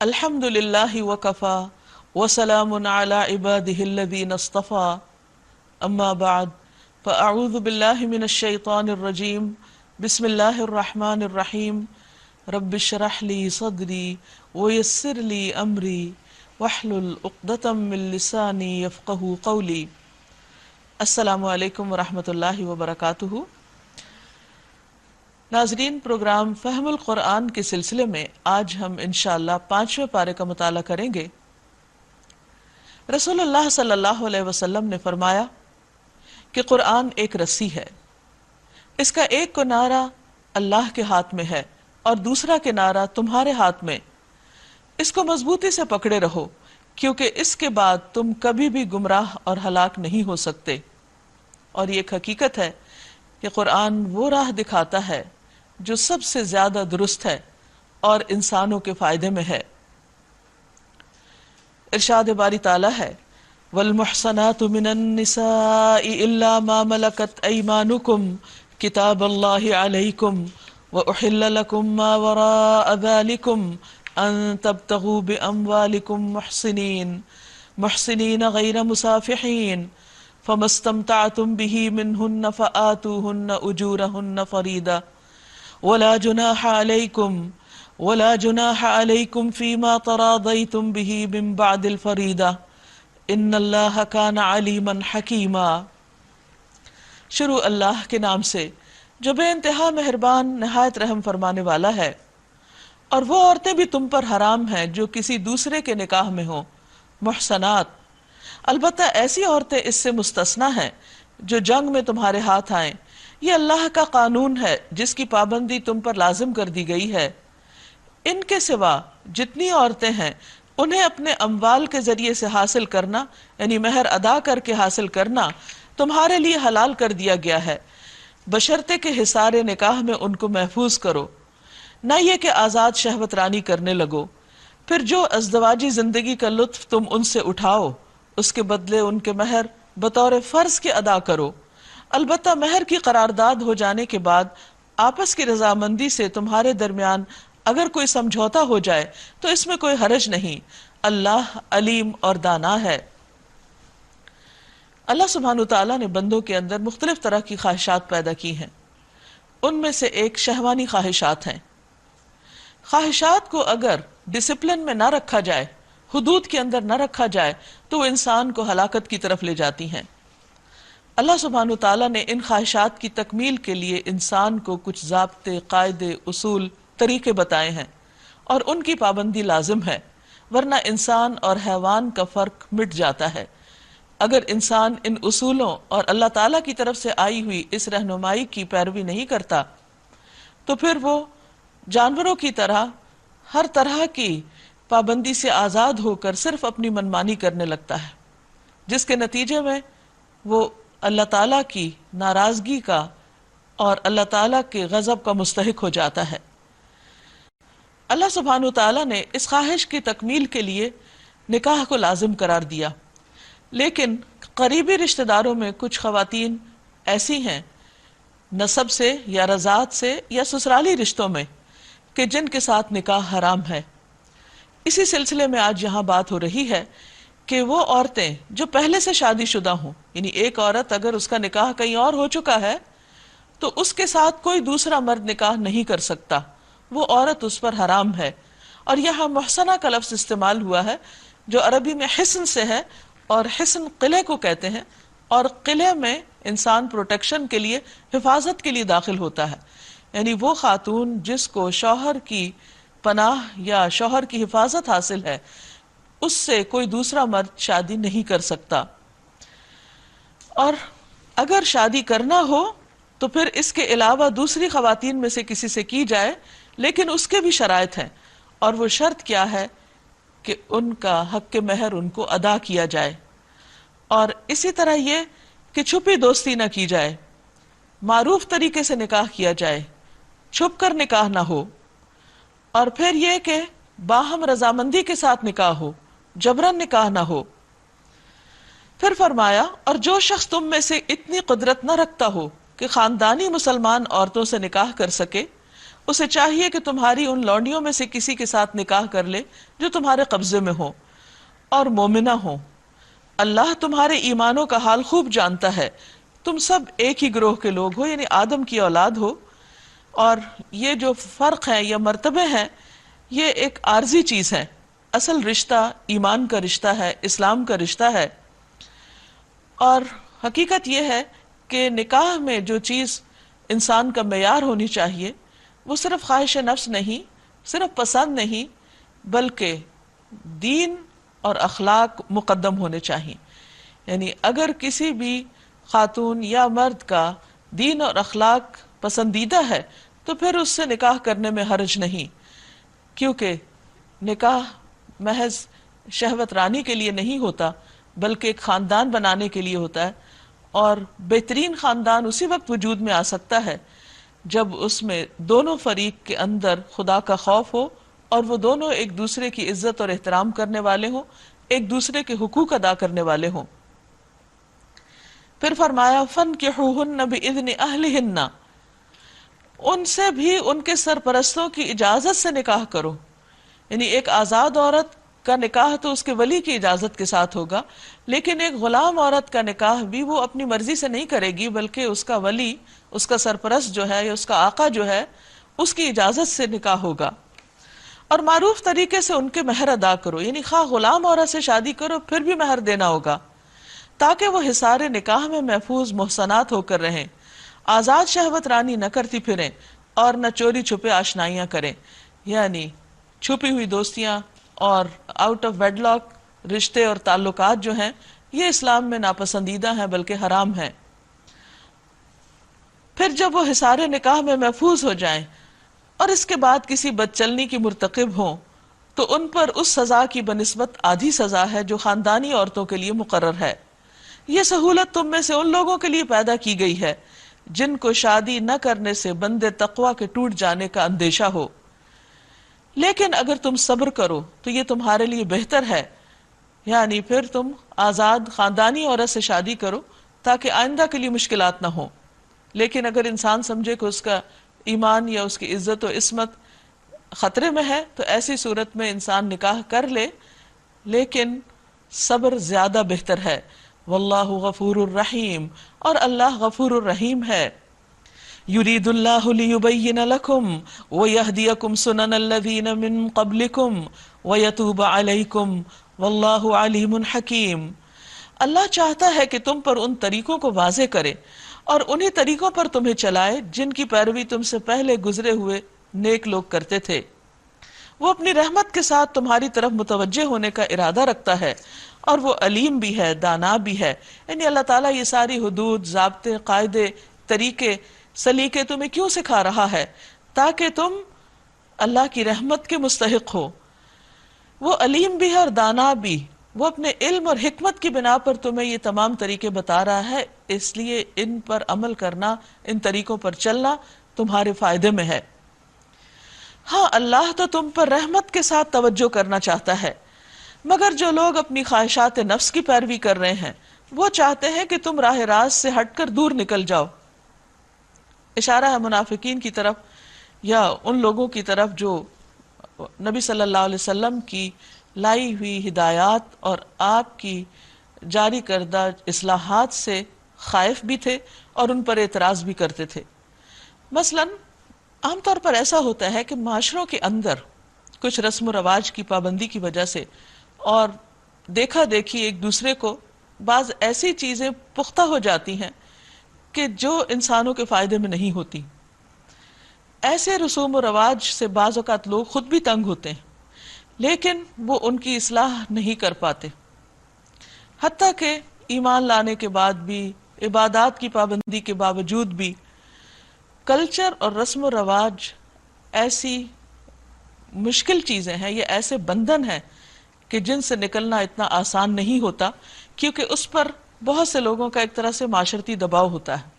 الحمد للہ وکفا وسلام علی عبادہ الذین اصطفا اما بعد فاعوذ باللہ من الشیطان الرجیم بسم اللہ الرحمن الرحیم رب اشرح لی صدری ویسر لی امری واحلل عقدۃ من لسانی یفقہوا قولی۔ السلام علیکم ورحمۃ اللہ وبرکاتہ۔ ناظرین، پروگرام فہم القرآن کے سلسلے میں آج ہم انشاءاللہ 5ویں پارے کا مطالعہ کریں گے۔ رسول اللہ صلی اللہ علیہ وسلم نے فرمایا کہ قرآن ایک رسی ہے، اس کا ایک کنارہ اللہ کے ہاتھ میں ہے اور دوسرا کنارہ تمہارے ہاتھ میں، اس کو مضبوطی سے پکڑے رہو کیونکہ اس کے بعد تم کبھی بھی گمراہ اور ہلاک نہیں ہو سکتے۔ اور یہ ایک حقیقت ہے کہ قرآن وہ راہ دکھاتا ہے جو سب سے زیادہ درست ہے اور انسانوں کے فائدے میں ہے۔ ارشاد باری تعالیٰ ہے، وَالْمُحْصَنَاتُ مِنَ النِّسَاءِ إِلَّا مَا مَلَكَتْ أَيْمَانُكُمْ كِتَابَ اللَّهِ عَلَيْكُمْ وَأُحِلَّ لَكُمْ مَا وَرَاءَ ذَلِكُمْ أَن تَبْتَغُوا بِأَمْوَالِكُمْ مُحْصِنِينَ غَيْرَ مُسَافِحِينَ فَمَا اسْتَمْتَعْتُمْ بِهِ مِنْهُنَّ فَآتُوهُنَّ أُجُورَهُنَّ فَرِيضَةً ولا جناح علیکم فیما تراضیتم به من بعد الفریضہ ان اللہ کان علیما حکیما۔ شروع اللہ کے نام سے جو بے انتہا مہربان نہایت رحم فرمانے والا ہے۔ اور وہ عورتیں بھی تم پر حرام ہیں جو کسی دوسرے کے نکاح میں ہوں، محصنات، البتہ ایسی عورتیں اس سے مستثنی ہیں جو جنگ میں تمہارے ہاتھ آئیں۔ یہ اللہ کا قانون ہے جس کی پابندی تم پر لازم کر دی گئی ہے۔ ان کے سوا جتنی عورتیں ہیں انہیں اپنے اموال کے ذریعے سے حاصل کرنا، یعنی مہر ادا کر کے حاصل کرنا، تمہارے لیے حلال کر دیا گیا ہے، بشرطے کہ حصار نکاح میں ان کو محفوظ کرو، نہ یہ کہ آزاد شہوت رانی کرنے لگو۔ پھر جو ازدواجی زندگی کا لطف تم ان سے اٹھاؤ اس کے بدلے ان کے مہر بطور فرض کے ادا کرو، البتہ مہر کی قرارداد ہو جانے کے بعد آپس کی رضامندی سے تمہارے درمیان اگر کوئی سمجھوتا ہو جائے تو اس میں کوئی حرج نہیں، اللہ علیم اور دانا ہے۔ اللہ سبحانہ تعالیٰ نے بندوں کے اندر مختلف طرح کی خواہشات پیدا کی ہیں، ان میں سے ایک شہوانی خواہشات ہیں۔ خواہشات کو اگر ڈسپلن میں نہ رکھا جائے، حدود کے اندر نہ رکھا جائے تو وہ انسان کو ہلاکت کی طرف لے جاتی ہیں۔ اللہ سبحانہ تعالیٰ نے ان خواہشات کی تکمیل کے لیے انسان کو کچھ ضابطے، قاعدے، اصول، طریقے بتائے ہیں اور ان کی پابندی لازم ہے، ورنہ انسان اور حیوان کا فرق مٹ جاتا ہے۔ اگر انسان ان اصولوں اور اللہ تعالیٰ کی طرف سے آئی ہوئی اس رہنمائی کی پیروی نہیں کرتا تو پھر وہ جانوروں کی طرح ہر طرح کی پابندی سے آزاد ہو کر صرف اپنی منمانی کرنے لگتا ہے، جس کے نتیجے میں وہ اللہ تعالیٰ کی ناراضگی کا اور اللہ تعالیٰ کے غضب کا مستحق ہو جاتا ہے۔ اللہ سبحانہ تعالیٰ نے اس خواہش کی تکمیل کے لیے نکاح کو لازم قرار دیا، لیکن قریبی رشتہ داروں میں کچھ خواتین ایسی ہیں، نسب سے یا رضاعت سے یا سسرالی رشتوں میں، کہ جن کے ساتھ نکاح حرام ہے۔ اسی سلسلے میں آج یہاں بات ہو رہی ہے کہ وہ عورتیں جو پہلے سے شادی شدہ ہوں، یعنی ایک عورت اگر اس کا نکاح کہیں اور ہو چکا ہے تو اس کے ساتھ کوئی دوسرا مرد نکاح نہیں کر سکتا، وہ عورت اس پر حرام ہے۔ اور یہاں محسنہ کا لفظ استعمال ہوا ہے جو عربی میں حسن سے ہے، اور حسن قلعے کو کہتے ہیں، اور قلعے میں انسان پروٹیکشن کے لیے، حفاظت کے لیے داخل ہوتا ہے، یعنی وہ خاتون جس کو شوہر کی پناہ یا شوہر کی حفاظت حاصل ہے، اس سے کوئی دوسرا مرد شادی نہیں کر سکتا۔ اور اگر شادی کرنا ہو تو پھر اس کے علاوہ دوسری خواتین میں سے کسی سے کی جائے، لیکن اس کے بھی شرائط ہیں، اور وہ شرط کیا ہے کہ ان کا حق مہر ان کو ادا کیا جائے۔ اور اسی طرح یہ کہ چھپی دوستی نہ کی جائے، معروف طریقے سے نکاح کیا جائے، چھپ کر نکاح نہ ہو، اور پھر یہ کہ باہم رضامندی کے ساتھ نکاح ہو، جبرن نکاح نہ ہو۔ پھر فرمایا، اور جو شخص تم میں سے اتنی قدرت نہ رکھتا ہو کہ خاندانی مسلمان عورتوں سے نکاح کر سکے، اسے چاہیے کہ تمہاری ان لونڈیوں میں سے کسی کے ساتھ نکاح کر لے جو تمہارے قبضے میں ہو اور مومنہ ہو۔ اللہ تمہارے ایمانوں کا حال خوب جانتا ہے، تم سب ایک ہی گروہ کے لوگ ہو، یعنی آدم کی اولاد ہو، اور یہ جو فرق ہے یا مرتبے ہیں یہ ایک عارضی چیز ہے، اصل رشتہ ایمان کا رشتہ ہے، اسلام کا رشتہ ہے۔ اور حقیقت یہ ہے کہ نکاح میں جو چیز انسان کا معیار ہونی چاہیے وہ صرف خواہش نفس نہیں، صرف پسند نہیں، بلکہ دین اور اخلاق مقدم ہونے چاہیے۔ یعنی اگر کسی بھی خاتون یا مرد کا دین اور اخلاق پسندیدہ ہے تو پھر اس سے نکاح کرنے میں حرج نہیں، کیونکہ نکاح محض شہوت رانی کے لیے نہیں ہوتا بلکہ ایک خاندان بنانے کے لیے ہوتا ہے، اور بہترین خاندان اسی وقت وجود میں آ سکتا ہے جب اس میں دونوں فریق کے اندر خدا کا خوف ہو اور وہ دونوں ایک دوسرے کی عزت اور احترام کرنے والے ہوں، ایک دوسرے کے حقوق ادا کرنے والے ہوں۔ پھر فرمایا فَانْكِحُوهُنَّ بِإِذْنِ أَهْلِهِنَّ، ان سے بھی ان کے سرپرستوں کی اجازت سے نکاح کرو۔ یعنی ایک آزاد عورت کا نکاح تو اس کے ولی کی اجازت کے ساتھ ہوگا، لیکن ایک غلام عورت کا نکاح بھی وہ اپنی مرضی سے نہیں کرے گی، بلکہ اس کا ولی، اس کا سرپرست جو ہے یا اس کا آقا جو ہے اس کی اجازت سے نکاح ہوگا۔ اور معروف طریقے سے ان کے مہر ادا کرو، یعنی خواہ غلام عورت سے شادی کرو پھر بھی مہر دینا ہوگا، تاکہ وہ حصار نکاح میں محفوظ محسنات ہو کر رہیں، آزاد شہوت رانی نہ کرتی پھریں اور نہ چوری چھپے آشنائیاں کریں۔ یعنی چھپی ہوئی دوستیاں اور آؤٹ آف ویڈ لاک رشتے اور تعلقات جو ہیں یہ اسلام میں ناپسندیدہ ہیں بلکہ حرام ہیں۔ پھر جب وہ حصار نکاح میں محفوظ ہو جائیں اور اس کے بعد کسی بدچلنی کی مرتکب ہوں تو ان پر اس سزا کی بنسبت آدھی سزا ہے جو خاندانی عورتوں کے لیے مقرر ہے۔ یہ سہولت تم میں سے ان لوگوں کے لیے پیدا کی گئی ہے جن کو شادی نہ کرنے سے بندے تقوی کے ٹوٹ جانے کا اندیشہ ہو، لیکن اگر تم صبر کرو تو یہ تمہارے لیے بہتر ہے۔ یعنی پھر تم آزاد خاندانی عورت سے شادی کرو تاکہ آئندہ کے لیے مشکلات نہ ہوں، لیکن اگر انسان سمجھے کہ اس کا ایمان یا اس کی عزت و عصمت خطرے میں ہے تو ایسی صورت میں انسان نکاح کر لے، لیکن صبر زیادہ بہتر ہے۔ واللہ غفور الرحیم، اور اللہ غفور الرحیم ہے۔ یرید اللہ لیبین لکم ویہدیکم سنن الذین من قبلکم ویتوب علیکم واللہ علیم حکیم۔ اللہ چاہتا ہے کہ تم پر ان طریقوں کو واضح کرے اور انہی طریقوں پر تمہیں چلائے جن کی پیروی تم سے پہلے گزرے ہوئے نیک لوگ کرتے تھے۔ وہ اپنی رحمت کے ساتھ تمہاری طرف متوجہ ہونے کا ارادہ رکھتا ہے اور وہ علیم بھی ہے، دانا بھی ہے۔ یعنی اللہ تعالیٰ یہ ساری حدود، ضابطے، قاعدے، طریقے، سلیقے تمہیں کیوں سکھا رہا ہے؟ تاکہ تم اللہ کی رحمت کے مستحق ہو۔ وہ علیم بھی ہے اور دانا بھی، وہ اپنے علم اور حکمت کی بنا پر تمہیں یہ تمام طریقے بتا رہا ہے، اس لیے ان پر عمل کرنا، ان طریقوں پر چلنا تمہارے فائدے میں ہے۔ ہاں اللہ تو تم پر رحمت کے ساتھ توجہ کرنا چاہتا ہے، مگر جو لوگ اپنی خواہشات نفس کی پیروی کر رہے ہیں وہ چاہتے ہیں کہ تم راہ راست سے ہٹ کر دور نکل جاؤ۔ اشارہ ہے منافقین کی طرف یا ان لوگوں کی طرف جو نبی صلی اللہ علیہ وسلم کی لائی ہوئی ہدایات اور آپ کی جاری کردہ اصلاحات سے خائف بھی تھے اور ان پر اعتراض بھی کرتے تھے۔ مثلا عام طور پر ایسا ہوتا ہے کہ معاشروں کے اندر کچھ رسم و رواج کی پابندی کی وجہ سے اور دیکھا دیکھی ایک دوسرے کو بعض ایسی چیزیں پختہ ہو جاتی ہیں کہ جو انسانوں کے فائدے میں نہیں ہوتی۔ ایسے رسوم و رواج سے بعض اوقات لوگ خود بھی تنگ ہوتے ہیں لیکن وہ ان کی اصلاح نہیں کر پاتے، حتیٰ کہ ایمان لانے کے بعد بھی، عبادات کی پابندی کے باوجود بھی کلچر اور رسم و رواج ایسی مشکل چیزیں ہیں، یہ ایسے بندھن ہیں کہ جن سے نکلنا اتنا آسان نہیں ہوتا، کیونکہ اس پر بہت سے لوگوں کا ایک طرح سے معاشرتی دباؤ ہوتا ہے۔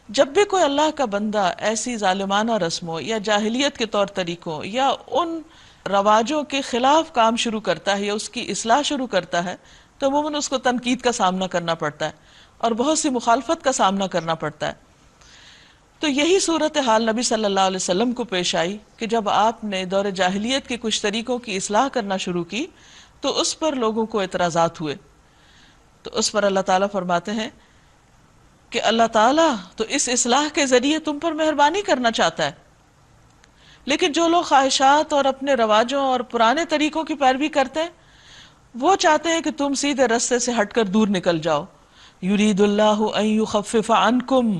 جب بھی کوئی اللہ کا بندہ ایسی ظالمانہ رسموں یا جاہلیت کے طور طریقوں یا ان رواجوں کے خلاف کام شروع کرتا ہے یا اس کی اصلاح شروع کرتا ہے تو عموماً اس کو تنقید کا سامنا کرنا پڑتا ہے اور بہت سی مخالفت کا سامنا کرنا پڑتا ہے۔ تو یہی صورتحال نبی صلی اللہ علیہ وسلم کو پیش آئی کہ جب آپ نے دور جاہلیت کے کچھ طریقوں کی اصلاح کرنا شروع کی تو اس پر لوگوں کو اعتراضات ہوئے. تو اس پر اللہ تعالیٰ فرماتے ہیں کہ اللہ تعالیٰ تو اس اصلاح کے ذریعے تم پر مہربانی کرنا چاہتا ہے، لیکن جو لوگ خواہشات اور اپنے رواجوں اور پرانے طریقوں کی پیروی کرتے ہیں وہ چاہتے ہیں کہ تم سیدھے رستے سے ہٹ کر دور نکل جاؤ. یرید اللہ ان یخفف عنکم،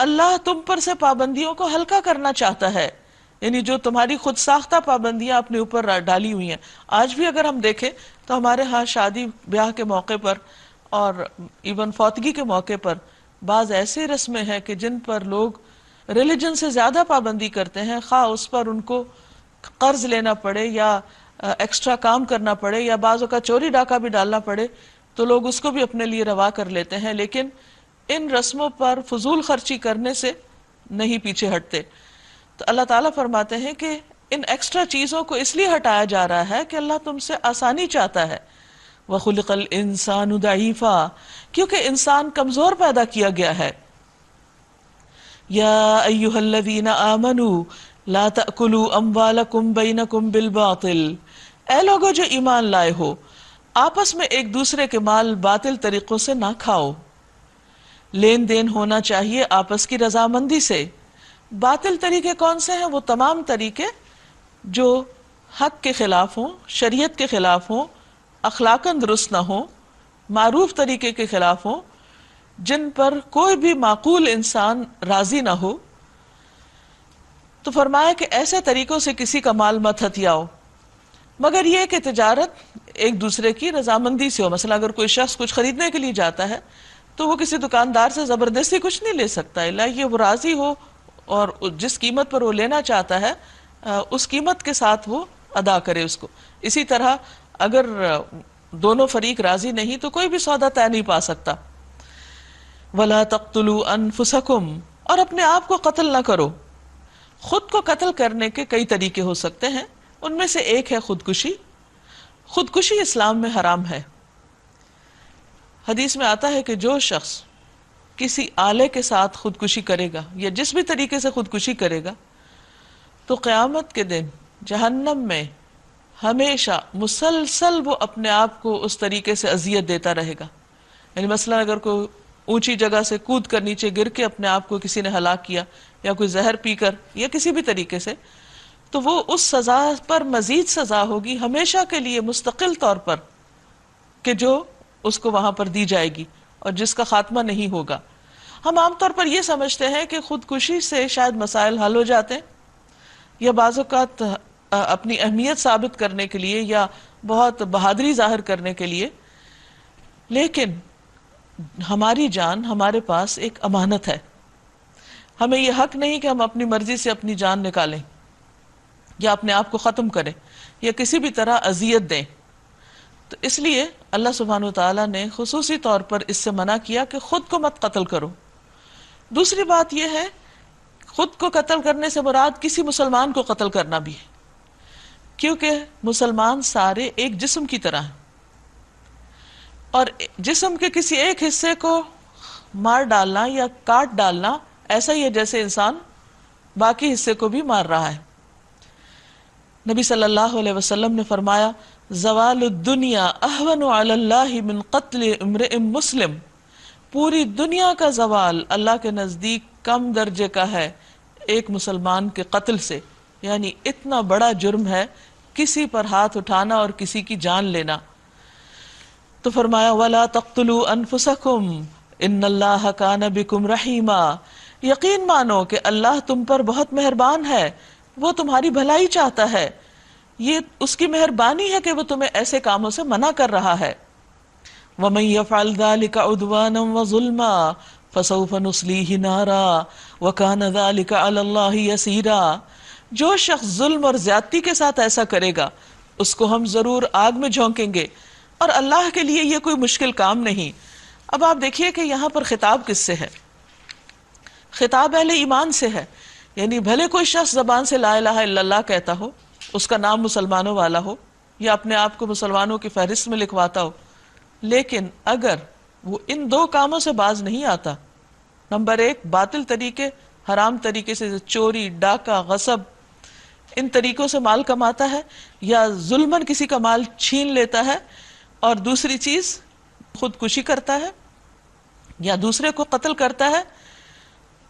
اللہ تم پر سے پابندیوں کو ہلکا کرنا چاہتا ہے، یعنی جو تمہاری خود ساختہ پابندیاں اپنے اوپر ڈالی ہوئی ہیں. آج بھی اگر ہم دیکھیں تو ہمارے ہاں شادی بیاہ کے موقع پر اور ایون فوتگی کے موقع پر بعض ایسے رسمیں ہیں کہ جن پر لوگ ریلیجن سے زیادہ پابندی کرتے ہیں، خواہ اس پر ان کو قرض لینا پڑے یا ایکسٹرا کام کرنا پڑے یا بعض اوقات چوری ڈاکہ بھی ڈالنا پڑے تو لوگ اس کو بھی اپنے لیے روا کر لیتے ہیں، لیکن ان رسموں پر فضول خرچی کرنے سے نہیں پیچھے ہٹتے. تو اللہ تعالیٰ فرماتے ہیں کہ ان ایکسٹرا چیزوں کو اس لیے ہٹایا جا رہا ہے کہ اللہ تم سے آسانی چاہتا ہے. وَخُلِقَ الْإِنسَانُ ضَعِيفًا، کیونکہ انسان کمزور پیدا کیا گیا ہے. یا ایھا الذین آمنوا لا تأکلوا اموالکم بینکم بالباطل، اے لوگو جو ایمان لائے ہو آپس میں ایک دوسرے کے مال باطل طریقوں سے نہ کھاؤ. لین دین ہونا چاہیے آپس کی رضامندی سے. باطل طریقے کون سے ہیں؟ وہ تمام طریقے جو حق کے خلاف ہوں، شریعت کے خلاف ہوں، اخلاقاً درست نہ ہوں، معروف طریقے کے خلاف ہوں، جن پر کوئی بھی معقول انسان راضی نہ ہو. تو فرمایا کہ ایسے طریقوں سے کسی کا مال مت ہتھیاؤ، مگر یہ کہ تجارت ایک دوسرے کی رضامندی سے ہو. مثلا اگر کوئی شخص کچھ خریدنے کے لیے جاتا ہے تو وہ کسی دکاندار سے زبردستی کچھ نہیں لے سکتا، الا یہ وہ راضی ہو اور جس قیمت پر وہ لینا چاہتا ہے اس قیمت کے ساتھ وہ ادا کرے اس کو. اسی طرح اگر دونوں فریق راضی نہیں تو کوئی بھی سودا طے نہیں پا سکتا. وَلَا تَقْتُلُوا أَنفُسَكُمْ، اور اپنے آپ کو قتل نہ کرو. خود کو قتل کرنے کے کئی طریقے ہو سکتے ہیں، ان میں سے ایک ہے خودکشی. خودکشی اسلام میں حرام ہے. حدیث میں آتا ہے کہ جو شخص کسی آلے کے ساتھ خودکشی کرے گا یا جس بھی طریقے سے خودکشی کرے گا تو قیامت کے دن جہنم میں ہمیشہ مسلسل وہ اپنے آپ کو اس طریقے سے اذیت دیتا رہے گا. یعنی مثلا اگر کوئی اونچی جگہ سے کود کر نیچے گر کے اپنے آپ کو کسی نے ہلاک کیا یا کوئی زہر پی کر یا کسی بھی طریقے سے، تو وہ اس سزا پر مزید سزا ہوگی ہمیشہ کے لیے مستقل طور پر کہ جو اس کو وہاں پر دی جائے گی اور جس کا خاتمہ نہیں ہوگا. ہم عام طور پر یہ سمجھتے ہیں کہ خودکشی سے شاید مسائل حل ہو جاتے ہیں یا بعض اوقات اپنی اہمیت ثابت کرنے کے لیے یا بہت بہادری ظاہر کرنے کے لیے، لیکن ہماری جان ہمارے پاس ایک امانت ہے. ہمیں یہ حق نہیں کہ ہم اپنی مرضی سے اپنی جان نکالیں یا اپنے آپ کو ختم کریں یا کسی بھی طرح اذیت دیں. تو اس لیے اللہ سبحانہ وتعالیٰ نے خصوصی طور پر اس سے منع کیا کہ خود کو مت قتل کرو. دوسری بات یہ ہے خود کو قتل کرنے سے مراد کسی مسلمان کو قتل کرنا بھی ہے، کیونکہ مسلمان سارے ایک جسم کی طرح ہیں اور جسم کے کسی ایک حصے کو مار ڈالنا یا کاٹ ڈالنا ایسا ہی ہے جیسے انسان باقی حصے کو بھی مار رہا ہے. نبی صلی اللہ علیہ وسلم نے فرمایا زوال الدنیا اہون علی اللہ من قتل امرئ مسلم، پوری دنیا کا زوال اللہ کے نزدیک کم درجے کا ہے ایک مسلمان کے قتل سے. یعنی اتنا بڑا جرم ہے کسی پر ہاتھ اٹھانا اور کسی کی جان لینا. تو فرمایا وَلَا تَقْتُلُوا أَنفُسَكُمْ إِنَّ اللَّهَ كَانَ بِكُمْ رَحِيمًا، یقین مانو کہ اللہ تم پر بہت مہربان ہے، وہ تمہاری بھلائی چاہتا ہے. یہ اس کی مہربانی ہے کہ وہ تمہیں ایسے کاموں سے منع کر رہا ہے. وَمَن يَفْعَلْ ذَلِكَ عُدْوَانًا وَظُلْمًا فَسَوْفَ نُصْلِيهِ نَارًا وَكَانَ ذَلِكَ عَلَى اللَّهِ يَسِيرًا، جو شخص ظلم اور زیادتی کے ساتھ ایسا کرے گا اس کو ہم ضرور آگ میں جھونکیں گے اور اللہ کے لیے یہ کوئی مشکل کام نہیں. اب آپ دیکھیے کہ یہاں پر خطاب کس سے ہے؟ خطاب اہل ایمان سے ہے. یعنی بھلے کوئی شخص زبان سے لا الہ الا اللہ کہتا ہو، اس کا نام مسلمانوں والا ہو یا اپنے آپ کو مسلمانوں کی فہرست میں لکھواتا ہو، لیکن اگر وہ ان دو کاموں سے باز نہیں آتا، نمبر ایک باطل طریقے حرام طریقے سے چوری، ڈاکہ، غصب، ان طریقوں سے مال کماتا ہے، یا ظلمن کسی کا مال چھین لیتا ہے، اور دوسری چیز خودکشی کرتا ہے یا دوسرے کو قتل کرتا ہے،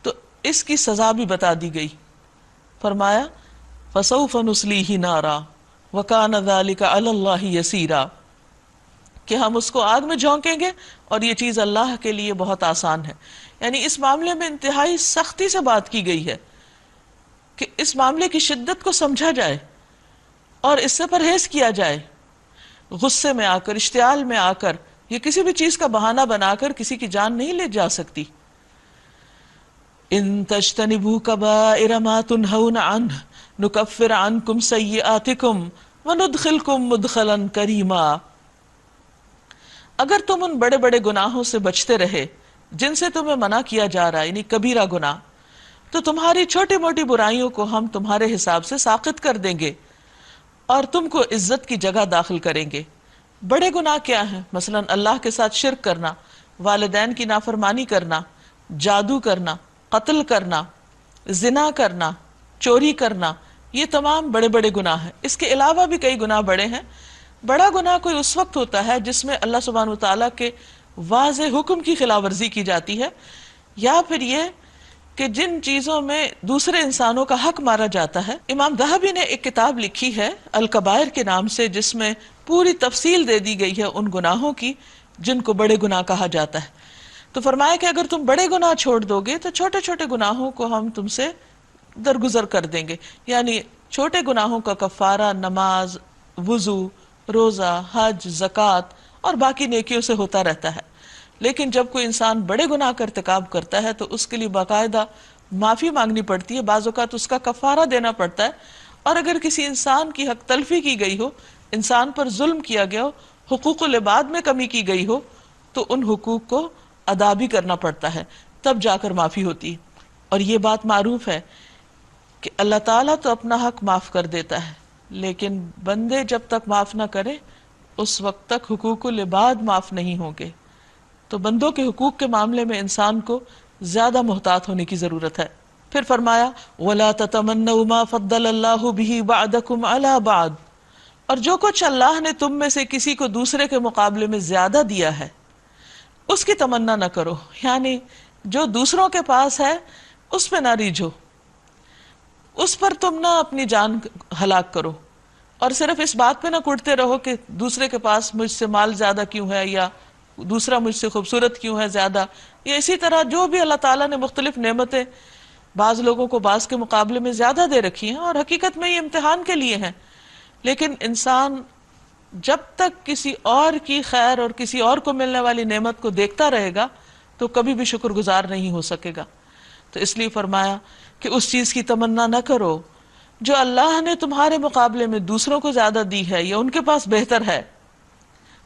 تو اس کی سزا بھی بتا دی گئی. فرمایا فَسَوْفَ نُصْلِيهِ نَارًا وَكَانَ ذَلِكَ عَلَى اللَّهِ يَسِيرًا، کہ ہم اس کو آگ میں جھونکیں گے اور یہ چیز اللہ کے لیے بہت آسان ہے. یعنی اس معاملے میں انتہائی سختی سے بات کی گئی ہے کہ اس معاملے کی شدت کو سمجھا جائے اور اس سے پرہیز کیا جائے. غصے میں آ کر، اشتعال میں آ کر، یہ کسی بھی چیز کا بہانہ بنا کر کسی کی جان نہیں لے جا سکتی. ان تجتنبوا کبائر ما تنہون عنہ نکفر عنکم سیئاتکم وندخلکم مدخلا کریما. اگر تم ان بڑے بڑے گناہوں سے بچتے رہے جن سے تمہیں منع کیا جا رہا ہے، یعنی کبیرہ گناہ، تو تمہاری چھوٹی موٹی برائیوں کو ہم تمہارے حساب سے ساقط کر دیں گے اور تم کو عزت کی جگہ داخل کریں گے. بڑے گناہ کیا ہیں؟ مثلا اللہ کے ساتھ شرک کرنا، والدین کی نافرمانی کرنا، جادو کرنا، قتل کرنا، زنا کرنا، چوری کرنا، یہ تمام بڑے بڑے گناہ ہیں. اس کے علاوہ بھی کئی گناہ بڑے ہیں. بڑا گناہ کوئی اس وقت ہوتا ہے جس میں اللہ سبحانہ وتعالیٰ کے واضح حکم کی خلاف ورزی کی جاتی ہے، یا پھر یہ کہ جن چیزوں میں دوسرے انسانوں کا حق مارا جاتا ہے. امام ذہبی نے ایک کتاب لکھی ہے الکبائر کے نام سے، جس میں پوری تفصیل دے دی گئی ہے ان گناہوں کی جن کو بڑے گناہ کہا جاتا ہے. تو فرمایا کہ اگر تم بڑے گناہ چھوڑ دو گے تو چھوٹے چھوٹے گناہوں کو ہم تم سے درگزر کر دیں گے. یعنی چھوٹے گناہوں کا کفارہ نماز، وضو، روزہ، حج، زکوٰۃ اور باقی نیکیوں سے ہوتا رہتا ہے. لیکن جب کوئی انسان بڑے گناہ کا ارتکاب کرتا ہے تو اس کے لیے باقاعدہ معافی مانگنی پڑتی ہے، بعض اوقات اس کا کفارہ دینا پڑتا ہے. اور اگر کسی انسان کی حق تلفی کی گئی ہو، انسان پر ظلم کیا گیا ہو، حقوق العباد میں کمی کی گئی ہو، تو ان حقوق کو ادا بھی کرنا پڑتا ہے، تب جا کر معافی ہوتی ہے. اور یہ بات معروف ہے کہ اللہ تعالیٰ تو اپنا حق معاف کر دیتا ہے، لیکن بندے جب تک معاف نہ کرے اس وقت تک حقوق العباد معاف نہیں ہوں گے. تو بندوں کے حقوق کے معاملے میں انسان کو زیادہ محتاط ہونے کی ضرورت ہے. پھر فرمایا وَلَا تَتَمَنَّوْا مَا فَضَّلَ اللَّهُ بِهِ بَعْضَكُمْ عَلَى بَعْضٍ، اور جو کچھ اللہ نے تم میں سے کسی کو دوسرے کے مقابلے میں زیادہ دیا ہے اس کی تمنا نہ کرو. یعنی جو دوسروں کے پاس ہے اس پہ نہ ریجھو، اس پر تم نہ اپنی جان ہلاک کرو، اور صرف اس بات پہ نہ کڑتے رہو کہ دوسرے کے پاس مجھ سے مال زیادہ کیوں ہے، یا دوسرا مجھ سے خوبصورت کیوں ہے زیادہ، یا اسی طرح جو بھی اللہ تعالیٰ نے مختلف نعمتیں بعض لوگوں کو بعض کے مقابلے میں زیادہ دے رکھی ہیں، اور حقیقت میں یہ امتحان کے لیے ہیں. لیکن انسان جب تک کسی اور کی خیر اور کسی اور کو ملنے والی نعمت کو دیکھتا رہے گا تو کبھی بھی شکر گزار نہیں ہو سکے گا. تو اس لیے فرمایا کہ اس چیز کی تمنا نہ کرو جو اللہ نے تمہارے مقابلے میں دوسروں کو زیادہ دی ہے یا ان کے پاس بہتر ہے.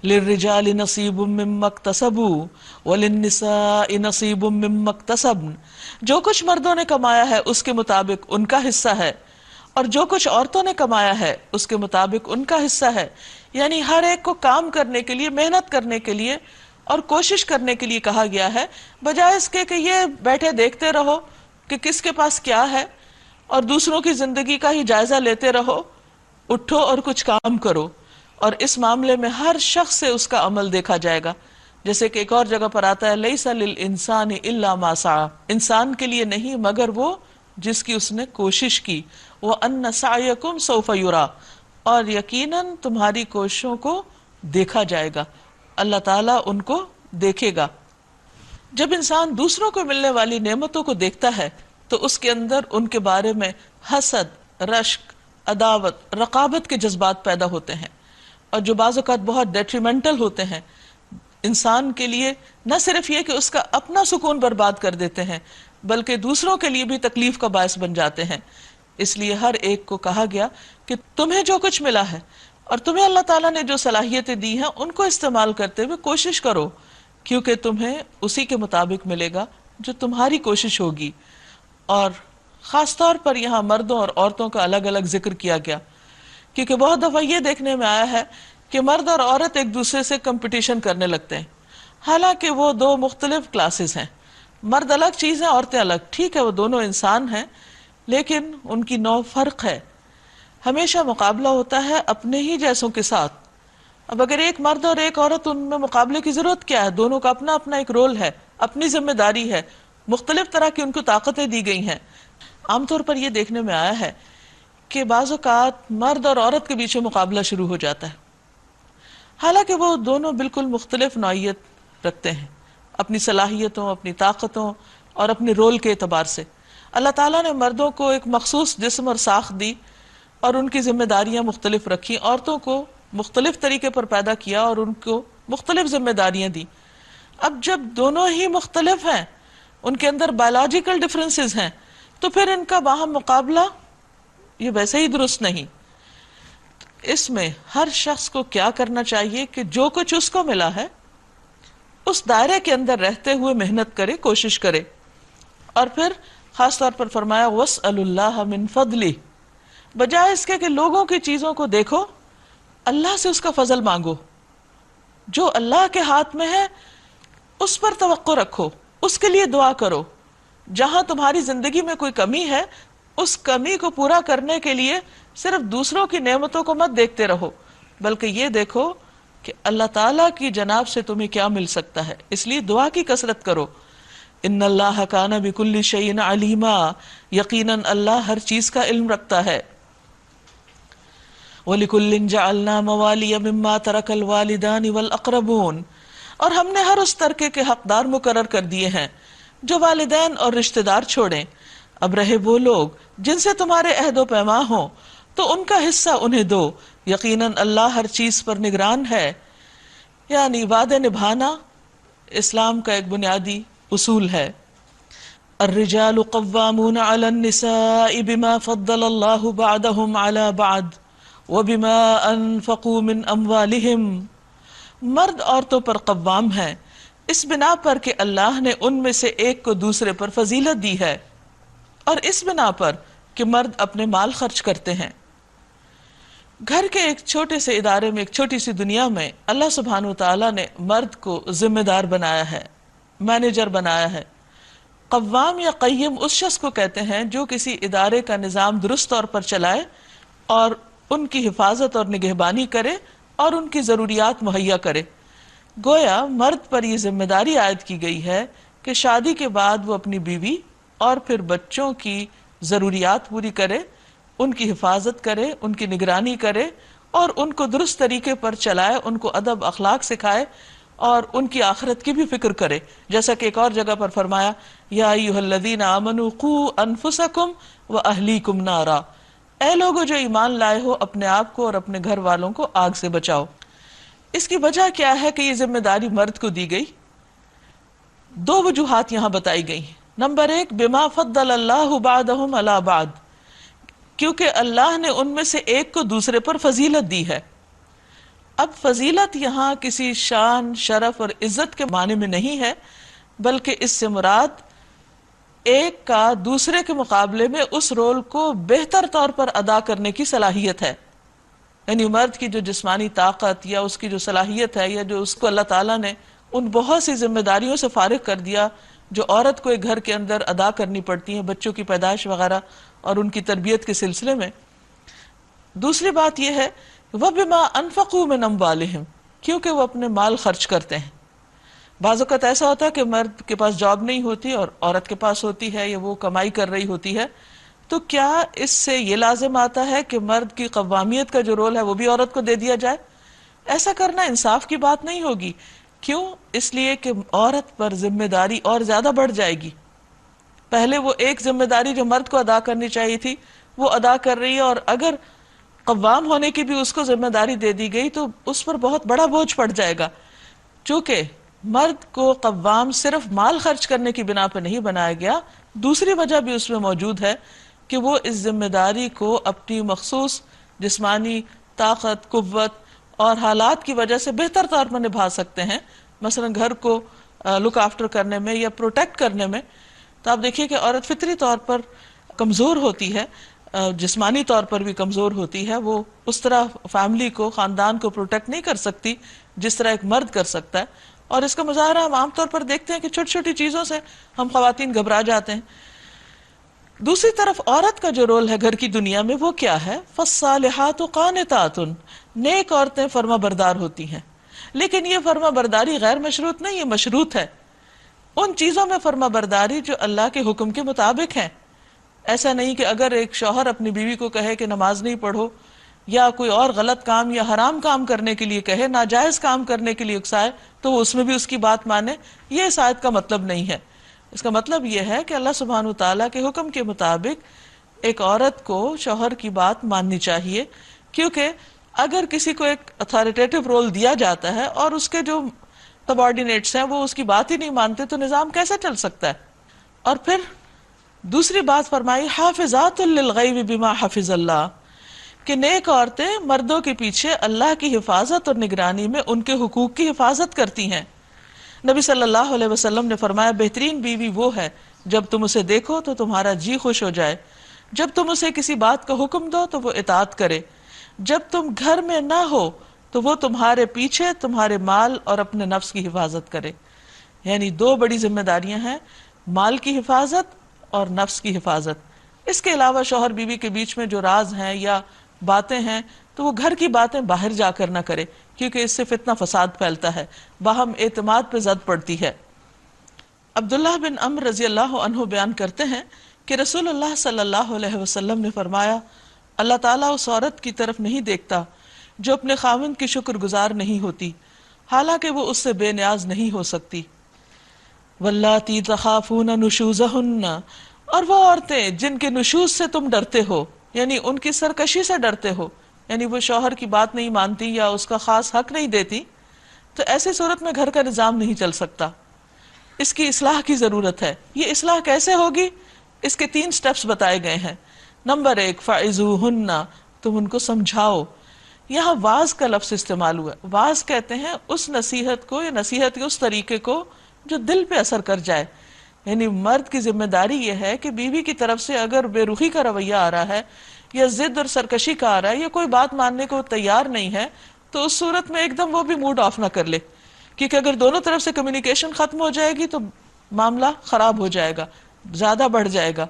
للرجال نصیب مما اکتسبوا وللنساء نصیب مما اکتسبن، جو کچھ مردوں نے کمایا ہے اس کے مطابق ان کا حصہ ہے، اور جو کچھ عورتوں نے کمایا ہے اس کے مطابق ان کا حصہ ہے. یعنی ہر ایک کو کام کرنے کے لیے، محنت کرنے کے لیے اور کوشش کرنے کے لیے کہا گیا ہے، بجائے اس کے کہ یہ بیٹھے دیکھتے رہو کہ کس کے پاس کیا ہے اور دوسروں کی زندگی کا ہی جائزہ لیتے رہو. اٹھو اور کچھ کام کرو، اور اس معاملے میں ہر شخص سے اس کا عمل دیکھا جائے گا. جیسے کہ ایک اور جگہ پر آتا ہے لیس للانسان الا ما سعى، انسان کے لیے نہیں مگر وہ جس کی اس نے کوشش کی. وَأَنَّ سَعْيَكُمْ سَوْفَ يُرَى، اور یقیناً تمہاری کوششوں کو دیکھا جائے گا، اللہ تعالیٰ ان کو دیکھے گا. جب انسان دوسروں کو ملنے والی نعمتوں کو دیکھتا ہے تو اس کے اندر ان کے بارے میں حسد، رشک، عداوت، رقابت کے جذبات پیدا ہوتے ہیں، اور جو بعض اوقات بہت ڈیٹریمنٹل ہوتے ہیں انسان کے لیے. نہ صرف یہ کہ اس کا اپنا سکون برباد کر دیتے ہیں بلکہ دوسروں کے لیے بھی تکلیف کا باعث بن جاتے ہیں. اس لیے ہر ایک کو کہا گیا کہ تمہیں جو کچھ ملا ہے اور تمہیں اللہ تعالیٰ نے جو صلاحیتیں دی ہیں ان کو استعمال کرتے ہوئے کوشش کرو، کیونکہ تمہیں اسی کے مطابق ملے گا جو تمہاری کوشش ہوگی. اور خاص طور پر یہاں مردوں اور عورتوں کا الگ الگ ذکر کیا گیا، کیونکہ بہت دفعہ یہ دیکھنے میں آیا ہے کہ مرد اور عورت ایک دوسرے سے کمپٹیشن کرنے لگتے ہیں، حالانکہ وہ دو مختلف کلاسز ہیں. مرد الگ چیز ہے، عورتیں الگ، ٹھیک ہے وہ دونوں انسان ہیں لیکن ان کی نوع فرق ہے. ہمیشہ مقابلہ ہوتا ہے اپنے ہی جیسوں کے ساتھ. اب اگر ایک مرد اور ایک عورت، ان میں مقابلے کی ضرورت کیا ہے؟ دونوں کا اپنا اپنا ایک رول ہے، اپنی ذمہ داری ہے، مختلف طرح کی ان کو طاقتیں دی گئی ہیں. عام طور پر یہ دیکھنے میں آیا ہے کہ بعض اوقات مرد اور عورت کے بیچ میں مقابلہ شروع ہو جاتا ہے، حالانکہ وہ دونوں بالکل مختلف نوعیت رکھتے ہیں اپنی صلاحیتوں، اپنی طاقتوں اور اپنے رول کے اعتبار سے. اللہ تعالیٰ نے مردوں کو ایک مخصوص جسم اور ساخت دی اور ان کی ذمہ داریاں مختلف رکھی، عورتوں کو مختلف طریقے پر پیدا کیا اور ان کو مختلف ذمہ داریاں دی. اب جب دونوں ہی مختلف ہیں، ان کے اندر بایولوجیکل ڈفرینسز ہیں، تو پھر ان کا باہم مقابلہ یہ ویسے ہی درست نہیں. اس میں ہر شخص کو کیا کرنا چاہیے کہ جو کچھ اس کو ملا ہے اس دائرے کے اندر رہتے ہوئے محنت کرے، کوشش کرے. اور پھر خاص طور پر فرمایا وَاسْأَلُ اللَّهَ مِن فَضْلِهِ، بجائے اس کے کہ لوگوں کی چیزوں کو دیکھو، اللہ سے اس کا فضل مانگو. جو اللہ کے ہاتھ میں ہے اس پر توقع رکھو، اس کے لیے دعا کرو. جہاں تمہاری زندگی میں کوئی کمی ہے، اس کمی کو پورا کرنے کے لیے صرف دوسروں کی نعمتوں کو مت دیکھتے رہو، بلکہ یہ دیکھو کہ اللہ تعالیٰ کی جناب سے تمہیں کیا مل سکتا ہے. اس لیے دعا کی کثرت کرو. ان اللہ کان بکل شیء علیما، یقیناً اللہ ہر چیز کا علم رکھتا ہے. وَلِكُلٍّ جَعَلْنَا مَوَالِيَ مِمَّا تَرَكَ الْوَالِدَانِ وَالْأَقْرَبُونَ، اور ہم نے ہر اس ترکے کے حقدار مقرر کر دیے ہیں جو والدین اور رشتہ دار چھوڑیں. اب رہے وہ لوگ جن سے تمہارے عہد و پیما ہوں تو ان کا حصہ انہیں دو، یقیناً اللہ ہر چیز پر نگران ہے. یعنی وعدے نبھانا اسلام کا ایک بنیادی اصول ہے. الرجال قوامون علی النساء بما فضل اللہ بعضهم علی بعض وبما انفقوا من اموالہم، مرد عورتوں پر قوام ہیں اس بنا پر کہ اللہ نے ان میں سے ایک کو دوسرے پر فضیلت دی ہے، اور اس بنا پر کہ مرد اپنے مال خرچ کرتے ہیں. گھر کے ایک چھوٹے سے ادارے میں، ایک چھوٹی سی دنیا میں اللہ سبحانہ وتعالی نے مرد کو ذمہ دار بنایا ہے، مینیجر بنایا ہے. قوام یا قیم اس شخص کو کہتے ہیں جو کسی ادارے کا نظام درست طور پر چلائے اور ان کی حفاظت اور نگہبانی کرے اور ان کی ضروریات مہیا کرے. گویا مرد پر یہ ذمہ داری عائد کی گئی ہے کہ شادی کے بعد وہ اپنی بیوی اور پھر بچوں کی ضروریات پوری کرے، ان کی حفاظت کرے، ان کی نگرانی کرے اور ان کو درست طریقے پر چلائے، ان کو ادب اخلاق سکھائے اور ان کی آخرت کی بھی فکر کرے. جیسا کہ ایک اور جگہ پر فرمایا یا ایھا الذین آمنوا قوا انفسکم واہلیکم نارا، اے لوگو جو ایمان لائے ہو اپنے آپ کو اور اپنے گھر والوں کو آگ سے بچاؤ. اس کی وجہ کیا ہے کہ یہ ذمہ داری مرد کو دی گئی؟ دو وجوہات یہاں بتائی گئی. نمبر ایک، بما فضل اللہ بعضهم علی بعض، کیونکہ اللہ نے ان میں سے ایک کو دوسرے پر فضیلت دی ہے. اب فضیلت یہاں کسی شان، شرف اور عزت کے معنی میں نہیں ہے، بلکہ اس سے مراد ایک کا دوسرے کے مقابلے میں اس رول کو بہتر طور پر ادا کرنے کی صلاحیت ہے. یعنی مرد کی جو جسمانی طاقت یا اس کی جو صلاحیت ہے، یا جو اس کو اللہ تعالیٰ نے ان بہت سی ذمہ داریوں سے فارغ کر دیا جو عورت کو ایک گھر کے اندر ادا کرنی پڑتی ہیں، بچوں کی پیدائش وغیرہ اور ان کی تربیت کے سلسلے میں. دوسری بات یہ ہے وَبِمَا أَنفَقُوا مِنْ أَمْوَالِهِمْ، کیونکہ وہ اپنے مال خرچ کرتے ہیں. بعض اوقات ایسا ہوتا ہے کہ مرد کے پاس جاب نہیں ہوتی اور عورت کے پاس ہوتی ہے یا وہ کمائی کر رہی ہوتی ہے، تو کیا اس سے یہ لازم آتا ہے کہ مرد کی قوامیت کا جو رول ہے وہ بھی عورت کو دے دیا جائے؟ ایسا کرنا انصاف کی بات نہیں ہوگی. کیوں؟ اس لیے کہ عورت پر ذمہ داری اور زیادہ بڑھ جائے گی. پہلے وہ ایک ذمہ داری جو مرد کو ادا کرنی چاہیے تھی وہ ادا کر رہی ہے، اور اگر قوام ہونے کی بھی اس کو ذمہ داری دے دی گئی تو اس پر بہت بڑا بوجھ پڑ جائے گا. چونکہ مرد کو قوام صرف مال خرچ کرنے کی بنا پہ نہیں بنایا گیا، دوسری وجہ بھی اس میں موجود ہے کہ وہ اس ذمہ داری کو اپنی مخصوص جسمانی طاقت، قوت اور حالات کی وجہ سے بہتر طور پر نبھا سکتے ہیں. مثلا گھر کو لک آفٹر کرنے میں یا پروٹیکٹ کرنے میں. تو آپ دیکھیے کہ عورت فطری طور پر کمزور ہوتی ہے، جسمانی طور پر بھی کمزور ہوتی ہے، وہ اس طرح فیملی کو، خاندان کو پروٹیکٹ نہیں کر سکتی جس طرح ایک مرد کر سکتا ہے. اور اس کا مظاہرہ ہم عام طور پر دیکھتے ہیں کہ چھوٹی چھوٹی چیزوں سے ہم خواتین گھبرا جاتے ہیں. دوسری طرف عورت کا جو رول ہے گھر کی دنیا میں وہ کیا ہے؟ فالصالحات قانتات، نیک عورتیں فرما بردار ہوتی ہیں. لیکن یہ فرما برداری غیر مشروط نہیں، یہ مشروط ہے. ان چیزوں میں فرما برداری جو اللہ کے حکم کے مطابق ہیں. ایسا نہیں کہ اگر ایک شوہر اپنی بیوی کو کہے کہ نماز نہیں پڑھو، یا کوئی اور غلط کام یا حرام کام کرنے کے لیے کہے، ناجائز کام کرنے کے لیے اکسائے، تو وہ اس میں بھی اس کی بات مانے. یہ اس آیت کا مطلب نہیں ہے. اس کا مطلب یہ ہے کہ اللہ سبحانہ وتعالیٰ کے حکم کے مطابق ایک عورت کو شوہر کی بات ماننی چاہیے. کیونکہ اگر کسی کو ایک اتھارٹیٹو رول دیا جاتا ہے اور اس کے جو سبارڈینیٹس ہیں وہ اس کی بات ہی نہیں مانتے، تو نظام کیسے چل سکتا ہے؟ اور پھر دوسری بات فرمائی حافظات للغیب بما حفظ اللہ، کہ نیک عورتیں مردوں کے پیچھے اللہ کی حفاظت اور نگرانی میں ان کے حقوق کی حفاظت کرتی ہیں. نبی صلی اللہ علیہ وسلم نے فرمایا بہترین بیوی وہ ہے جب تم اسے دیکھو تو تمہارا جی خوش ہو جائے، جب تم اسے کسی بات کا حکم دو تو وہ اطاعت کرے، جب تم گھر میں نہ ہو تو وہ تمہارے پیچھے تمہارے مال اور اپنے نفس کی حفاظت کرے. یعنی دو بڑی ذمہ داریاں ہیں، مال کی حفاظت اور نفس کی حفاظت. اس کے علاوہ شوہر بیوی کے بیچ میں جو راز ہیں یا باتیں ہیں تو وہ گھر کی باتیں باہر جا کر نہ کرے، کیونکہ اس سے فتنہ فساد پھیلتا ہے، باہم اعتماد پہ زد پڑتی ہے. عبداللہ بن عمرو رضی اللہ عنہ بیان کرتے ہیں کہ رسول اللہ صلی اللہ علیہ وسلم نے فرمایا اللہ تعالیٰ اس عورت کی طرف نہیں دیکھتا جو اپنے خاوند کی شکر گزار نہیں ہوتی، حالانکہ وہ اس سے بے نیاز نہیں ہو سکتی. واللاتی تخافون نشوزہن، اور وہ عورتیں جن کے نشوز سے تم ڈرتے ہو، یعنی ان کی سرکشی سے ڈرتے ہو، یعنی وہ شوہر کی بات نہیں مانتی یا اس کا خاص حق نہیں دیتی، تو ایسی صورت میں گھر کا نظام نہیں چل سکتا. اس کی اصلاح کی ضرورت ہے. یہ اصلاح کیسے ہوگی؟ اس کے 3 سٹیپس بتائے گئے ہیں. نمبر 1 فعظوہن، تم ان کو سمجھاؤ. یہاں واعظ کا لفظ استعمال ہوا. واعظ کہتے ہیں اس نصیحت کو یا نصیحت کے اس طریقے کو جو دل پہ اثر کر جائے. یعنی مرد کی ذمہ داری یہ ہے کہ بیوی کی طرف سے اگر بے رخی کا رویہ آ رہا ہے یا ضد اور سرکشی کا آ رہا ہے یا کوئی بات ماننے کو تیار نہیں ہے، تو اس صورت میں ایک دم وہ بھی موڈ آف نہ کر لے، کیونکہ اگر دونوں طرف سے کمیونیکیشن ختم ہو جائے گی تو معاملہ خراب ہو جائے گا، زیادہ بڑھ جائے گا.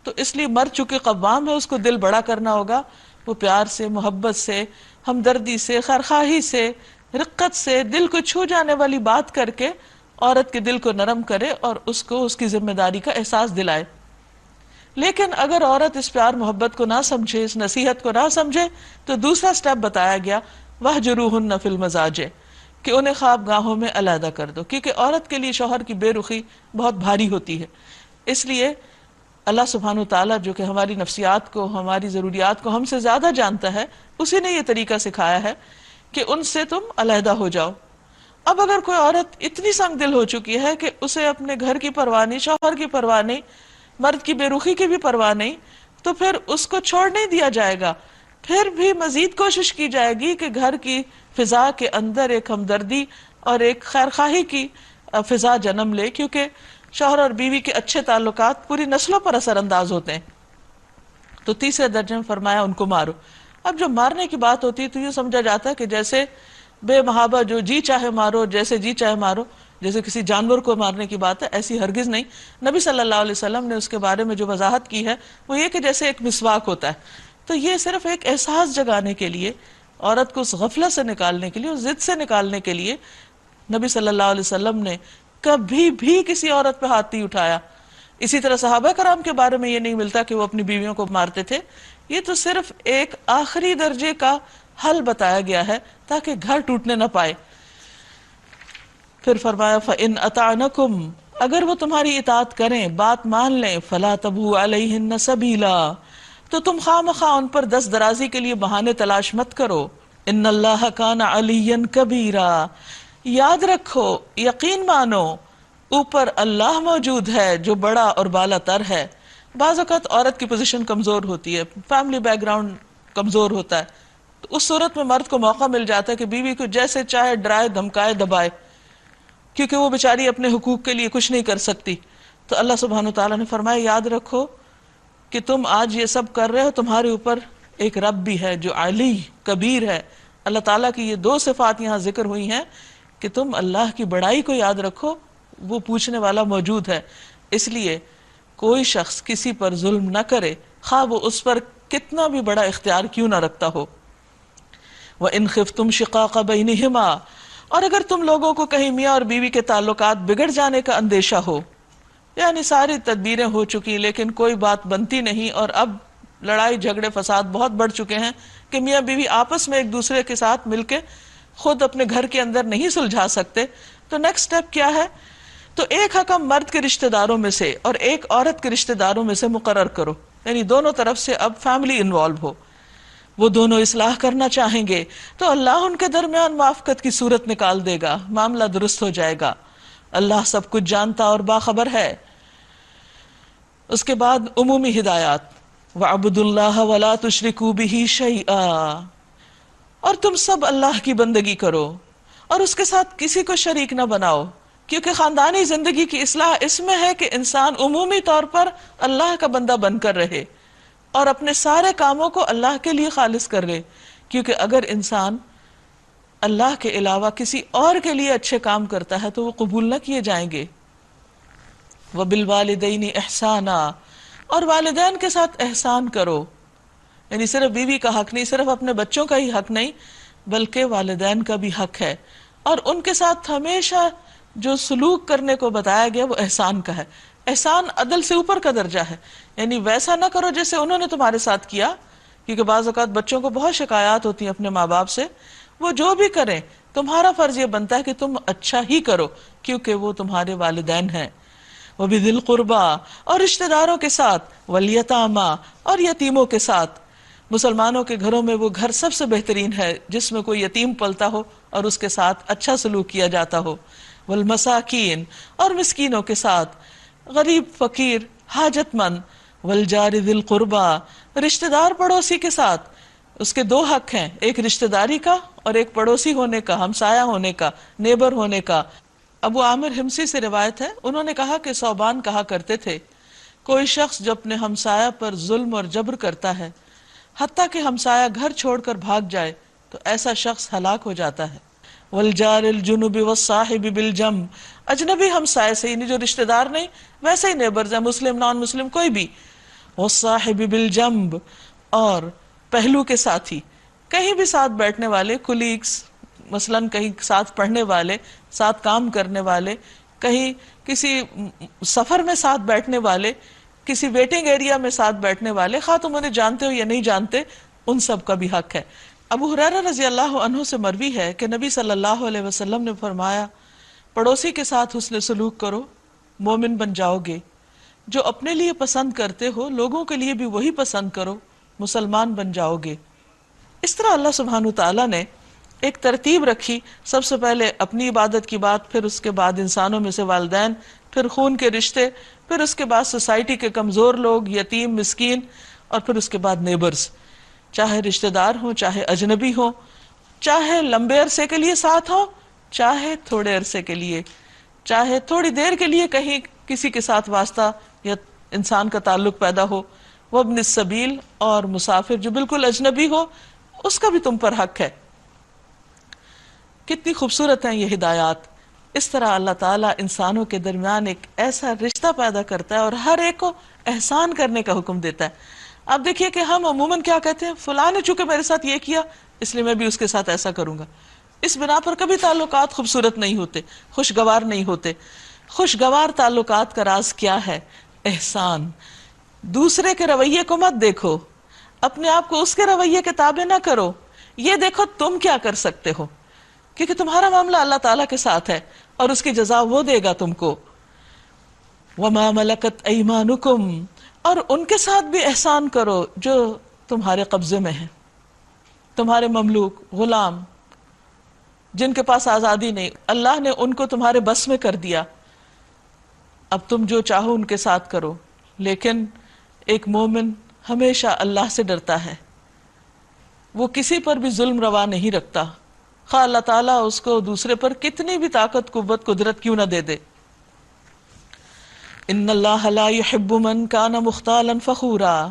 تو اس لیے مرد چونکہ قوام ہے، اس کو دل بڑا کرنا ہوگا. وہ پیار سے، محبت سے، ہمدردی سے، خیرخواہی سے، رقت سے، دل کو چھو جانے والی بات کر کے عورت کے دل کو نرم کرے اور اس کو اس کی ذمہ داری کا احساس دلائے. لیکن اگر عورت اس پیار محبت کو نہ سمجھے، اس نصیحت کو نہ سمجھے، تو دوسرا سٹیپ بتایا گیا وَاهْجُرُوهُنَّ فِي الْمَضَاجِعِ، کہ انہیں خواب گاہوں میں علیحدہ کر دو. کیونکہ عورت کے لیے شوہر کی بے رخی بہت بھاری ہوتی ہے. اس لیے اللہ سبحانہ وتعالیٰ جو کہ ہماری نفسیات کو، ہماری ضروریات کو ہم سے زیادہ جانتا ہے، اسی نے یہ طریقہ سکھایا ہے کہ ان سے تم علیحدہ ہو جاؤ. اب اگر کوئی عورت اتنی سنگ دل ہو چکی ہے کہ اسے اپنے گھر کی پرواہ نہیں، شوہر کی پرواہ نہیں، مرد کی بے رخی کی بھی پرواہ نہیں، تو پھر اس کو چھوڑ نہیں دیا جائے گا. پھر بھی مزید کوشش کی جائے گی کہ گھر کی فضا کے اندر ایک ہمدردی اور ایک خیرخواہی کی فضا جنم لے، کیونکہ شوہر اور بیوی کے اچھے تعلقات پوری نسلوں پر اثر انداز ہوتے ہیں. تو تیسرے درجے میں فرمایا ان کو مارو. اب جب مارنے کی بات ہوتی ہے تو یہ سمجھا جاتا ہے کہ جیسے بے محابہ جو جی چاہے مارو، جیسے جی چاہے مارو، جیسے کسی جانور کو مارنے کی بات ہے، ایسی ہرگز نہیں. نبی صلی اللہ علیہ وسلم نے اس کے بارے میں جو وضاحت کی ہے وہ یہ کہ جیسے ایک مسواک ہوتا ہے. تو یہ صرف ایک احساس جگانے کے لیے، عورت کو اس غفلت سے نکالنے کے لیے، اس ضد سے نکالنے کے لیے نبی صلی اللہ علیہ وسلم نے کبھی بھی کسی عورت پہ ہاتھ نہیں اٹھایا. اسی طرح صحابہ کرام کے بارے میں یہ نہیں ملتا کہ وہ اپنی بیویوں کو مارتے تھے. یہ تو صرف ایک آخری درجے کا حل بتایا گیا ہے تاکہ گھر ٹوٹنے نہ پائے. پھر فرمایا فَإِنْ أَطَعْنَكُمْ، اگر وہ تمہاری اطاعت کریں، بات مان لیں، فَلَا تَبْغُوا عَلَيْهِنَّ سَبِيلًا، تو تم خواہ ان پر دست درازی کے لیے بہانے تلاش مت کرو. إِنَّ اللَّهَ كَانَ عَلِيًّا كَبِيرًا، یاد رکھو، یقین مانو، اوپر اللہ موجود ہے جو بڑا اور بالا تر ہے. بعض اوقات عورت کی پوزیشن کمزور ہوتی ہے، فیملی بیک گراؤنڈ کمزور ہوتا ہے، تو اس صورت میں مرد کو موقع مل جاتا ہے کہ بیوی کو جیسے چاہے ڈرائے، دھمکائے، دبائے، کیونکہ وہ بیچاری اپنے حقوق کے لیے کچھ نہیں کر سکتی. تو اللہ سبحانہ وتعالیٰ نے فرمایا یاد رکھو کہ تم آج یہ سب کر رہے ہو، تمہارے اوپر ایک رب بھی ہے جو علی کبیر ہے. اللہ تعالیٰ کی یہ 2 صفات یہاں ذکر ہوئی ہیں کہ تم اللہ کی بڑائی کو یاد رکھو، وہ پوچھنے والا موجود ہے. اس لیے کوئی شخص کسی پر ظلم نہ کرے، خواہ وہ اس پر کتنا بھی بڑا اختیار کیوں نہ رکھتا ہو. وَإِنْ خِفْتُمْ شِقَاقَ بَيْنِهِمَا، اور اگر تم لوگوں کو کہیں میاں اور بیوی کے تعلقات بگڑ جانے کا اندیشہ ہو، یعنی ساری تدبیریں ہو چکی لیکن کوئی بات بنتی نہیں، اور اب لڑائی جھگڑے فساد بہت بڑھ چکے ہیں کہ میاں بیوی آپس میں ایک دوسرے کے ساتھ مل کے خود اپنے گھر کے اندر نہیں سلجھا سکتے، تو نیکسٹ سٹیپ کیا ہے؟ تو ایک حکم مرد کے رشتہ داروں میں سے اور ایک عورت کے رشتہ داروں میں سے مقرر کرو، یعنی دونوں طرف سے اب فیملی انوالو ہو. وہ دونوں اصلاح کرنا چاہیں گے تو اللہ ان کے درمیان موافقت کی صورت نکال دے گا، معاملہ درست ہو جائے گا. اللہ سب کچھ جانتا اور باخبر ہے. اس کے بعد عمومی ہدایات، وَاعْبُدُوا اللَّهَ وَلَا تُشْرِكُوا بِهِ شَيْئًا، اور تم سب اللہ کی بندگی کرو اور اس کے ساتھ کسی کو شریک نہ بناؤ، کیونکہ خاندانی زندگی کی اصلاح اس میں ہے کہ انسان عمومی طور پر اللہ کا بندہ بن کر رہے اور اپنے سارے کاموں کو اللہ کے لیے خالص کر رہے، کیونکہ اگر انسان اللہ کے علاوہ کسی اور کے لیے اچھے کام کرتا ہے تو وہ قبول نہ کیے جائیں گے. وَبِالْوَالِدَيْنِ إِحْسَانًا، اور والدین کے ساتھ احسان کرو، یعنی صرف بیوی کا حق نہیں، صرف اپنے بچوں کا ہی حق نہیں، بلکہ والدین کا بھی حق ہے. اور ان کے ساتھ ہمیشہ جو سلوک کرنے کو بتایا گیا وہ احسان کا ہے. احسان عدل سے اوپر کا درجہ ہے، یعنی ویسا نہ کرو جیسے انہوں نے تمہارے ساتھ کیا، کیونکہ بعض اوقات بچوں کو بہت شکایات ہوتی ہیں اپنے ماں باپ سے. وہ جو بھی کریں تمہارا فرض یہ بنتا ہے کہ تم اچھا ہی کرو، کیونکہ وہ تمہارے والدین ہیں. وَبِذِي الْقُرْبَى، اور رشتہ داروں کے ساتھ، وَالْيَتَامَى، اور یتیموں کے ساتھ. مسلمانوں کے گھروں میں وہ گھر سب سے بہترین ہے جس میں کوئی یتیم پلتا ہو اور اس کے ساتھ اچھا سلوک کیا جاتا ہو. والمساکین، اور مسکینوں کے ساتھ، غریب فقیر حاجت مند. والجار ذی القربى، رشتہ دار پڑوسی کے ساتھ. اس کے دو حق ہیں، ایک رشتہ داری کا اور ایک پڑوسی ہونے کا، ہمسایہ ہونے کا، نیبر ہونے کا. ابو عامر ہمسی سے روایت ہے، انہوں نے کہا کہ ثوبان کہا کرتے تھے، کوئی شخص جو اپنے ہمسایہ پر ظلم اور جبر کرتا ہے حتیٰ کہ ہمسایہ گھر چھوڑ کر بھاگ جائے تو ایسا شخص ہلاک ہو جاتا ہے. والجار الجنب والصاحب بالجنب، اجنبی ہمسائے سے، یعنی جو رشتہ دار نہیں ویسے ہی نیبرز ہیں، مسلم نان مسلم کوئی بھی. والصاحب بالجنب، اور پہلو کے ساتھی، کہیں بھی ساتھ بیٹھنے والے، کولیگز، مثلاً کہیں ساتھ پڑھنے والے، ساتھ کام کرنے والے، کہیں کسی سفر میں ساتھ بیٹھنے والے، کسی ویٹنگ ایریا میں ساتھ بیٹھنے والے، خواہ تم انہیں جانتے ہو یا نہیں جانتے، ان سب کا بھی حق ہے. ابو ہریرہ رضی اللہ عنہ سے مروی ہے کہ نبی صلی اللہ علیہ وسلم نے فرمایا، پڑوسی کے ساتھ حسن سلوک کرو، مومن بن جاؤ گے. جو اپنے لیے پسند کرتے ہو لوگوں کے لیے بھی وہی پسند کرو، مسلمان بن جاؤ گے. اس طرح اللہ سبحانہ تعالیٰ نے ایک ترتیب رکھی، سب سے پہلے اپنی عبادت کی بات، پھر اس کے بعد انسانوں میں سے والدین، پھر خون کے رشتے، پھر اس کے بعد سوسائٹی کے کمزور لوگ، یتیم، مسکین، اور پھر اس کے بعد نیبرز، چاہے رشتہ دار ہوں، چاہے اجنبی ہوں، چاہے لمبے عرصے کے لیے ساتھ ہوں، چاہے تھوڑے عرصے کے لیے، چاہے تھوڑی دیر کے لیے کہیں کسی کے ساتھ واسطہ یا انسان کا تعلق پیدا ہو. وابن السبیل، اور مسافر جو بالکل اجنبی ہو اس کا بھی تم پر حق ہے. کتنی خوبصورت ہیں یہ ہدایات. اس طرح اللہ تعالیٰ انسانوں کے درمیان ایک ایسا رشتہ پیدا کرتا ہے اور ہر ایک کو احسان کرنے کا حکم دیتا ہے. اب دیکھیے کہ ہم عموماً کیا کہتے ہیں، فلاں نے چونکہ میرے ساتھ یہ کیا اس لیے میں بھی اس کے ساتھ ایسا کروں گا. اس بنا پر کبھی تعلقات خوبصورت نہیں ہوتے، خوشگوار نہیں ہوتے. خوشگوار تعلقات کا راز کیا ہے؟ احسان. دوسرے کے رویے کو مت دیکھو، اپنے آپ کو اس کے رویے کے تابع نہ کرو، یہ دیکھو تم کیا کر سکتے ہو، کیونکہ تمہارا معاملہ اللہ تعالیٰ کے ساتھ ہے اور اس کی جزا وہ دے گا تم کو. وَمَا مَلَكَتْ أَيْمَانُكُمْ، اور ان کے ساتھ بھی احسان کرو جو تمہارے قبضے میں ہیں، تمہارے مملوک، غلام، جن کے پاس آزادی نہیں، اللہ نے ان کو تمہارے بس میں کر دیا. اب تم جو چاہو ان کے ساتھ کرو، لیکن ایک مومن ہمیشہ اللہ سے ڈرتا ہے، وہ کسی پر بھی ظلم روا نہیں رکھتا، خواہ اللہ تعالیٰ اس کو دوسرے پر کتنی بھی طاقت، قوت، قدرت کیوں نہ دے دے. ان اللہ لا يحب من کان مختالا فخورا،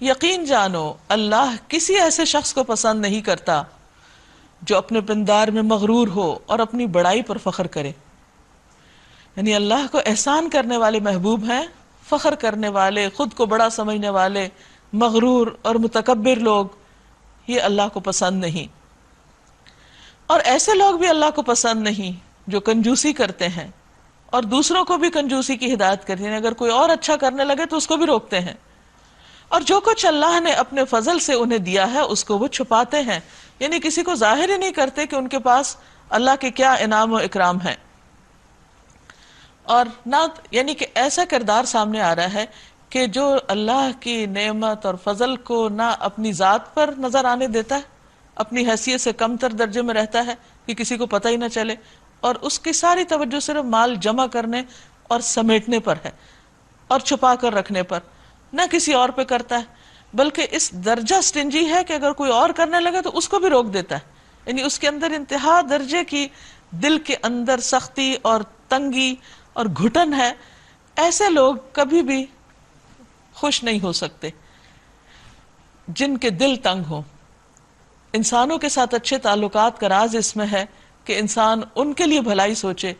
یقین جانو اللہ کسی ایسے شخص کو پسند نہیں کرتا جو اپنے پندار میں مغرور ہو اور اپنی بڑائی پر فخر کرے. یعنی اللہ کو احسان کرنے والے محبوب ہیں، فخر کرنے والے، خود کو بڑا سمجھنے والے، مغرور اور متکبر لوگ یہ اللہ کو پسند نہیں. اور ایسے لوگ بھی اللہ کو پسند نہیں جو کنجوسی کرتے ہیں اور دوسروں کو بھی کنجوسی کی ہدایت کرتے ہیں. اگر کوئی اور اچھا کرنے لگے تو اس کو بھی روکتے ہیں. اور جو کچھ اللہ نے اپنے فضل سے انہیں دیا ہے اس کو وہ چھپاتے ہیں، یعنی کسی کو ظاہر ہی نہیں کرتے کہ ان کے پاس اللہ کے کیا انعام و اکرام ہیں. اور نہ یعنی کہ ایسا کردار سامنے آ رہا ہے کہ جو اللہ کی نعمت اور فضل کو نہ اپنی ذات پر نظر آنے دیتا ہے، اپنی حیثیت سے کم تر درجے میں رہتا ہے کہ کسی کو پتہ ہی نہ چلے، اور اس کی ساری توجہ صرف مال جمع کرنے اور سمیٹنے پر ہے اور چھپا کر رکھنے پر، نہ کسی اور پہ کرتا ہے، بلکہ اس درجہ سٹنجی ہے کہ اگر کوئی اور کرنے لگے تو اس کو بھی روک دیتا ہے. یعنی اس کے اندر انتہا درجے کی دل کے اندر سختی اور تنگی اور گھٹن ہے. ایسے لوگ کبھی بھی خوش نہیں ہو سکتے جن کے دل تنگ ہوں. انسانوں کے ساتھ اچھے تعلقات کا راز اس میں ہے کہ انسان ان کے لیے بھلائی سوچے،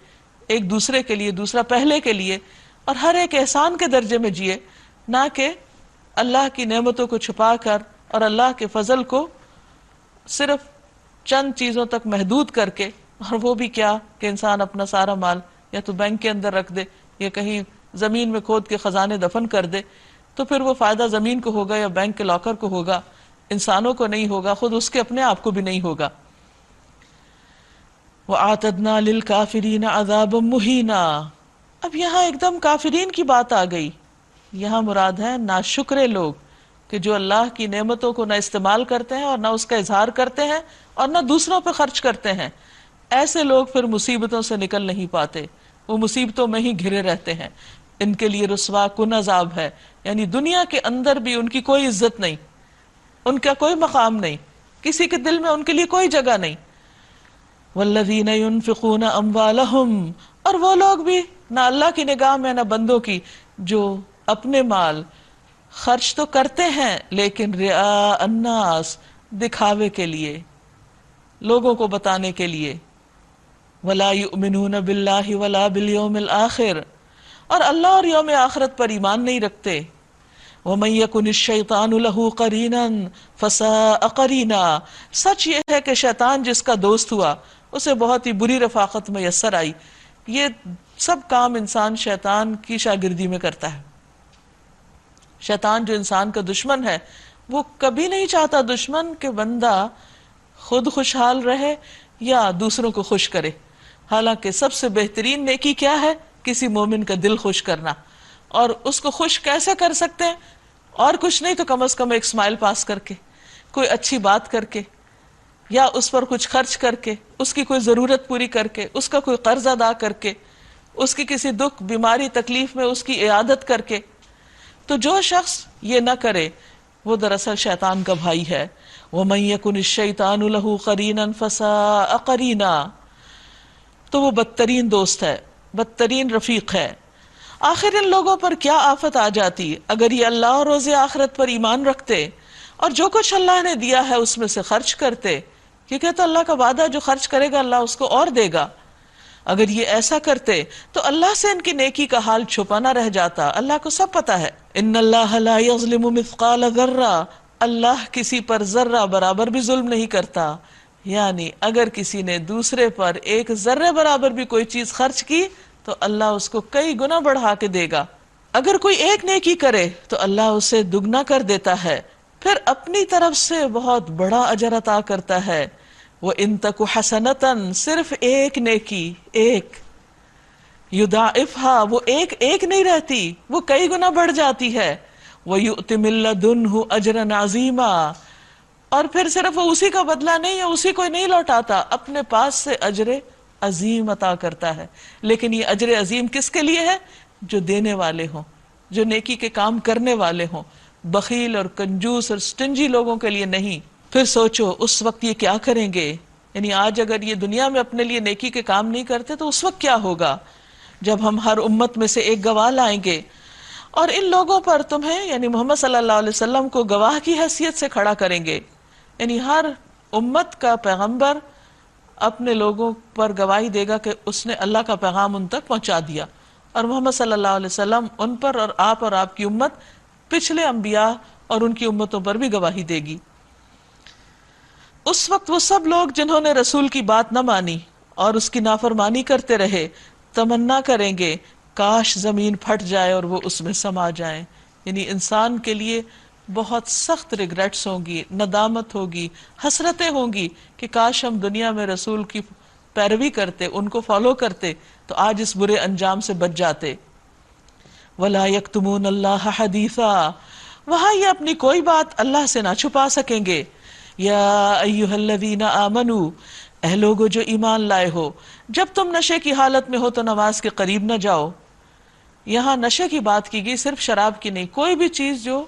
ایک دوسرے کے لیے، دوسرا پہلے کے لیے، اور ہر ایک احسان کے درجے میں جیے، نہ کہ اللہ کی نعمتوں کو چھپا کر اور اللہ کے فضل کو صرف چند چیزوں تک محدود کر کے. اور وہ بھی کیا کہ انسان اپنا سارا مال یا تو بینک کے اندر رکھ دے یا کہیں زمین میں کھود کے خزانے دفن کر دے، تو پھر وہ فائدہ زمین کو ہوگا یا بینک کے لاکر کو ہوگا، انسانوں کو نہیں ہوگا، خود اس کے اپنے آپ کو بھی نہیں ہوگا. وَأَعْتَدْنَا لِلْكَافِرِينَ عَذَابًا مُهِينًا. اب یہاں ایک دم کافرین کی بات آ گئی. یہاں مراد ہے ناشکرے لوگ کہ جو اللہ کی نعمتوں کو نہ استعمال کرتے ہیں اور نہ اس کا اظہار کرتے ہیں اور نہ دوسروں پہ خرچ کرتے ہیں. ایسے لوگ پھر مصیبتوں سے نکل نہیں پاتے، وہ مصیبتوں میں ہی گھرے رہتے ہیں. ان کے لیے رسوا کن عذاب ہے، یعنی دنیا کے اندر بھی ان کی کوئی عزت نہیں، ان کا کوئی مقام نہیں، کسی کے دل میں ان کے لیے کوئی جگہ نہیں. والذین ينفقون اموالہم، اور وہ لوگ بھی نہ اللہ کی نگاہ میں نہ بندوں کی، جو اپنے مال خرچ تو کرتے ہیں لیکن رعاء الناس، دکھاوے کے لیے، لوگوں کو بتانے کے لیے. ولا یؤمنون باللہ ولا بالیوم الآخر، اور اللہ اور یوم آخرت پر ایمان نہیں رکھتے. وَمَن يَكُنِ الشَّيْطَانُ لَهُ قَرِينًا فَسَاءَ قَرِينًا، سچ یہ ہے کہ شیطان جس کا دوست ہوا اسے بہت ہی بری رفاقت میسر آئی. یہ سب کام انسان شیطان کی شاگردی میں کرتا ہے. شیطان جو انسان کا دشمن ہے وہ کبھی نہیں چاہتا دشمن کہ بندہ خود خوشحال رہے یا دوسروں کو خوش کرے. حالانکہ سب سے بہترین نیکی کیا ہے؟ کسی مومن کا دل خوش کرنا. اور اس کو خوش کیسے کر سکتے ہیں؟ اور کچھ نہیں تو کم از کم ایک اسمائل پاس کر کے، کوئی اچھی بات کر کے، یا اس پر کچھ خرچ کر کے، اس کی کوئی ضرورت پوری کر کے، اس کا کوئی قرض ادا کر کے، اس کی کسی دکھ بیماری تکلیف میں اس کی عیادت کر کے. تو جو شخص یہ نہ کرے وہ دراصل شیطان کا بھائی ہے. وَمَن يَكُنِ الشَّيْطَانُ لَهُ قَرِينًا فَسَاءَ قَرِينًا، تو وہ بدترین دوست ہے، بدترین رفیق ہے. آخر ان لوگوں پر کیا آفت آ جاتی اگر یہ اللہ اور روز آخرت پر ایمان رکھتے اور جو کچھ اللہ نے دیا ہے اس میں سے خرچ کرتے. کیونکہ تو اللہ کا وعدہ جو خرچ کرے گا اللہ اس کو اور دے گا. اگر یہ ایسا کرتے تو اللہ سے ان کی نیکی کا حال چھپا نہ رہ جاتا. اللہ کو سب پتا ہے. ان اللہ لا یظلم مثقال ذرہ، اللہ کسی پر ذرہ برابر بھی ظلم نہیں کرتا. یعنی اگر کسی نے دوسرے پر ایک ذرے برابر بھی کوئی چیز خرچ کی تو اللہ اس کو کئی گنا بڑھا کے دے گا. اگر کوئی ایک نیکی کرے تو اللہ اسے دگنا کر دیتا ہے، پھر اپنی طرف سے بہت بڑا اجر عطا کرتا ہے. وَإِن تَكُ حَسَنَةً، صرف ایک نیکی، ایک، يُضَاعِفْهَا، وہ ایک نہیں رہتی، وہ کئی گنا بڑھ جاتی ہے. وَيُؤْتِ مِن لَّدُنْهُ أَجْرًا عَظِيمًا، اور پھر صرف وہ اسی کا بدلہ نہیں ہے، اسی کو نہیں لوٹاتا، اپنے پاس سے اجر عظیم عطا کرتا ہے. لیکن یہ اجر عظیم کس کے لیے ہے؟ جو دینے والے ہوں، جو نیکی کے کام کرنے والے ہوں. بخیل اور کنجوس اور سٹنجی لوگوں کے لیے نہیں. پھر سوچو اس وقت یہ کیا کریں گے. یعنی آج اگر یہ دنیا میں اپنے لیے نیکی کے کام نہیں کرتے تو اس وقت کیا ہوگا جب ہم ہر امت میں سے ایک گواہ لائیں گے اور ان لوگوں پر تمہیں یعنی محمد صلی اللہ علیہ وسلم کو گواہ کی حیثیت سے کھڑا کریں گے. یعنی ہر امت کا پیغمبر اپنے لوگوں پر گواہی دے گا کہ اس نے اللہ کا پیغام ان تک پہنچا دیا، اور محمد صلی اللہ علیہ وسلم ان پر اور آپ کی امت پچھلے انبیاء اور ان کی امتوں پر بھی گواہی دے گی۔ اس وقت وہ سب لوگ جنہوں نے رسول کی بات نہ مانی اور اس کی نافرمانی کرتے رہے تمنا کریں گے کاش زمین پھٹ جائے اور وہ اس میں سما جائیں۔ یعنی انسان کے لیے بہت سخت ریگریٹس ہوں گی، ندامت ہوگی، حسرتیں ہوں گی کہ کاش ہم دنیا میں رسول کی پیروی کرتے، ان کو فالو کرتے تو آج اس برے انجام سے بچ جاتے۔ وَلَا يَكْتُمُونَ اللَّهَ حَدِيثًا، وہاں یہ اپنی کوئی بات اللہ سے نہ چھپا سکیں گے۔ یا ایھا الذین آمنوا، اے لوگو جو ایمان لائے ہو، جب تم نشے کی حالت میں ہو تو نماز کے قریب نہ جاؤ۔ یہاں نشے کی بات کی گئی، صرف شراب کی نہیں، کوئی بھی چیز جو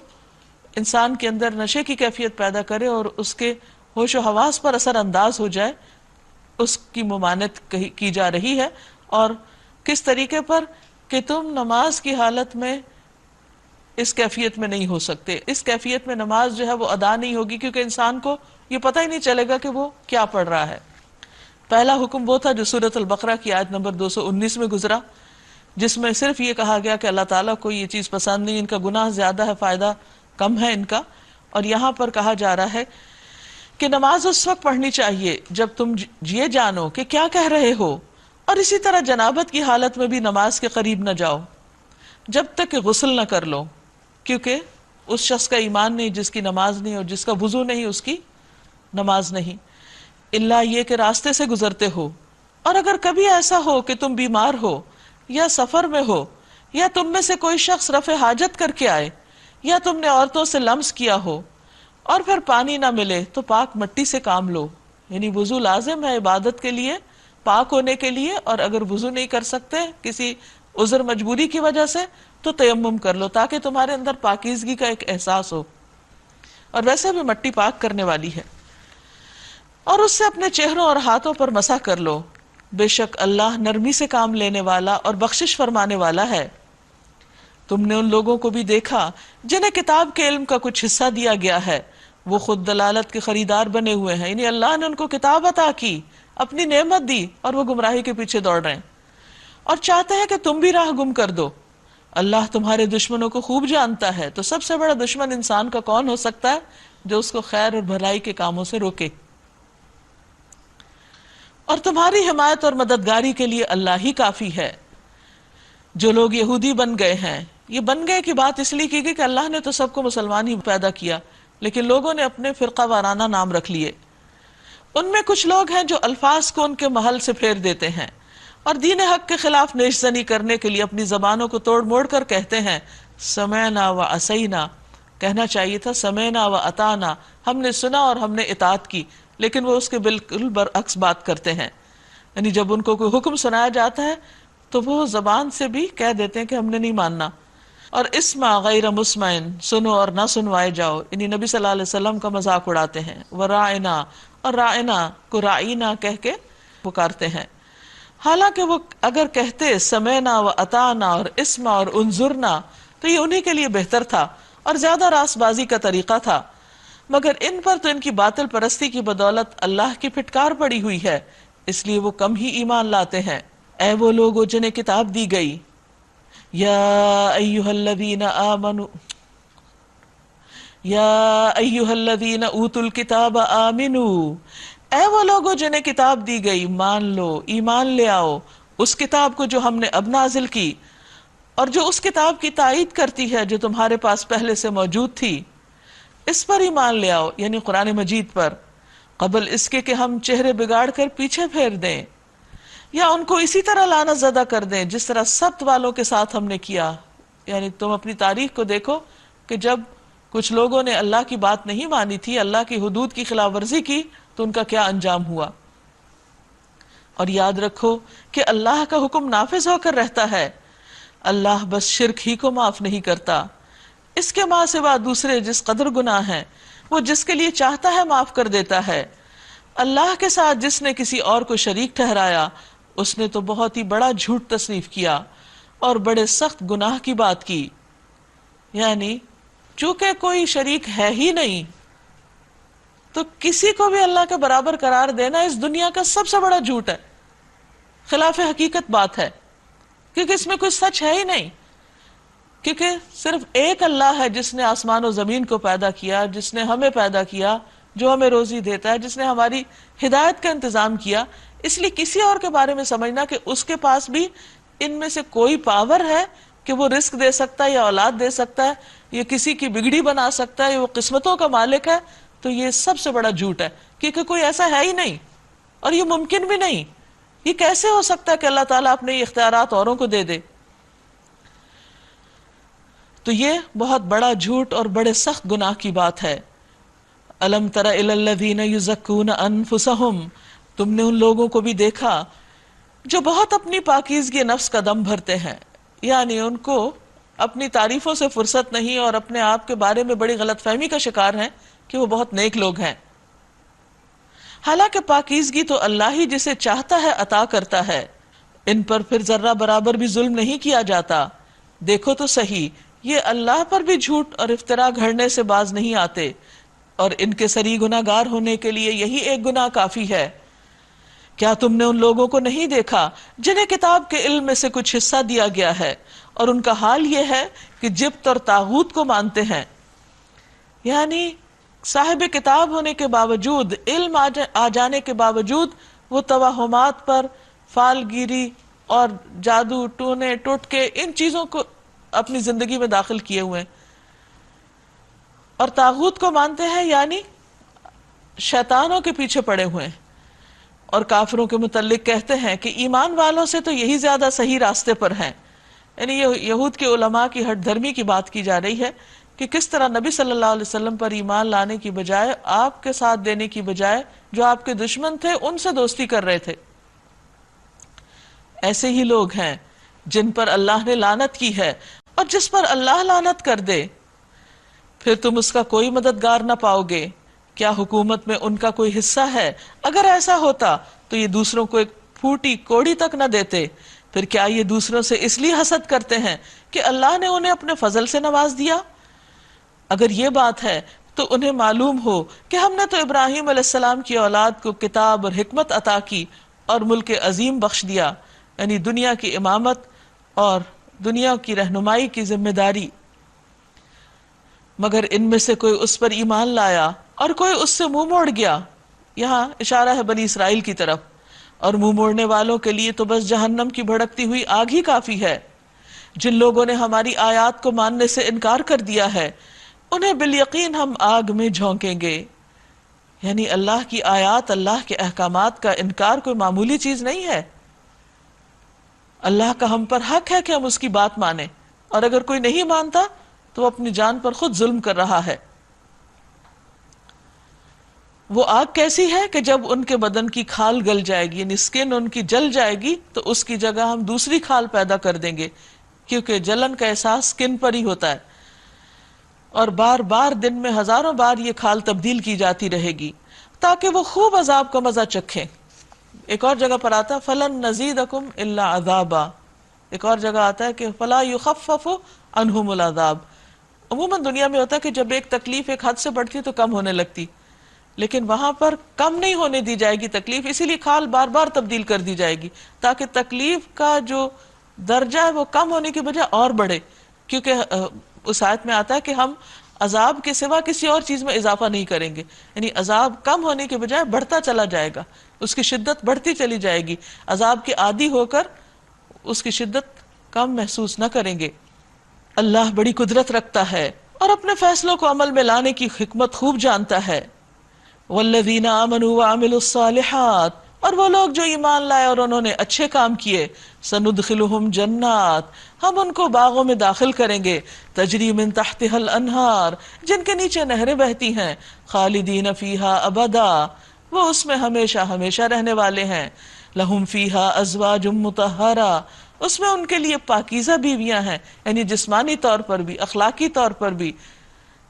انسان کے اندر نشے کی کیفیت پیدا کرے اور اس کے ہوش و حواس پر اثر انداز ہو جائے، اس کی ممانعت کی جا رہی ہے۔ اور کس طریقے پر کہ تم نماز کی حالت میں اس کیفیت میں نہیں ہو سکتے، اس کیفیت میں نماز جو ہے وہ ادا نہیں ہوگی، کیونکہ انسان کو یہ پتہ ہی نہیں چلے گا کہ وہ کیا پڑھ رہا ہے۔ پہلا حکم وہ تھا جو سورۃ البقرہ کی آیت نمبر 219 میں گزرا، جس میں صرف یہ کہا گیا کہ اللہ تعالیٰ کو یہ چیز پسند نہیں، ان کا گناہ زیادہ ہے، فائدہ کم ہے ان کا۔ اور یہاں پر کہا جا رہا ہے کہ نماز اس وقت پڑھنی چاہیے جب تم یہ جانو کہ کیا کہہ رہے ہو، اور اسی طرح جنابت کی حالت میں بھی نماز کے قریب نہ جاؤ جب تک کہ غسل نہ کر لو، کیونکہ اس شخص کا ایمان نہیں جس کی نماز نہیں، اور جس کا وضو نہیں اس کی نماز نہیں، الا یہ کہ راستے سے گزرتے ہو۔ اور اگر کبھی ایسا ہو کہ تم بیمار ہو یا سفر میں ہو، یا تم میں سے کوئی شخص رفع حاجت کر کے آئے، یا تم نے عورتوں سے لمس کیا ہو اور پھر پانی نہ ملے تو پاک مٹی سے کام لو۔ یعنی وضو لازم ہے عبادت کے لیے، پاک ہونے کے لیے، اور اگر وضو نہیں کر سکتے کسی عذر مجبوری کی وجہ سے تو تیمم کر لو، تاکہ تمہارے اندر پاکیزگی کا ایک احساس ہو۔ اور ویسے بھی مٹی پاک کرنے والی ہے۔ اور اس سے اپنے چہروں اور ہاتھوں پر مسح کر لو، بے شک اللہ نرمی سے کام لینے والا اور بخشش فرمانے والا ہے۔ تم نے ان لوگوں کو بھی دیکھا جنہیں کتاب کے علم کا کچھ حصہ دیا گیا ہے، وہ خود دلالت کے خریدار بنے ہوئے ہیں، یعنی اللہ نے ان کو کتاب عطا کی، اپنی نعمت دی، اور وہ گمراہی کے پیچھے دوڑ رہے ہیں اور چاہتے ہیں کہ تم بھی راہ گم کر دو۔ اللہ تمہارے دشمنوں کو خوب جانتا ہے، تو سب سے بڑا دشمن انسان کا کون ہو سکتا ہے جو اس کو خیر اور بھلائی کے کاموں سے روکے۔ اور تمہاری حمایت اور مددگاری کے لیے اللہ ہی کافی ہے۔ جو لوگ یہودی بن گئے ہیں، یہ بن گئے کی بات اس لیے کی گئی کہ اللہ نے تو سب کو مسلمان ہی پیدا کیا، لیکن لوگوں نے اپنے فرقہ وارانہ نام رکھ لیے۔ ان میں کچھ لوگ ہیں جو الفاظ کو ان کے محل سے پھیر دیتے ہیں اور دین حق کے خلاف نیش زنی کرنے کے لیے اپنی زبانوں کو توڑ موڑ کر کہتے ہیں سمعنا و عصینا، کہنا چاہیے تھا سمعنا و اطعنا، ہم نے سنا اور ہم نے اطاعت کی، لیکن وہ اس کے بالکل برعکس بات کرتے ہیں۔ یعنی جب ان کو کوئی حکم سنایا جاتا ہے تو وہ زبان سے بھی کہہ دیتے ہیں کہ ہم نے نہیں ماننا۔ اور اسمع غیر مسمعن، سنو اور نہ سنوائے جاؤ، یعنی نبی صلی اللہ علیہ وسلم کا مذاق اڑاتے ہیں۔ وراعنا، اور رائنا کو رائنا کہہ کے پکارتے ہیں، حالانکہ وہ اگر کہتے سمعنا و اطعنا اور اسمع اور انظرنا تو یہ انہی کے لیے بہتر تھا اور زیادہ راست بازی کا طریقہ تھا، مگر ان پر تو ان کی باطل پرستی کی بدولت اللہ کی پھٹکار پڑی ہوئی ہے، اس لیے وہ کم ہی ایمان لاتے ہیں۔ اے وہ لوگو جنہیں کتاب دی گئی، یا ایھا الذین آمنوا، یا ایھا الذین اوتوا الکتاب آمنوا، اے وہ لوگو جنہیں کتاب دی گئی، مان لو، ایمان لے آؤ اس کتاب کو جو ہم نے اب نازل کی، اور جو اس کتاب کی تائید کرتی ہے جو تمہارے پاس پہلے سے موجود تھی، اس پر ایمان لے آؤ، یعنی قرآن مجید پر، قبل اس کے کہ ہم چہرے بگاڑ کر پیچھے پھیر دیں یا ان کو اسی طرح لعنت زدہ کر دیں جس طرح سبت والوں کے ساتھ ہم نے کیا۔ یعنی تم اپنی تاریخ کو دیکھو کہ جب کچھ لوگوں نے اللہ کی بات نہیں مانی تھی، اللہ کی حدود کی خلاف ورزی کی، تو ان کا کیا انجام ہوا۔ اور یاد رکھو کہ اللہ کا حکم نافذ ہو کر رہتا ہے، اللہ بس شرک ہی کو معاف نہیں کرتا، اس کے ماں سوا دوسرے جس قدر گناہ ہیں وہ جس کے لیے چاہتا ہے معاف کر دیتا ہے۔ اللہ کے ساتھ جس نے کسی اور کو شریک ٹھہرایا، اس نے تو بہت ہی بڑا جھوٹ تصنیف کیا اور بڑے سخت گناہ کی بات کی۔ یعنی چونکہ کوئی شریک ہے ہی نہیں، تو کسی کو بھی اللہ کے برابر قرار دینا اس دنیا کا سب سے بڑا جھوٹ ہے، خلاف حقیقت بات ہے، کیونکہ اس میں کوئی سچ ہے ہی نہیں. کیونکہ صرف ایک اللہ ہے جس نے آسمان و زمین کو پیدا کیا، جس نے ہمیں پیدا کیا، جو ہمیں روزی دیتا ہے، جس نے ہماری ہدایت کا انتظام کیا. اس لیے کسی اور کے بارے میں سمجھنا کہ اس کے پاس بھی ان میں سے کوئی پاور ہے کہ وہ رزق دے سکتا ہے یا اولاد دے سکتا ہے یا کسی کی بگڑی بنا سکتا ہے یا وہ قسمتوں کا مالک ہے، تو یہ سب سے بڑا جھوٹ ہے، کیونکہ کوئی ایسا ہے ہی نہیں اور یہ ممکن بھی نہیں. یہ کیسے ہو سکتا ہے کہ اللہ تعالیٰ اپنے یہ اختیارات اوروں کو دے دے؟ تو یہ بہت بڑا جھوٹ اور بڑے سخت گناہ کی بات ہے. الم تر الی الذین یزکون انفسہم، تم نے ان لوگوں کو بھی دیکھا جو بہت اپنی پاکیزگی نفس کا دم بھرتے ہیں، یعنی ان کو اپنی تعریفوں سے فرصت نہیں اور اپنے آپ کے بارے میں بڑی غلط فہمی کا شکار ہیں کہ وہ بہت نیک لوگ ہیں. حالانکہ پاکیزگی تو اللہ ہی جسے چاہتا ہے عطا کرتا ہے، ان پر پھر ذرہ برابر بھی ظلم نہیں کیا جاتا. دیکھو تو صحیح، یہ اللہ پر بھی جھوٹ اور افطرا گھڑنے سے باز نہیں آتے، اور ان کے سری گناہ گار ہونے کے لیے یہی ایک گناہ کافی ہے. کیا تم نے ان لوگوں کو نہیں دیکھا جنہیں کتاب کے علم میں سے کچھ حصہ دیا گیا ہے اور ان کا حال یہ ہے کہ جبت اور طاغوت کو مانتے ہیں؟ یعنی صاحب کتاب ہونے کے باوجود، علم آ جانے کے باوجود وہ توہمات پر، فال گیری اور جادو ٹونے ٹوٹکے ان چیزوں کو اپنی زندگی میں داخل کیے ہوئے ہیں. اور طاغوت کو مانتے ہیں یعنی شیطانوں کے پیچھے پڑے ہوئے ہیں. اور کافروں کے متعلق کہتے ہیں کہ ایمان والوں سے تو یہی زیادہ صحیح راستے پر ہیں. یعنی یہ یہود کے علماء کی ہٹ دھرمی کی بات کی جا رہی ہے کہ کس طرح نبی صلی اللہ علیہ وسلم پر ایمان لانے کی بجائے، آپ کے ساتھ دینے کی بجائے، جو آپ کے دشمن تھے ان سے دوستی کر رہے تھے. ایسے ہی لوگ ہیں جن پر اللہ نے لعنت کی ہے، اور جس پر اللہ لعنت کر دے پھر تم اس کا کوئی مددگار نہ پاؤ گے. کیا حکومت میں ان کا کوئی حصہ ہے؟ اگر ایسا ہوتا تو یہ دوسروں کو ایک پھوٹی کوڑی تک نہ دیتے. پھر کیا یہ دوسروں سے اس لیے حسد کرتے ہیں کہ اللہ نے انہیں اپنے فضل سے نواز دیا؟ اگر یہ بات ہے تو انہیں معلوم ہو کہ ہم نے تو ابراہیم علیہ السلام کی اولاد کو کتاب اور حکمت عطا کی اور ملک عظیم بخش دیا، یعنی دنیا کی امامت اور دنیا کی رہنمائی کی ذمہ داری. مگر ان میں سے کوئی اس پر ایمان لایا اور کوئی اس سے منہ موڑ گیا. یہاں اشارہ ہے بنی اسرائیل کی طرف. اور منہ موڑنے والوں کے لیے تو بس جہنم کی بھڑکتی ہوئی آگ ہی کافی ہے. جن لوگوں نے ہماری آیات کو ماننے سے انکار کر دیا ہے انہیں بالیقین ہم آگ میں جھونکیں گے. یعنی اللہ کی آیات، اللہ کے احکامات کا انکار کوئی معمولی چیز نہیں ہے. اللہ کا ہم پر حق ہے کہ ہم اس کی بات مانیں، اور اگر کوئی نہیں مانتا تو وہ اپنی جان پر خود ظلم کر رہا ہے. وہ آگ کیسی ہے کہ جب ان کے بدن کی کھال گل جائے گی، یعنی سکن ان کی جل جائے گی، تو اس کی جگہ ہم دوسری کھال پیدا کر دیں گے، کیونکہ جلن کا احساس سکن پر ہی ہوتا ہے. اور بار بار دن میں ہزاروں بار یہ کھال تبدیل کی جاتی رہے گی تاکہ وہ خوب عذاب کا مزہ چکھیں. ایک اور جگہ پر آتا ہے فَلَن نَزِيدَكُمْ إِلَّا عَذَابًا. ایک اور جگہ آتا ہے کہ فَلَا يُخَفَّفُ عَنْهُمُ الْعَذَابُ. عموماً دنیا میں ہوتا ہے کہ جب ایک تکلیف ایک حد سے بڑھتی تو کم ہونے لگتی، لیکن وہاں پر کم نہیں ہونے دی جائے گی تکلیف، اسی لیے کھال بار بار تبدیل کر دی جائے گی تاکہ تکلیف کا جو درجہ ہے وہ کم ہونے کی بجائے اور بڑھے. کیونکہ اس آیت میں آتا ہے کہ ہم عذاب کے سوا کسی اور چیز میں اضافہ نہیں کریں گے، یعنی عذاب کم ہونے کے بجائے بڑھتا چلا جائے گا، اس کی شدت بڑھتی چلی جائے گی. عذاب کے عادی ہو کر اس کی شدت کم محسوس نہ کریں گے. اللہ بڑی قدرت رکھتا ہے اور اپنے فیصلوں کو عمل میں لانے کی حکمت خوب جانتا ہے. والذین آمنوا وعملوا الصالحات، اور وہ لوگ جو ایمان لائے اور انہوں نے اچھے کام کیے، سندخلہم جنات، ہم ان کو باغوں میں داخل کریں گے، تجری من تحتها الانہار، جن کے نیچے نہریں بہتی ہیں، خالدین فیہا ابدا، وہ اس میں ہمیشہ ہمیشہ رہنے والے ہیں. لہم فیہا ازواج مطہرہ، اس میں ان کے لیے پاکیزہ بیویاں ہیں، یعنی جسمانی طور پر بھی، اخلاقی طور پر بھی.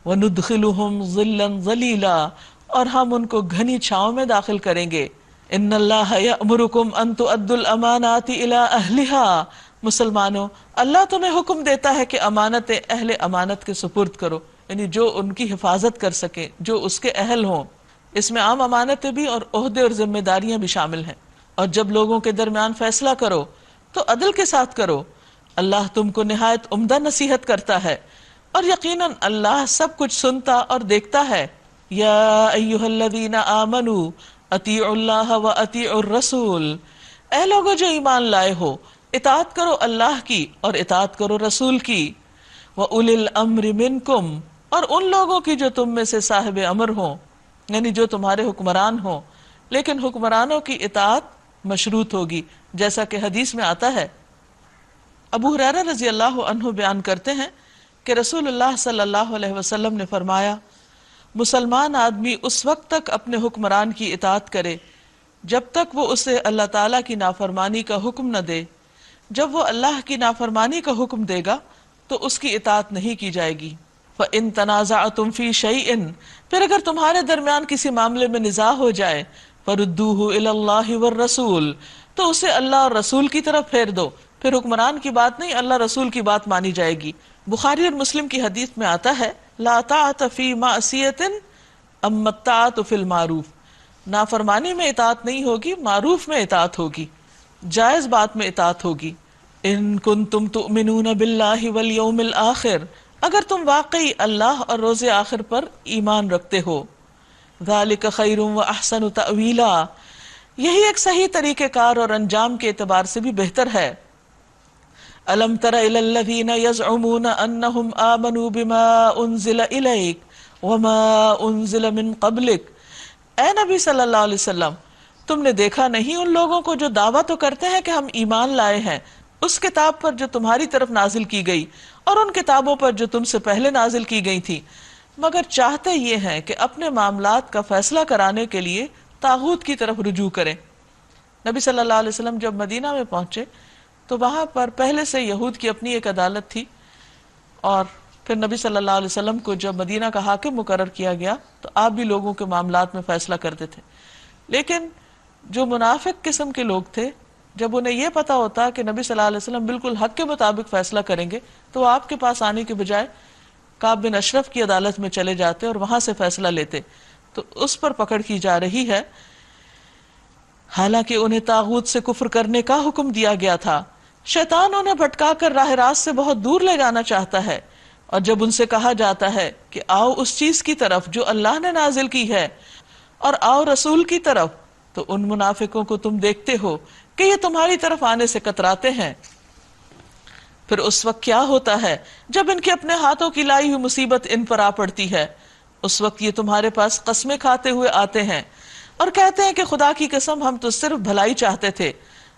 وندخلہم ظلا ظلیلا، اور ہم ان کو گھنی چھاؤں میں داخل کریں گے. ان اللہ یأمرکم ان تؤدوا الامانات الی اہلہا، مسلمانوں اللہ تمہیں حکم دیتا ہے کہ امانتیں اہل امانت کے سپرد کرو، یعنی جو ان کی حفاظت کر سکیں، جو اس کے اہل ہوں. اس میں عام امانتیں بھی اور عہدے اور ذمہ داریاں بھی شامل ہیں۔ اور جب لوگوں کے درمیان فیصلہ کرو تو عدل کے ساتھ کرو، اللہ تم کو نہایت عمدہ نصیحت کرتا ہے، اور یقیناً اللہ سب کچھ سنتا اور دیکھتا ہے۔ یا ایھا الذین آمنوا اطیعوا اللہ و اطیعوا الرسول، اے لوگو جو ایمان لائے ہو، اطاعت کرو اللہ کی اور اطاعت کرو رسول کی، وَأُولِي الْأَمْرِ مِنْكُمْ، اور ان لوگوں کی جو تم میں سے صاحب امر ہوں، یعنی جو تمہارے حکمران ہوں، لیکن حکمرانوں کی اطاعت مشروط ہوگی، جیسا کہ حدیث میں آتا ہے۔ ابو ہریرہ رضی اللہ عنہ بیان کرتے ہیں کہ رسول اللہ صلی اللہ علیہ وسلم نے فرمایا، مسلمان آدمی اس وقت تک اپنے حکمران کی اطاعت کرے جب تک وہ اسے اللہ تعالیٰ کی نافرمانی کا حکم نہ دے، جب وہ اللہ کی نافرمانی کا حکم دے گا تو اس کی اطاعت نہیں کی جائے گی۔ فَإِن تَنَازَعْتُمْ فِي شَيْءٍ، پھر اگر تمہارے درمیان کسی معاملے میں نزاع ہو جائے، فَرُدُّوهُ إِلَى اللَّهِ وَالرَّسُولِ، تو اسے اللہ اور رسول کی طرف پھیر دو، پھر حکمران کی بات نہیں، اللہ رسول کی بات مانی جائے گی۔ بخاری اور مسلم کی حدیث میں آتا ہے، لا طاعۃ فی معصیۃ اما الطاعۃ فی المعروف، نافرمانی میں اطاعت نہیں ہوگی، معروف میں اطاعت ہوگی، جائز بات میں اطاعت ہوگی۔ ان کنتم تؤمنون باللہ والیوم الآخر، اگر تم واقعی اللہ اور روز آخر پر ایمان رکھتے ہو۔ ذالک خیر و احسن تأویلا، یہی ایک صحیح طریقہ کار اور انجام کے اعتبار سے بھی بہتر ہے۔ الم تر الی الذین یزعمون انہم آمنوا بما انزل الیک وما انزل من قبلک، اے نبی صلی اللہ علیہ وسلم، تم نے دیکھا نہیں ان لوگوں کو جو دعویٰ تو کرتے ہیں کہ ہم ایمان لائے ہیں اس کتاب پر جو تمہاری طرف نازل کی گئی اور ان کتابوں پر جو تم سے پہلے نازل کی گئی تھی، مگر چاہتے یہ ہیں کہ اپنے معاملات کا فیصلہ کرانے کے لیے طاغوت کی طرف رجوع کریں۔ نبی صلی اللہ علیہ وسلم جب مدینہ میں پہنچے تو وہاں پر پہلے سے یہود کی اپنی ایک عدالت تھی، اور پھر نبی صلی اللہ علیہ وسلم کو جب مدینہ کا حاکم مقرر کیا گیا تو آپ بھی لوگوں کے معاملات میں فیصلہ کرتے تھے۔ لیکن جو منافق قسم کے لوگ تھے، جب انہیں یہ پتا ہوتا کہ نبی صلی اللہ علیہ وسلم بالکل حق کے مطابق فیصلہ کریں گے تو وہ آپ کے پاس آنے کے بجائے کعب بن اشرف کی عدالت میں چلے جاتے اور وہاں سے فیصلہ لیتے، تو اس پر پکڑ کی جا رہی ہے۔ حالانکہ انہیں طاغوت سے کفر کرنے کا حکم دیا گیا تھا، شیطان انہیں بھٹکا کر راہ راست سے بہت دور لے جانا چاہتا ہے، اور جب ان سے کہا جاتا ہے کہ آؤ اس چیز کی طرف جو اللہ نے نازل کی ہے اور آؤ رسول کی طرف، تو ان منافقوں کو تم دیکھتے ہو کہ یہ تمہاری طرف آنے سے کتراتے ہیں۔ پھر اس وقت کیا ہوتا ہے جب ان کے اپنے ہاتھوں کی لائی ہوئی مصیبت ان پر آ پڑتی ہے، اس وقت یہ تمہارے پاس قسمیں کھاتے ہوئے آتے ہیں اور کہتے ہیں کہ خدا کی قسم ہم تو صرف بھلائی چاہتے تھے،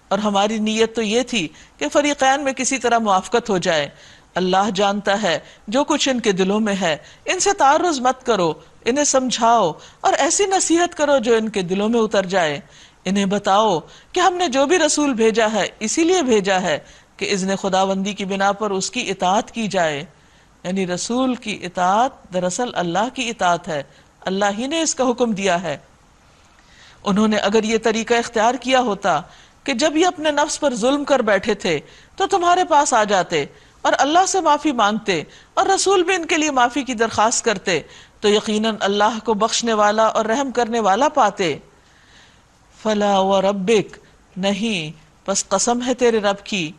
اور ہماری نیت تو یہ تھی کہ فریقین میں کسی طرح موافقت ہو جائے۔ اللہ جانتا ہے جو کچھ ان کے دلوں میں ہے، ان سے تعرض مت کرو، انہیں سمجھاؤ اور ایسی نصیحت کرو جو ان کے دلوں میں اتر جائے۔ انہیں بتاؤ کہ ہم نے جو بھی رسول بھیجا ہے اسی لیے بھیجا ہے کہ اذن خداوندی کی بنا پر اس کی اطاعت کی جائے، یعنی رسول کی اطاعت دراصل اللہ کی اطاعت ہے، اللہ ہی نے اس کا حکم دیا ہے۔ انہوں نے اگر یہ طریقہ اختیار کیا ہوتا کہ جب یہ اپنے نفس پر ظلم کر بیٹھے تھے تو تمہارے پاس آ جاتے اور اللہ سے معافی مانگتے اور رسول بھی ان کے لیے معافی کی درخواست کرتے، تو یقیناً اللہ کو بخشنے والا اور رحم کرنے والا پاتے۔ فلا وربک، نہیں، بس قسم ہے تیرے رب کی،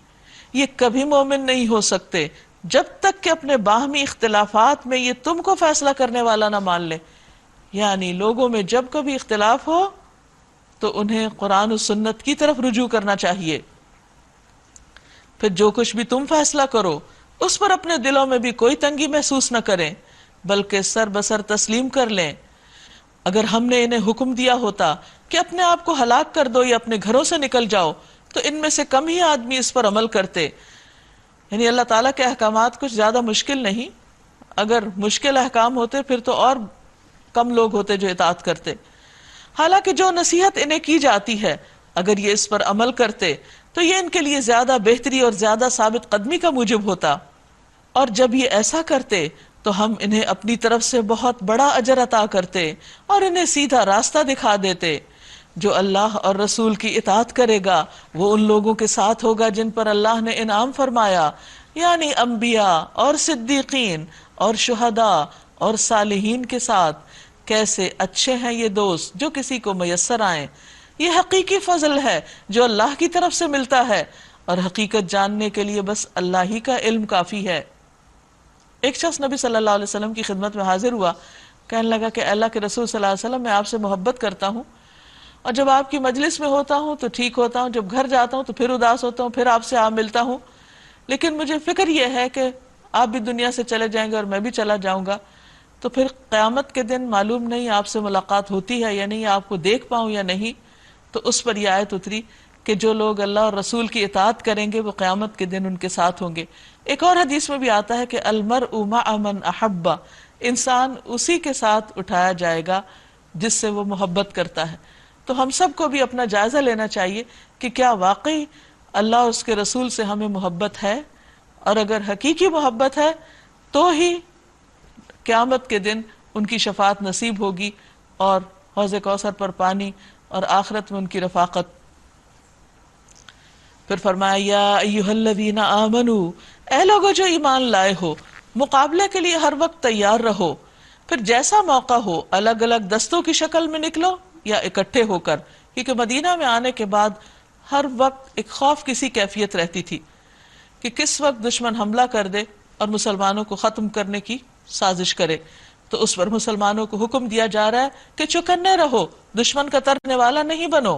یہ کبھی مومن نہیں ہو سکتے جب تک کہ اپنے باہمی اختلافات میں یہ تم کو فیصلہ کرنے والا نہ مان لے۔ یعنی لوگوں میں جب کبھی اختلاف ہو تو انہیں قرآن و سنت کی طرف رجوع کرنا چاہیے۔ پھر جو کچھ بھی تم فیصلہ کرو اس پر اپنے دلوں میں بھی کوئی تنگی محسوس نہ کریں، بلکہ سر بسر تسلیم کر لیں۔ اگر ہم نے انہیں حکم دیا ہوتا کہ اپنے آپ کو ہلاک کر دو یا اپنے گھروں سے نکل جاؤ تو ان میں سے کم ہی آدمی اس پر عمل کرتے۔ یعنی اللہ تعالیٰ کے احکامات کچھ زیادہ مشکل نہیں، اگر مشکل احکام ہوتے پھر تو اور کم لوگ ہوتے جو اطاعت کرتے۔ حالانکہ جو نصیحت انہیں کی جاتی ہے اگر یہ اس پر عمل کرتے تو یہ ان کے لیے زیادہ بہتری اور زیادہ ثابت قدمی کا موجب ہوتا، اور جب یہ ایسا کرتے تو ہم انہیں اپنی طرف سے بہت بڑا اجر عطا کرتے اور انہیں سیدھا راستہ دکھا دیتے۔ جو اللہ اور رسول کی اطاعت کرے گا وہ ان لوگوں کے ساتھ ہوگا جن پر اللہ نے انعام فرمایا، یعنی انبیاء اور صدیقین اور شہداء اور صالحین کے ساتھ، کیسے اچھے ہیں یہ دوست جو کسی کو میسر آئیں. یہ حقیقی فضل ہے جو اللہ کی طرف سے ملتا ہے، اور حقیقت جاننے کے لیے بس اللہ ہی کا علم کافی ہے. ایک شخص نبی صلی اللہ علیہ وسلم کی خدمت میں حاضر ہوا، کہنے لگا کہ اللہ کے رسول صلی اللہ علیہ وسلم میں آپ سے محبت کرتا ہوں، اور جب آپ کی مجلس میں ہوتا ہوں تو ٹھیک ہوتا ہوں، جب گھر جاتا ہوں تو پھر اداس ہوتا ہوں، پھر آپ سے ملتا ہوں، لیکن مجھے فکر یہ ہے کہ آپ بھی دنیا سے چلے جائیں گے اور میں بھی چلا جاؤں گا، تو پھر قیامت کے دن معلوم نہیں آپ سے ملاقات ہوتی ہے یا نہیں، آپ کو دیکھ پاؤں یا نہیں. تو اس پر یہ آیت اتری کہ جو لوگ اللہ اور رسول کی اطاعت کریں گے وہ قیامت کے دن ان کے ساتھ ہوں گے. ایک اور حدیث میں بھی آتا ہے کہ المرء مع من احب، انسان اسی کے ساتھ اٹھایا جائے گا جس سے وہ محبت کرتا ہے. تو ہم سب کو بھی اپنا جائزہ لینا چاہیے کہ کیا واقعی اللہ اور اس کے رسول سے ہمیں محبت ہے، اور اگر حقیقی محبت ہے تو ہی قیامت کے دن ان کی شفاعت نصیب ہوگی اور حوض کوثر پر پانی، اور آخرت میں ان کی رفاقت. پھر فرمایا یا ایھا الذین آمنوا، اے لوگو جو ایمان لائے ہو، مقابلے کے لیے ہر وقت تیار رہو، پھر جیسا موقع ہو الگ الگ دستوں کی شکل میں نکلو یا اکٹھے ہو کر. کیونکہ مدینہ میں آنے کے بعد ہر وقت ایک خوف کسی کیفیت رہتی تھی کہ کس وقت دشمن حملہ کر دے اور مسلمانوں کو ختم کرنے کی سازش کرے. تو اس پر مسلمانوں کو حکم دیا جا رہا ہے کہ چوکنے رہو، دشمن کا ترنے والا نہیں بنو.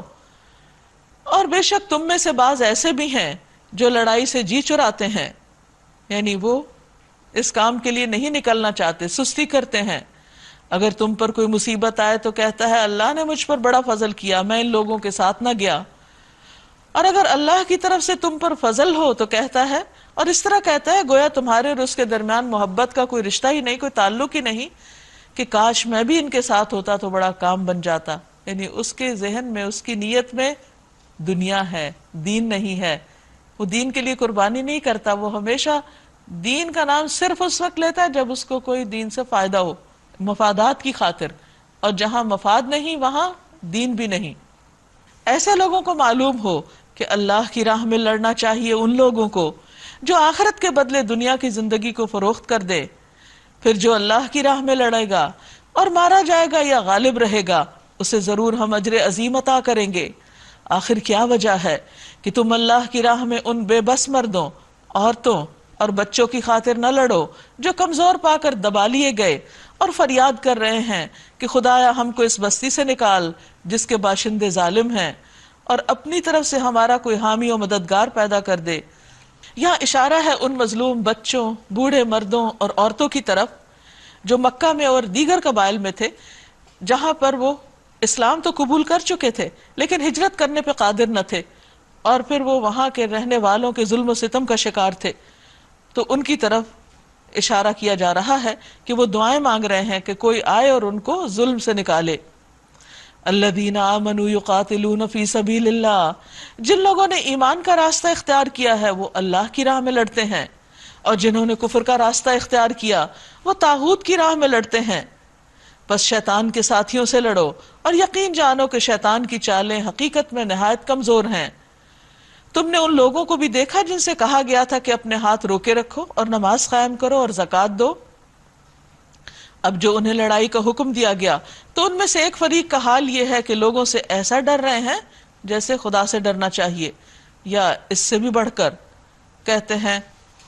اور بے شک تم میں سے بعض ایسے بھی ہیں جو لڑائی سے جی چراتے ہیں، یعنی وہ اس کام کے لیے نہیں نکلنا چاہتے، سستی کرتے ہیں. اگر تم پر کوئی مصیبت آئے تو کہتا ہے اللہ نے مجھ پر بڑا فضل کیا، میں ان لوگوں کے ساتھ نہ گیا. اور اگر اللہ کی طرف سے تم پر فضل ہو تو کہتا ہے، اور اس طرح کہتا ہے گویا تمہارے اور اس کے درمیان محبت کا کوئی رشتہ ہی نہیں، کوئی تعلق ہی نہیں، کہ کاش میں بھی ان کے ساتھ ہوتا تو بڑا کام بن جاتا. یعنی اس کے ذہن میں، اس کی نیت میں دنیا ہے، دین نہیں ہے. وہ دین کے لیے قربانی نہیں کرتا، وہ ہمیشہ دین کا نام صرف اس وقت لیتا ہے جب اس کو کوئی دین سے فائدہ ہو، مفادات کی خاطر. اور جہاں مفاد نہیں وہاں دین بھی نہیں. ایسے لوگوں کو معلوم ہو کہ اللہ کی راہ میں لڑنا چاہیے ان لوگوں کو جو آخرت کے بدلے دنیا کی زندگی کو فروخت کر دے. پھر جو اللہ کی راہ میں لڑے گا اور مارا جائے گا یا غالب رہے گا اسے ضرور ہم اجر عظیم عطا کریں گے. آخر کیا وجہ ہے کہ تم اللہ کی راہ میں ان بے بس مردوں، عورتوں اور بچوں کی خاطر نہ لڑو جو کمزور پا کر دبا لیے گئے اور فریاد کر رہے ہیں کہ خدایا ہم کو اس بستی سے نکال جس کے باشندے ظالم ہیں، اور اپنی طرف سے ہمارا کوئی حامی و مددگار پیدا کر دے. یہاں اشارہ ہے ان مظلوم بچوں، بوڑھے مردوں اور عورتوں کی طرف جو مکہ میں اور دیگر قبائل میں تھے، جہاں پر وہ اسلام تو قبول کر چکے تھے لیکن ہجرت کرنے پہ قادر نہ تھے، اور پھر وہ وہاں کے رہنے والوں کے ظلم و ستم کا شکار تھے. تو ان کی طرف اشارہ کیا جا رہا ہے کہ وہ دعائیں مانگ رہے ہیں کہ کوئی آئے اور ان کو ظلم سے نکالے. الذین آمنوا یقاتلون فی سبیل اللہ، جن لوگوں نے ایمان کا راستہ اختیار کیا ہے وہ اللہ کی راہ میں لڑتے ہیں، اور جنہوں نے کفر کا راستہ اختیار کیا وہ طاغوت کی راہ میں لڑتے ہیں. بس شیطان کے ساتھیوں سے لڑو اور یقین جانو کہ شیطان کی چالیں حقیقت میں نہایت کمزور ہیں. تم نے ان لوگوں کو بھی دیکھا جن سے کہا گیا تھا کہ اپنے ہاتھ روکے رکھو اور نماز قائم کرو اور زکوٰۃ دو. اب جو انہیں لڑائی کا حکم دیا گیا تو ان میں سے ایک فریق کا حال یہ ہے کہ لوگوں سے ایسا ڈر رہے ہیں جیسے خدا سے ڈرنا چاہیے، یا اس سے بھی بڑھ کر کہتے ہیں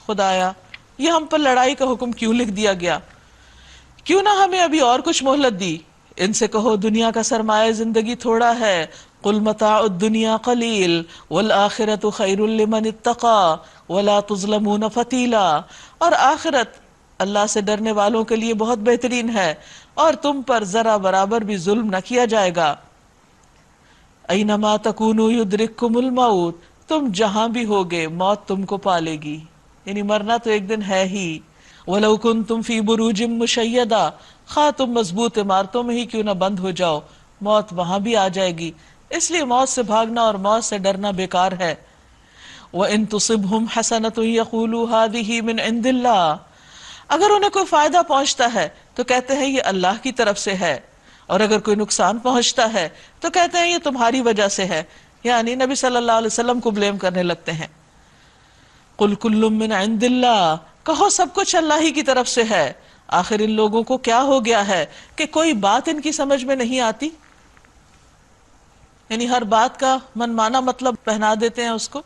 خدایا یہ ہم پر لڑائی کا حکم کیوں لکھ دیا گیا، کیوں نہ ہمیں ابھی اور کچھ مہلت دی. ان سے کہو دنیا کا سرمایہ زندگی تھوڑا ہے، قل متاع الدنیا قلیل والآخرۃ خیر لمن اتقی ولا تظلمون فتیلا، اور آخرت اللہ سے ڈرنے والوں کے لیے بہت بہترین ہے اور تم پر ذرا برابر بھی ظلم نہ کیا جائے گا. اینما تکونوا یدرککم الموت، تم جہاں بھی ہوگے موت تم کو پالے گی، یعنی مرنا تو ایک دن ہے ہی. وَلَوْ كُنْتُمْ فِي بُرُوجٍ مُّشَيَّدَةٍ، خواہ تم مضبوط عمارتوں میں ہی کیوں نہ بند ہو جاؤ موت وہاں بھی آ جائے گی. اس لیے موت سے بھاگنا اور موت سے ڈرنا بیکار ہے. وَإِن تُصِبْهُمْ حَسَنَةٌ يَقُولُوا هَٰذِهِ مِنْ عِندِ اللَّهِ، اگر انہیں کوئی فائدہ پہنچتا ہے تو کہتے ہیں یہ اللہ کی طرف سے ہے، اور اگر کوئی نقصان پہنچتا ہے تو کہتے ہیں یہ تمہاری وجہ سے ہے، یعنی نبی صلی اللہ علیہ وسلم کو بلیم کرنے لگتے ہیں. قُلْ كُلٌّ مِّنْ عِندِ اللَّهِ، کہو سب کچھ اللہ ہی کی طرف سے ہے. آخر ان لوگوں کو کیا ہو گیا ہے کہ کوئی بات ان کی سمجھ میں نہیں آتی؟ یعنی ہر بات کا منمانا مطلب پہنا دیتے ہیں اس کو.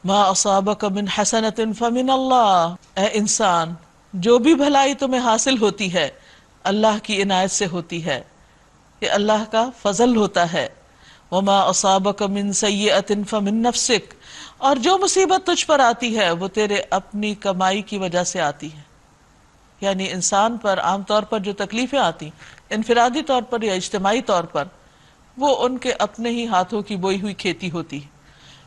ما اصابک من حسنۃ فمن اللہ، اے انسان جو بھی بھلائی تمہیں حاصل ہوتی ہے اللہ کی عنایت سے ہوتی ہے، یہ اللہ کا فضل ہوتا ہے. وما اصابک من سیئۃ فمن نفسک، اور جو مصیبت تجھ پر آتی ہے وہ تیرے اپنی کمائی کی وجہ سے آتی ہے. یعنی انسان پر عام طور پر جو تکلیفیں آتی انفرادی طور پر یا اجتماعی طور پر، وہ ان کے اپنے ہی ہاتھوں کی بوئی ہوئی کھیتی ہوتی ہے.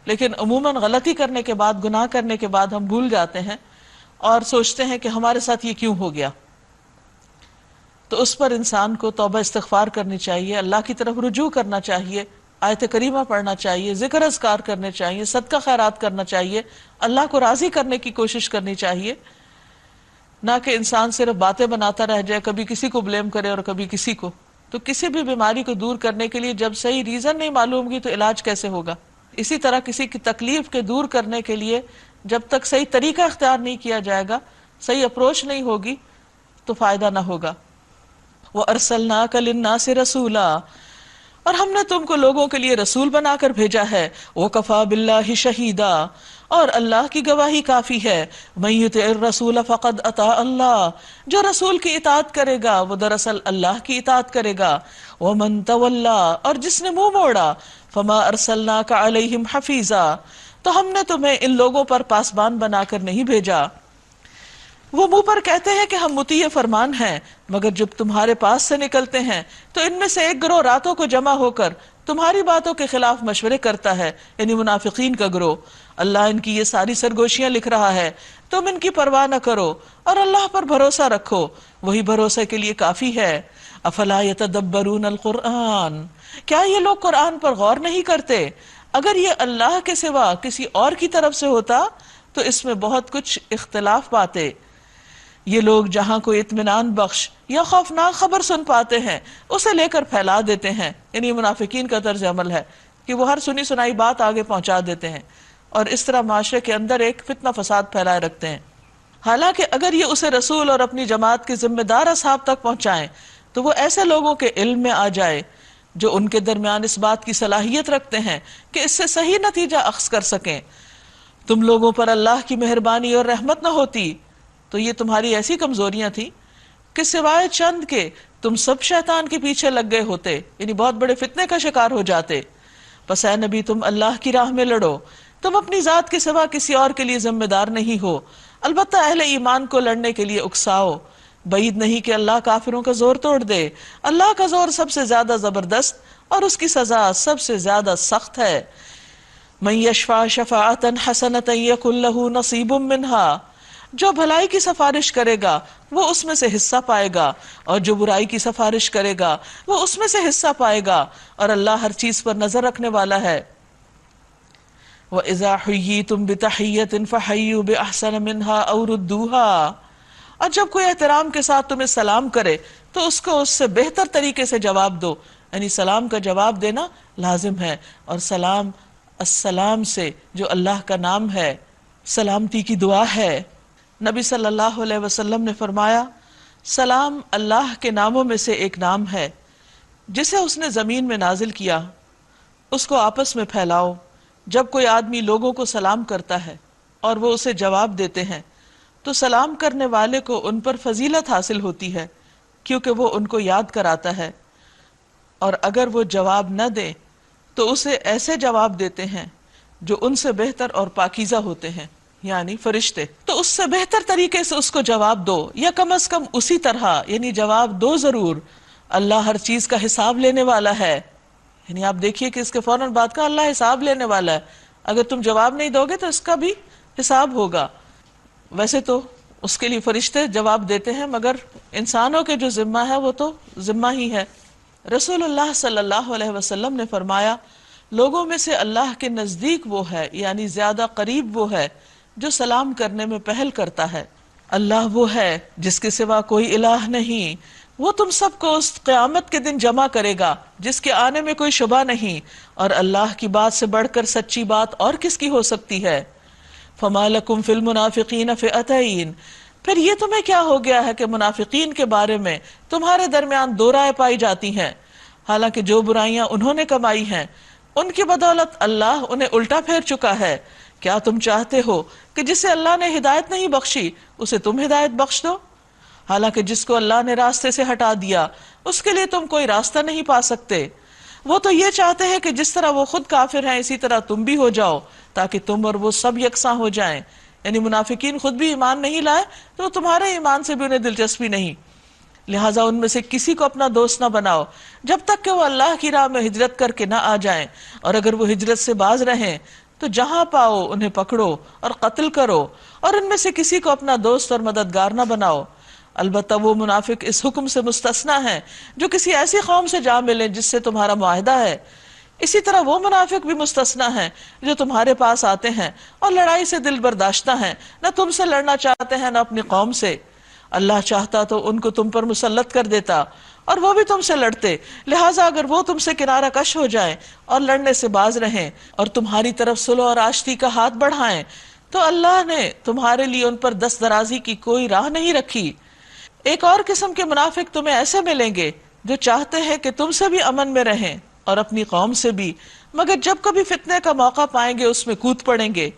لیکن عموماً غلطی کرنے کے بعد، گناہ کرنے کے بعد ہم بھول جاتے ہیں اور سوچتے ہیں کہ ہمارے ساتھ یہ کیوں ہو گیا. تو اس پر انسان کو توبہ استغفار کرنی چاہیے، اللہ کی طرف رجوع کرنا چاہیے، آیت کریمہ پڑھنا چاہیے، ذکر اذکار کرنے چاہیے، صدقہ خیرات کرنا چاہیے، اللہ کو راضی کرنے کی کوشش کرنی چاہیے. نہ کہ انسان صرف باتیں بناتا رہ جائے، کبھی کسی کو بلیم کرے اور کبھی کسی کو. تو کسی بھی بیماری کو دور کرنے کے لیے جب صحیح ریزن نہیں معلوم ہوگی تو علاج کیسے ہوگا؟ اسی طرح کسی کی تکلیف کے دور کرنے کے لیے جب تک صحیح طریقہ اختیار نہیں کیا جائے گا، صحیح اپروچ نہیں ہوگی تو فائدہ نہ ہوگا. وَأَرْسَلْنَاكَ لِلنَّاسِ رَسُولًا، اور ہم نے تم کو لوگوں کے لیے رسول بنا کر بھیجا ہے. وَكَفَى بِاللَّهِ شَهِيدًا، اور اللہ کی گواہی کافی ہے. مَن يُطِعِ الرَّسُولَ فَقَدْ أَطَاعَ اللَّهَ، جو رسول کی اطاعت کرے گا وہ دراصل اللہ کی اطاعت کرے گا. وَمَن تَوَلَّىٰ، اور جس نے منہ موڑا، فَمَا أَرْسَلْنَاكَ عَلَيْهِمْ حَفِيظًا، تو ہم نے تمہیں ان لوگوں پر پاسبان بنا کر نہیں بھیجا. وہ منہ پر کہتے ہیں کہ ہم مطیع فرمان ہیں، مگر جب تمہارے پاس سے نکلتے ہیں تو ان میں سے ایک گروہ راتوں کو جمع ہو کر تمہاری باتوں کے خلاف مشورے کرتا ہے، یعنی منافقین کا گروہ. اللہ ان کی یہ ساری سرگوشیاں لکھ رہا ہے، تم ان کی پرواہ نہ کرو اور اللہ پر بھروسہ رکھو، وہی بھروسے کے لیے کافی ہے. افلا یتدبرون القرآن، کیا یہ لوگ قرآن پر غور نہیں کرتے؟ اگر یہ اللہ کے سوا کسی اور کی طرف سے ہوتا تو اس میں بہت کچھ اختلاف پاتے. یہ لوگ جہاں کوئی اطمینان بخش یا خوفناک خبر سن پاتے ہیں اسے لے کر پھیلا دیتے ہیں. یعنی منافقین کا طرز عمل ہے کہ وہ ہر سنی سنائی بات آگے پہنچا دیتے ہیں اور اس طرح معاشرے کے اندر ایک فتنہ فساد پھیلائے رکھتے ہیں. حالانکہ اگر یہ اسے رسول اور اپنی جماعت کے ذمہ دار اصحاب تک پہنچائیں تو وہ ایسے لوگوں کے علم میں آ جائے جو ان کے درمیان اس بات کی صلاحیت رکھتے ہیں کہ اس سے صحیح نتیجہ اخذ کر سکیں. تم لوگوں پر اللہ کی مہربانی اور رحمت نہ ہوتی تو یہ تمہاری ایسی کمزوریاں تھیں کہ سوائے چند کے تم سب شیطان کے پیچھے لگ گئے ہوتے، یعنی بہت بڑے فتنے کا شکار ہو جاتے. پس اے نبی تم اللہ کی راہ میں لڑو، تم اپنی ذات کے سوا کسی اور کے لیے ذمہ دار نہیں ہو، البتہ اہل ایمان کو لڑنے کے لیے اکساؤ. بعید نہیں کہ اللہ کافروں کا زور توڑ دے، اللہ کا زور سب سے زیادہ زبردست اور اس کی سزا سب سے زیادہ سخت ہے. من یشفع شفاعتا حسنتا یکن لہ نصیب منہا، جو بھلائی کی سفارش کرے گا وہ اس میں سے حصہ پائے گا، اور جو برائی کی سفارش کرے گا وہ اس میں سے حصہ پائے گا، اور اللہ ہر چیز پر نظر رکھنے والا ہے. وَإِذَا حُيِّيتُم بِتَحِيَّةٍ فَحَيُّوا بِأَحْسَنَ مِنْهَا أَوْ رُدُّوهَا، اور جب کوئی احترام کے ساتھ تمہیں سلام کرے تو اس کو اس سے بہتر طریقے سے جواب دو. یعنی سلام کا جواب دینا لازم ہے، اور سلام السلام سے جو اللہ کا نام ہے سلامتی کی دعا ہے. نبی صلی اللہ علیہ وسلم نے فرمایا سلام اللہ کے ناموں میں سے ایک نام ہے جسے اس نے زمین میں نازل کیا، اس کو آپس میں پھیلاؤ. جب کوئی آدمی لوگوں کو سلام کرتا ہے اور وہ اسے جواب دیتے ہیں تو سلام کرنے والے کو ان پر فضیلت حاصل ہوتی ہے کیونکہ وہ ان کو یاد کراتا ہے، اور اگر وہ جواب نہ دے تو اسے ایسے جواب دیتے ہیں جو ان سے بہتر اور پاکیزہ ہوتے ہیں، یعنی فرشتے. تو اس سے بہتر طریقے سے اس کو جواب دو، یا کم از کم اسی طرح، یعنی جواب دو ضرور. اللہ ہر چیز کا حساب لینے والا ہے. یعنی آپ دیکھیے کہ اس کے فوراً بعد کا اللہ حساب لینے والا ہے. اگر تم جواب نہیں دو گے تو اس کا بھی حساب ہوگا. ویسے تو اس کے لیے فرشتے جواب دیتے ہیں، مگر انسانوں کے جو ذمہ ہے وہ تو ذمہ ہی ہے. رسول اللہ صلی اللہ علیہ وسلم نے فرمایا لوگوں میں سے اللہ کے نزدیک وہ ہے، یعنی زیادہ قریب وہ ہے جو سلام کرنے میں پہل کرتا ہے. اللہ وہ ہے جس کے سوا کوئی الہ نہیں، وہ تم سب کو اس قیامت کے دن جمع کرے گا جس کے آنے میں کوئی شبہ نہیں، اور اللہ کی بات سے بڑھ کر سچی بات اور کس کی ہو سکتی ہے. فما لکم فی المنافقین فئتین، پھر یہ تمہیں کیا ہو گیا ہے کہ منافقین کے بارے میں تمہارے درمیان دو رائے پائی جاتی ہیں، حالانکہ جو برائیاں انہوں نے کمائی ہیں ان کی بدولت اللہ انہیں الٹا پھیر چکا ہے۔ کیا تم چاہتے ہو کہ جسے اللہ نے ہدایت نہیں بخشی اسے تم ہدایت بخش دو؟ حالانکہ جس کو اللہ نے راستے سے ہٹا دیا اس کے لیے تم کوئی راستہ نہیں پا سکتے۔ وہ تو یہ چاہتے ہیں کہ جس طرح وہ خود کافر ہیں اسی طرح تم بھی ہو جاؤ، تاکہ تم اور وہ سب یکساں ہو جائیں۔ یعنی منافقین خود بھی ایمان نہیں لائے تو تمہارے ایمان سے بھی انہیں دلچسپی نہیں، لہٰذا ان میں سے کسی کو اپنا دوست نہ بناؤ جب تک کہ وہ اللہ کی راہ میں ہجرت کر کے نہ آ جائیں، اور اگر وہ ہجرت سے باز رہیں تو جہاں پاؤ انہیں پکڑو اور قتل کرو، اور ان میں سے کسی کو اپنا دوست اور مددگار نہ بناؤ۔ البتہ وہ منافق اس حکم سے مستثنیٰ ہیں جو کسی ایسی قوم سے جا ملیں جس سے تمہارا معاہدہ ہے، اسی طرح وہ منافق بھی مستثنیٰ ہیں جو تمہارے پاس آتے ہیں اور لڑائی سے دل برداشتہ ہیں، نہ تم سے لڑنا چاہتے ہیں نہ اپنی قوم سے۔ اللہ چاہتا تو ان کو تم پر مسلط کر دیتا اور وہ بھی تم سے لڑتے، لہٰذا اگر وہ تم سے کنارہ کش ہو جائیں اور لڑنے سے باز رہیں اور تمہاری طرف صلح اور آشتی کا ہاتھ بڑھائیں تو اللہ نے تمہارے لیے ان پر دست درازی کی کوئی راہ نہیں رکھی۔ ایک اور قسم کے منافق تمہیں ایسے ملیں گے جو چاہتے ہیں کہ تم سے بھی امن میں رہیں اور اپنی قوم سے بھی، مگر جب کبھی فتنے کا موقع پائیں گے اس میں کود پڑیں گے۔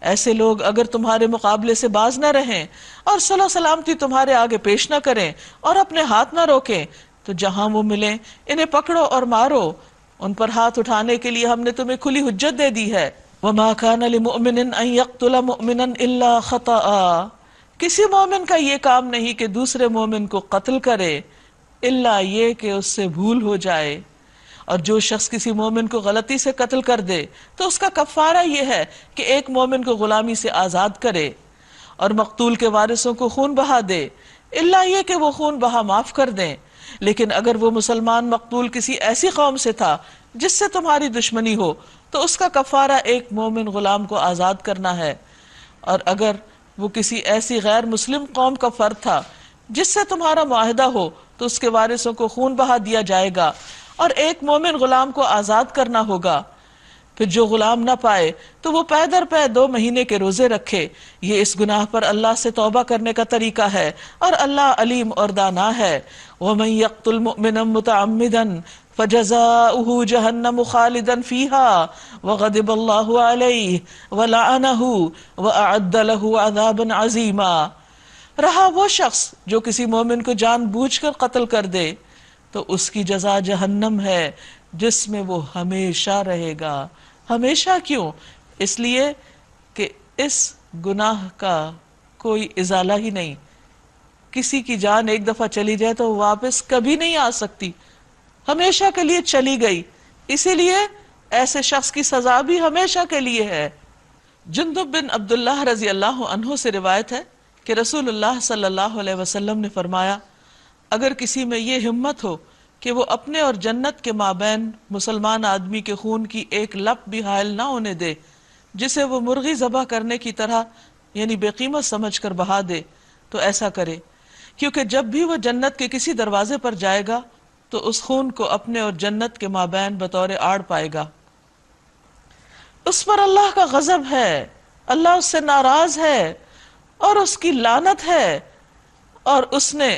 ایسے لوگ اگر تمہارے مقابلے سے باز نہ رہیں اور صلح و سلامتی تمہارے آگے پیش نہ کریں اور اپنے ہاتھ نہ روکیں تو جہاں وہ ملیں انہیں پکڑو اور مارو۔ ان پر ہاتھ اٹھانے کے لیے ہم نے تمہیں کھلی حجت دے دی ہے۔ وَمَا كَانَ لِمُؤْمِنٍ أَن يَقْتُلَ مُؤْمِنًا إِلَّا خَطَأً، کسی مومن کا یہ کام نہیں کہ دوسرے مومن کو قتل کرے الا یہ کہ اس سے بھول ہو جائے، اور جو شخص کسی مومن کو غلطی سے قتل کر دے تو اس کا کفارہ یہ ہے کہ ایک مومن کو غلامی سے آزاد کرے اور مقتول کے وارثوں کو خون بہا دے، الا یہ کہ وہ خون بہا معاف کر دیں۔ لیکن اگر وہ مسلمان مقتول کسی ایسی قوم سے تھا جس سے تمہاری دشمنی ہو تو اس کا کفارہ ایک مومن غلام کو آزاد کرنا ہے، اور اگر وہ کسی ایسی غیر مسلم قوم کا فرد تھا جس سے تمہارا معاہدہ ہو تو اس کے وارثوں کو خون بہا دیا جائے گا اور ایک مومن غلام کو آزاد کرنا ہوگا۔ پھر جو غلام نہ پائے تو وہ پے در پے 2 مہینے کے روزے رکھے، یہ اس گناہ پر اللہ سے توبہ کرنے کا طریقہ ہے اور اللہ علیم اور دانا ہے۔ وَمَن يَقْتُلْ مُؤْمِنًا مُتَعَمِّدًا فَجَزَاؤُهُ جَهَنَّمُ خَالِدًا فِيهَا وَغَضِبَ اللَّهُ عَلَيْهِ وَلَعَنَهُ وَأَعَدَّ لَهُ عَذَابًا عَظِيمًا۔ رہا وہ شخص جو کسی مومن کو جان بوجھ کر قتل کر دے تو اس کی جزا جہنم ہے جس میں وہ ہمیشہ رہے گا۔ ہمیشہ کیوں؟ اس لیے کہ اس گناہ کا کوئی ازالہ ہی نہیں۔ کسی کی جان ایک دفعہ چلی جائے تو واپس کبھی نہیں آ سکتی، ہمیشہ کے لیے چلی گئی، اسی لیے ایسے شخص کی سزا بھی ہمیشہ کے لیے ہے۔ جندب بن عبداللہ رضی اللہ عنہ سے روایت ہے کہ رسول اللہ صلی اللہ علیہ وسلم نے فرمایا، اگر کسی میں یہ ہمت ہو کہ وہ اپنے اور جنت کے مابین مسلمان آدمی کے خون کی ایک لپ بھی حائل نہ ہونے دے، جسے وہ مرغی ذبح کرنے کی طرح یعنی بے قیمت سمجھ کر بہا دے، تو ایسا کرے، کیونکہ جب بھی وہ جنت کے کسی دروازے پر جائے گا تو اس خون کو اپنے اور جنت کے مابین بطور آڑ پائے گا۔ اس پر اللہ کا غضب ہے، اللہ اس سے ناراض ہے اور اس کی لعنت ہے، اور اس نے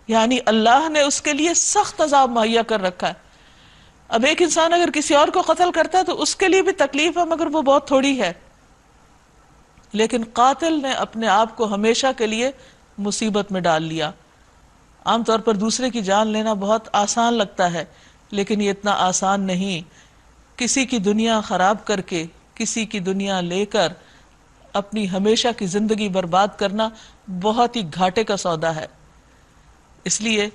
یعنی اللہ نے اس کے لیے سخت عذاب مہیا کر رکھا ہے۔ اب ایک انسان اگر کسی اور کو قتل کرتا ہے تو اس کے لیے بھی تکلیف ہے، مگر وہ بہت تھوڑی ہے، لیکن قاتل نے اپنے آپ کو ہمیشہ کے لیے مصیبت میں ڈال لیا۔ عام طور پر دوسرے کی جان لینا بہت آسان لگتا ہے، لیکن یہ اتنا آسان نہیں۔ کسی کی دنیا خراب کر کے، کسی کی دنیا لے کر اپنی ہمیشہ کی زندگی برباد کرنا بہت ہی گھاٹے کا سودا ہے۔ اس لیے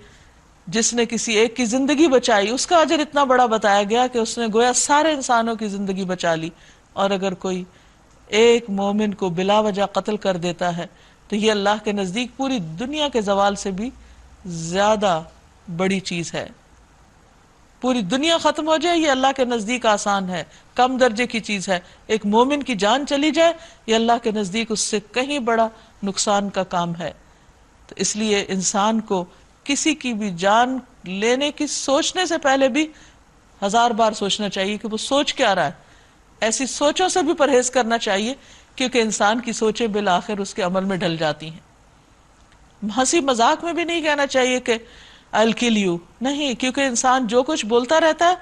جس نے کسی ایک کی زندگی بچائی اس کا اجر اتنا بڑا بتایا گیا کہ اس نے گویا سارے انسانوں کی زندگی بچا لی، اور اگر کوئی ایک مومن کو بلا وجہ قتل کر دیتا ہے تو یہ اللہ کے نزدیک پوری دنیا کے زوال سے بھی زیادہ بڑی چیز ہے۔ پوری دنیا ختم ہو جائے یہ اللہ کے نزدیک آسان ہے، کم درجے کی چیز ہے۔ ایک مومن کی جان چلی جائے یہ اللہ کے نزدیک اس سے کہیں بڑا نقصان کا کام ہے۔ تو اس لیے انسان کو کسی کی بھی جان لینے کی سوچنے سے پہلے بھی 1000 بار سوچنا چاہیے کہ وہ سوچ کیا رہا ہے۔ ایسی سوچوں سے بھی پرہیز کرنا چاہیے کیونکہ انسان کی سوچیں بالآخر اس کے عمل میں ڈھل جاتی ہیں۔ ہنسی مذاق میں بھی نہیں کہنا چاہیے کہ I'll kill you، نہیں، کیونکہ انسان جو کچھ بولتا رہتا ہے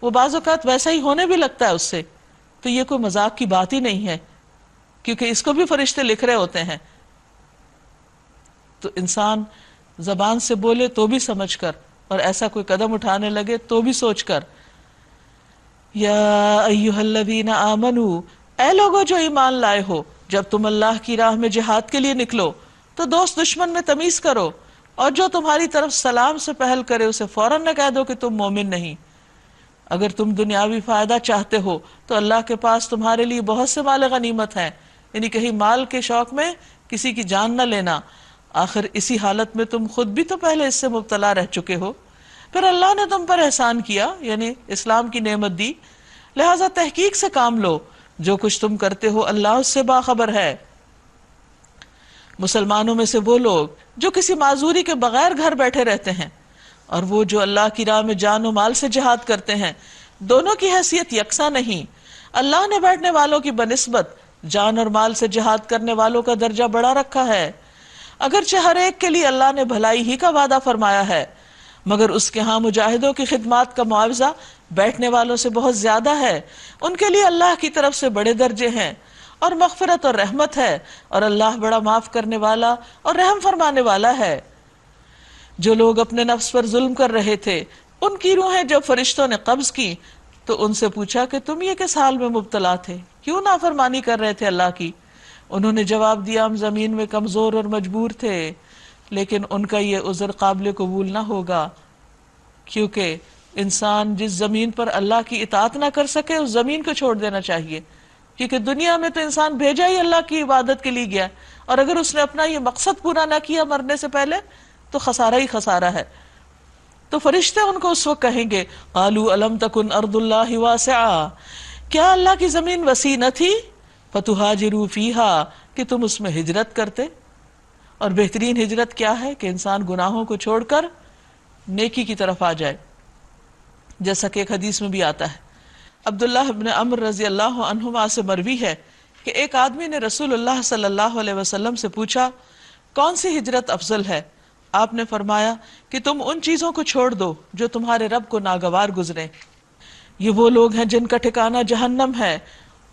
وہ بعض اوقات ویسا ہی ہونے بھی لگتا ہے اس سے، تو یہ کوئی مذاق کی بات ہی نہیں ہے، کیونکہ اس کو بھی فرشتے لکھ رہے ہوتے ہیں۔ تو انسان زبان سے بولے تو بھی سمجھ کر، اور ایسا کوئی قدم اٹھانے لگے تو بھی سوچ کر۔ یا ایھا الذین آمنوا، اے لوگو جو ایمان لائے ہو، جب تم اللہ کی راہ میں جہاد کے لیے نکلو تو دوست دشمن میں تمیز کرو، اور جو تمہاری طرف سلام سے پہل کرے اسے فوراً نہ کہہ دو کہ تم مومن نہیں۔ اگر تم دنیاوی فائدہ چاہتے ہو تو اللہ کے پاس تمہارے لیے بہت سے مال غنیمت ہیں، یعنی کہیں مال کے شوق میں کسی کی جان نہ لینا، آخر اسی حالت میں تم خود بھی تو پہلے اس سے مبتلا رہ چکے ہو، پھر اللہ نے تم پر احسان کیا، یعنی اسلام کی نعمت دی، لہذا تحقیق سے کام لو، جو کچھ تم کرتے ہو اللہ اس سے باخبر ہے۔ مسلمانوں میں سے وہ لوگ جو کسی معذوری کے بغیر گھر بیٹھے رہتے ہیں، اور وہ جو اللہ کی راہ میں جان و مال سے جہاد کرتے ہیں، دونوں کی حیثیت یکساں نہیں۔ اللہ نے بیٹھنے والوں کی بنسبت جان اور مال سے جہاد کرنے والوں کا درجہ بڑا رکھا ہے، اگرچہ ہر ایک کے لیے اللہ نے بھلائی ہی کا وعدہ فرمایا ہے، مگر اس کے ہاں مجاہدوں کی خدمات کا معاوضہ بیٹھنے والوں سے بہت زیادہ ہے، ان کے لیے اللہ کی طرف سے بڑے درجے ہیں اور مغفرت اور رحمت ہے، اور اللہ بڑا معاف کرنے والا اور رحم فرمانے والا ہے۔ جو لوگ اپنے نفس پر ظلم کر رہے تھے ان کی روحیں جب فرشتوں نے قبض کی تو ان سے پوچھا کہ تم یہ کس حال میں مبتلا تھے، کیوں نافرمانی کر رہے تھے اللہ کی؟ انہوں نے جواب دیا ہم زمین میں کمزور اور مجبور تھے، لیکن ان کا یہ عذر قابل قبول نہ ہوگا، کیونکہ انسان جس زمین پر اللہ کی اطاعت نہ کر سکے اس زمین کو چھوڑ دینا چاہیے، کیونکہ دنیا میں تو انسان بھیجا ہی اللہ کی عبادت کے لیے گیا، اور اگر اس نے اپنا یہ مقصد پورا نہ کیا مرنے سے پہلے تو خسارہ ہی خسارہ ہے۔ تو فرشتے ان کو اس وقت کہیں گے قالوا الم تکن ارض اللہ واسعہ، کیا اللہ کی زمین وسیع نہ تھی، فتہاجروا فیہا، کہ تم اس میں ہجرت کرتے۔ اور بہترین ہجرت کیا ہے کہ انسان گناہوں کو چھوڑ کر نیکی کی طرف آ جائے، جیسا کہ ایک حدیث میں بھی آتا ہے۔ عبداللہ بن عمرو رضی اللہ عنہما سے مروی ہے کہ ایک آدمی نے رسول اللہ صلی اللہ علیہ وسلم سے پوچھا کون سی ہجرت افضل ہے؟ آپ نے فرمایا کہ تم ان چیزوں کو چھوڑ دو جو تمہارے رب کو ناگوار گزرے۔ یہ وہ لوگ ہیں جن کا ٹھکانہ جہنم ہے،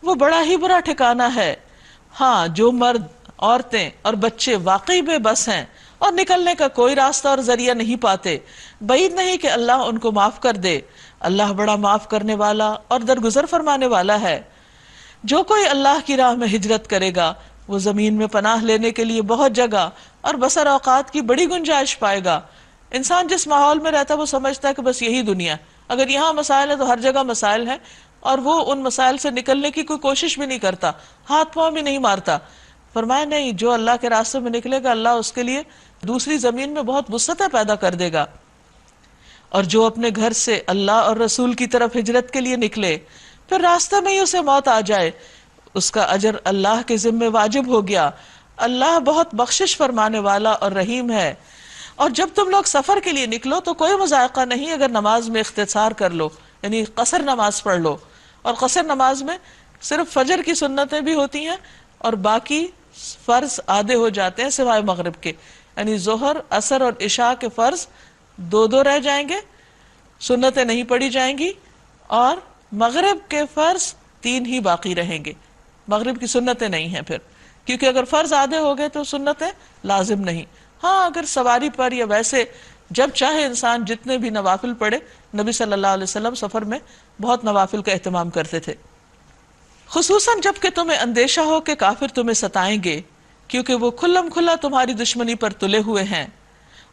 وہ بڑا ہی برا ٹھکانہ ہے۔ ہاں، جو مرد، عورتیں اور بچے واقعی بے بس ہیں اور نکلنے کا کوئی راستہ اور ذریعہ نہیں پاتے، بعید نہیں کہ اللہ ان کو معاف کر دے، اللہ بڑا معاف کرنے والا اور درگزر فرمانے والا ہے۔ جو کوئی اللہ کی راہ میں ہجرت کرے گا وہ زمین میں پناہ لینے کے لیے بہت جگہ اور بسر اوقات کی بڑی گنجائش پائے گا۔ انسان جس ماحول میں رہتا ہے وہ سمجھتا ہے کہ بس یہی دنیا، اگر یہاں مسائل ہے تو ہر جگہ مسائل ہیں، اور وہ ان مسائل سے نکلنے کی کوئی کوشش بھی نہیں کرتا، ہاتھ پاؤں بھی نہیں مارتا۔ فرمایا نہیں، جو اللہ کے راستے میں نکلے گا اللہ اس کے لیے دوسری زمین میں بہت وسعتیں پیدا کر دے گا۔ اور جو اپنے گھر سے اللہ اور رسول کی طرف ہجرت کے لیے نکلے پھر راستے میں ہی اسے موت آ جائے، اس کا اجر اللہ کے ذمہ واجب ہو گیا، اللہ بہت بخشش فرمانے والا اور رحیم ہے۔ اور جب تم لوگ سفر کے لیے نکلو تو کوئی مذائقہ نہیں اگر نماز میں اختصار کر لو، یعنی قصر نماز پڑھ لو، اور قصر نماز میں صرف فجر کی سنتیں بھی ہوتی ہیں اور باقی فرض آدھے ہو جاتے ہیں سوائے مغرب کے، یعنی ظہر، عصر اور عشاء کے فرض دو دو رہ جائیں گے، سنتیں نہیں پڑھی جائیں گی، اور مغرب کے فرض 3 ہی باقی رہیں گے، مغرب کی سنتیں نہیں ہیں پھر، کیونکہ اگر فرض آدھے ہو گئے تو سنتیں لازم نہیں۔ ہاں، اگر سواری پر یا ویسے جب چاہے انسان جتنے بھی نوافل پڑھے، نبی صلی اللہ علیہ وسلم سفر میں بہت نوافل کا اہتمام کرتے تھے، خصوصاً جب کہ تمہیں اندیشہ ہو کہ کافر تمہیں ستائیں گے، کیونکہ وہ کھلم کھلا تمہاری دشمنی پر تلے ہوئے ہیں۔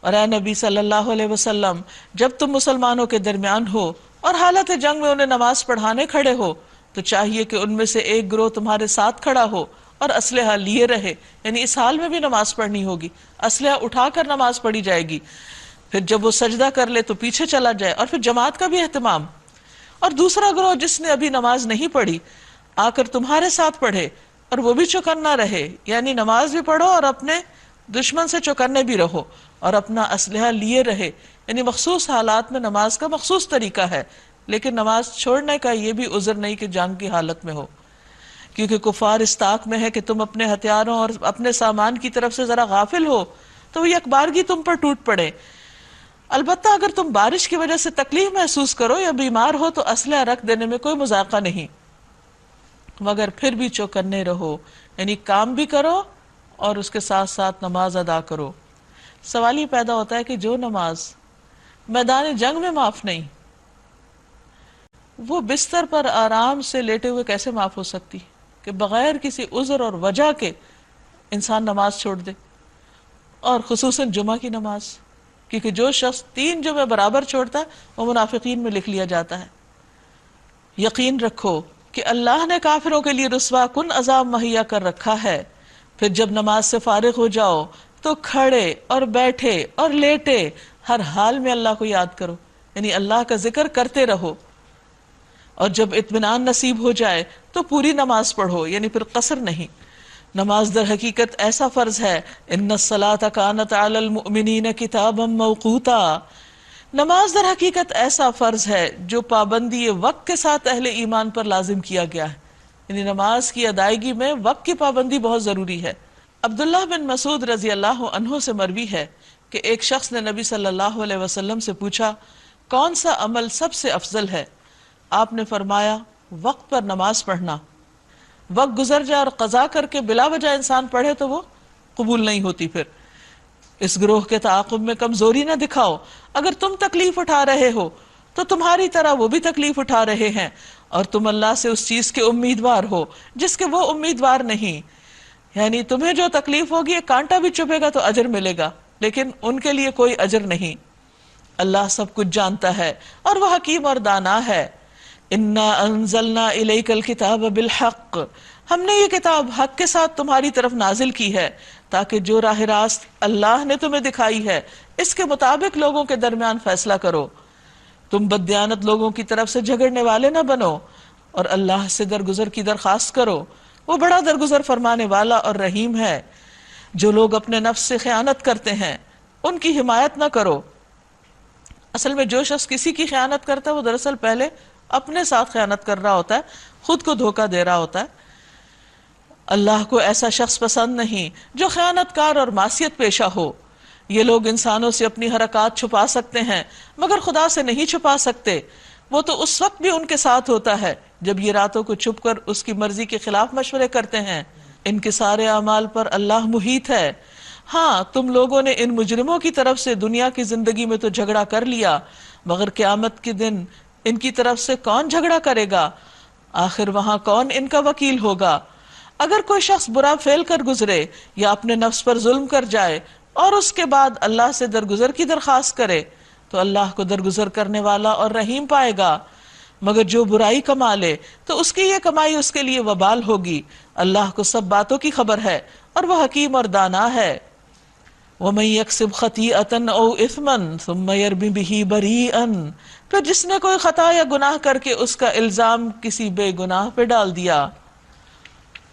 اور اے نبی صلی اللہ علیہ وسلم، جب تم مسلمانوں کے درمیان ہو اور حالت جنگ میں انہیں نماز پڑھانے کھڑے ہو تو چاہیے کہ ان میں سے ایک گروہ تمہارے ساتھ کھڑا ہو اور اسلحہ لیے رہے، یعنی اس حال میں بھی نماز پڑھنی ہوگی، اسلحہ اٹھا کر نماز پڑھی جائے گی، پھر جب وہ سجدہ کر لے تو پیچھے چلا جائے، اور پھر جماعت کا بھی اہتمام۔ اور دوسرا گروہ جس نے ابھی نماز نہیں پڑھی آ کر تمہارے ساتھ پڑھے اور وہ بھی چوکنا رہے، یعنی نماز بھی پڑھو اور اپنے دشمن سے چوکنے بھی رہو اور اپنا اسلحہ لیے رہے، یعنی مخصوص حالات میں نماز کا مخصوص طریقہ ہے، لیکن نماز چھوڑنے کا یہ بھی عذر نہیں کہ جنگ کی حالت میں ہو، کیونکہ کفار اس طاق میں ہے کہ تم اپنے ہتھیاروں اور اپنے سامان کی طرف سے ذرا غافل ہو تو وہ یکبارگی تم پر ٹوٹ پڑے۔ البتہ اگر تم بارش کی وجہ سے تکلیف محسوس کرو یا بیمار ہو تو اسلحہ رکھ دینے میں کوئی مذاقہ نہیں، مگر پھر بھی چوکنے رہو، یعنی کام بھی کرو اور اس کے ساتھ ساتھ نماز ادا کرو۔ سوال یہ پیدا ہوتا ہے کہ جو نماز میدان جنگ میں معاف نہیں، وہ بستر پر آرام سے لیٹے ہوئے کیسے معاف ہو سکتی کہ بغیر کسی عذر اور وجہ کے انسان نماز چھوڑ دے، اور خصوصاً جمعہ کی نماز، کیونکہ جو شخص 3 جمعے برابر چھوڑتا ہے وہ منافقین میں لکھ لیا جاتا ہے۔ یقین رکھو کہ اللہ نے کافروں کے لیے رسوا کن عذاب مہیا کر رکھا ہے۔ پھر جب نماز سے فارغ ہو جاؤ تو کھڑے اور بیٹھے اور لیٹے ہر حال میں اللہ کو یاد کرو، یعنی اللہ کا ذکر کرتے رہو، اور جب اطمینان نصیب ہو جائے تو پوری نماز پڑھو، یعنی پھر قصر نہیں۔ نماز در حقیقت ایسا فرض ہے، ان الصلاۃ کانت علی المؤمنین کتابا موقوتا، نماز در حقیقت ایسا فرض ہے جو پابندی وقت کے ساتھ اہل ایمان پر لازم کیا گیا ہے، یعنی نماز کی ادائیگی میں وقت کی پابندی بہت ضروری ہے۔ عبداللہ بن مسعود رضی اللہ عنہ سے مروی ہے کہ ایک شخص نے نبی صلی اللہ علیہ وسلم سے پوچھا، کون سا عمل سب سے افضل ہے؟ آپ نے فرمایا، وقت پر نماز پڑھنا۔ وقت گزر جائے اور قضا کر کے بلا وجہ انسان پڑھے تو وہ قبول نہیں ہوتی۔ پھر اس گروہ کے تعاقب میں کمزوری نہ دکھاؤ، اگر تم تکلیف اٹھا رہے ہو تو تمہاری طرح وہ بھی تکلیف اٹھا رہے ہیں، اور تم اللہ سے اس چیز کے امیدوار ہو جس کے وہ امیدوار نہیں، یعنی تمہیں جو تکلیف ہوگی ایک کانٹا بھی چبھے گا تو اجر ملے گا، لیکن ان کے لیے کوئی اجر نہیں۔ اللہ سب کچھ جانتا ہے اور وہ حکیم اور دانا ہے۔ انا انزلنا الیک الکتاب بالحق، ہم نے یہ کتاب حق کے ساتھ تمہاری طرف نازل کی ہے تاکہ جو راہ راست اللہ نے تمہیں دکھائی ہے اس کے مطابق لوگوں کے درمیان فیصلہ کرو۔ تم بددیانت لوگوں کی طرف سے جھگڑنے والے نہ بنو، اور اللہ سے درگزر کی درخواست کرو، وہ بڑا درگزر فرمانے والا اور رحیم ہے۔ جو لوگ اپنے نفس سے خیانت کرتے ہیں ان کی حمایت نہ کرو۔ اصل میں جو شخص کسی کی خیانت کرتا ہے وہ دراصل پہلے اپنے ساتھ خیانت کر رہا ہوتا ہے، خود کو دھوکہ دے رہا ہوتا ہے۔ اللہ کو ایسا شخص پسند نہیں جو خیانت کار اور معصیت پیشہ ہو۔ یہ لوگ انسانوں سے اپنی حرکات چھپا سکتے ہیں مگر خدا سے نہیں چھپا سکتے، وہ تو اس وقت بھی ان کے ساتھ ہوتا ہے جب یہ راتوں کو چھپ کر اس کی مرضی کے خلاف مشورے کرتے ہیں۔ ان کے سارے اعمال پر اللہ محیط ہے۔ ہاں، تم لوگوں نے ان مجرموں کی طرف سے دنیا کی زندگی میں تو جھگڑا کر لیا، مگر قیامت کے دن ان کی طرف سے کون جھگڑا کرے گا؟ آخر وہاں کون ان کا وکیل ہوگا؟ اگر کوئی شخص برا فعل کر گزرے یا اپنے نفس پر ظلم کر جائے اور اس کے بعد اللہ سے درگزر کی درخواست کرے تو اللہ کو درگزر کرنے والا اور رحیم پائے گا، مگر جو برائی کما لے تو اس کی یہ کمائی اس کے لیے وبال ہوگی۔ اللہ کو سب باتوں کی خبر ہے اور وہ حکیم اور دانا ہے۔ وَمَن يَكْسِبْ خَطِيئَةً أَوْ إِثْمًا ثُمَّ يَرْمِ بِهِ بَرِيئًا، پھر جس نے کوئی خطا یا گناہ کر کے اس کا الزام کسی بے گناہ پہ ڈال دیا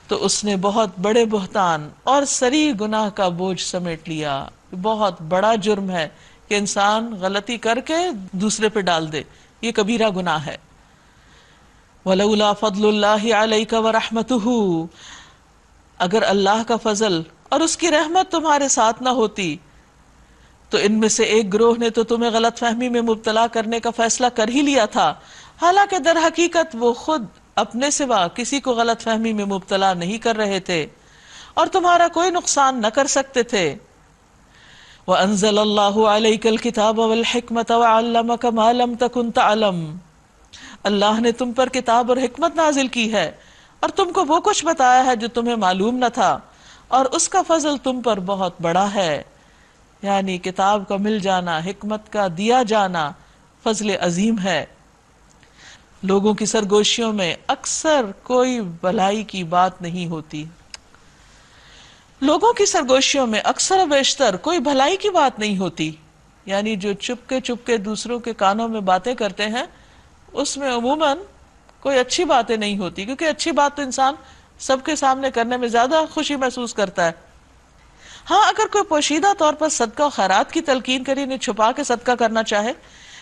تو اس نے بہت بڑے بہتان اور سری گناہ کا بوجھ سمیٹ لیا۔ بہت بڑا جرم ہے کہ انسان غلطی کر کے دوسرے پہ ڈال دے، یہ کبیرہ گناہ ہے۔ وَلَوْلَا فَضْلُ اللَّهِ عَلَيْكَ وَرَحْمَتُهُ، اگر اللہ کا فضل اور اس کی رحمت تمہارے ساتھ نہ ہوتی تو ان میں سے ایک گروہ نے تو تمہیں غلط فہمی میں مبتلا کرنے کا فیصلہ کر ہی لیا تھا، حالانکہ در حقیقت وہ خود اپنے سوا کسی کو غلط فہمی میں مبتلا نہیں کر رہے تھے اور تمہارا کوئی نقصان نہ کر سکتے تھے۔ وَأَنزَلَ اللَّهُ عَلَيْكَ الْكِتَابَ وَالْحِكْمَةَ وَعَلَّمَكَ مَا لَمْ تَكُنْ تَعْلَمْ، اللہ نے تم پر کتاب اور حکمت نازل کی ہے اور تم کو وہ کچھ بتایا ہے جو تمہیں معلوم نہ تھا، اور اس کا فضل تم پر بہت بڑا ہے۔ یعنی کتاب کا مل جانا، حکمت کا دیا جانا فضل عظیم ہے۔ لوگوں کی سرگوشیوں میں اکثر کوئی بھلائی کی بات نہیں ہوتی، لوگوں کی سرگوشیوں میں اکثر و بیشتر کوئی بھلائی کی بات نہیں ہوتی، یعنی جو چپ کے دوسروں کے کانوں میں باتیں کرتے ہیں اس میں عموماً کوئی اچھی باتیں نہیں ہوتی، کیونکہ اچھی بات تو انسان سب کے سامنے کرنے میں زیادہ خوشی محسوس کرتا ہے۔ ہاں، اگر کوئی پوشیدہ طور پر صدقہ و خیرات کی تلقین کرے، انہیں چھپا کے صدقہ کرنا چاہے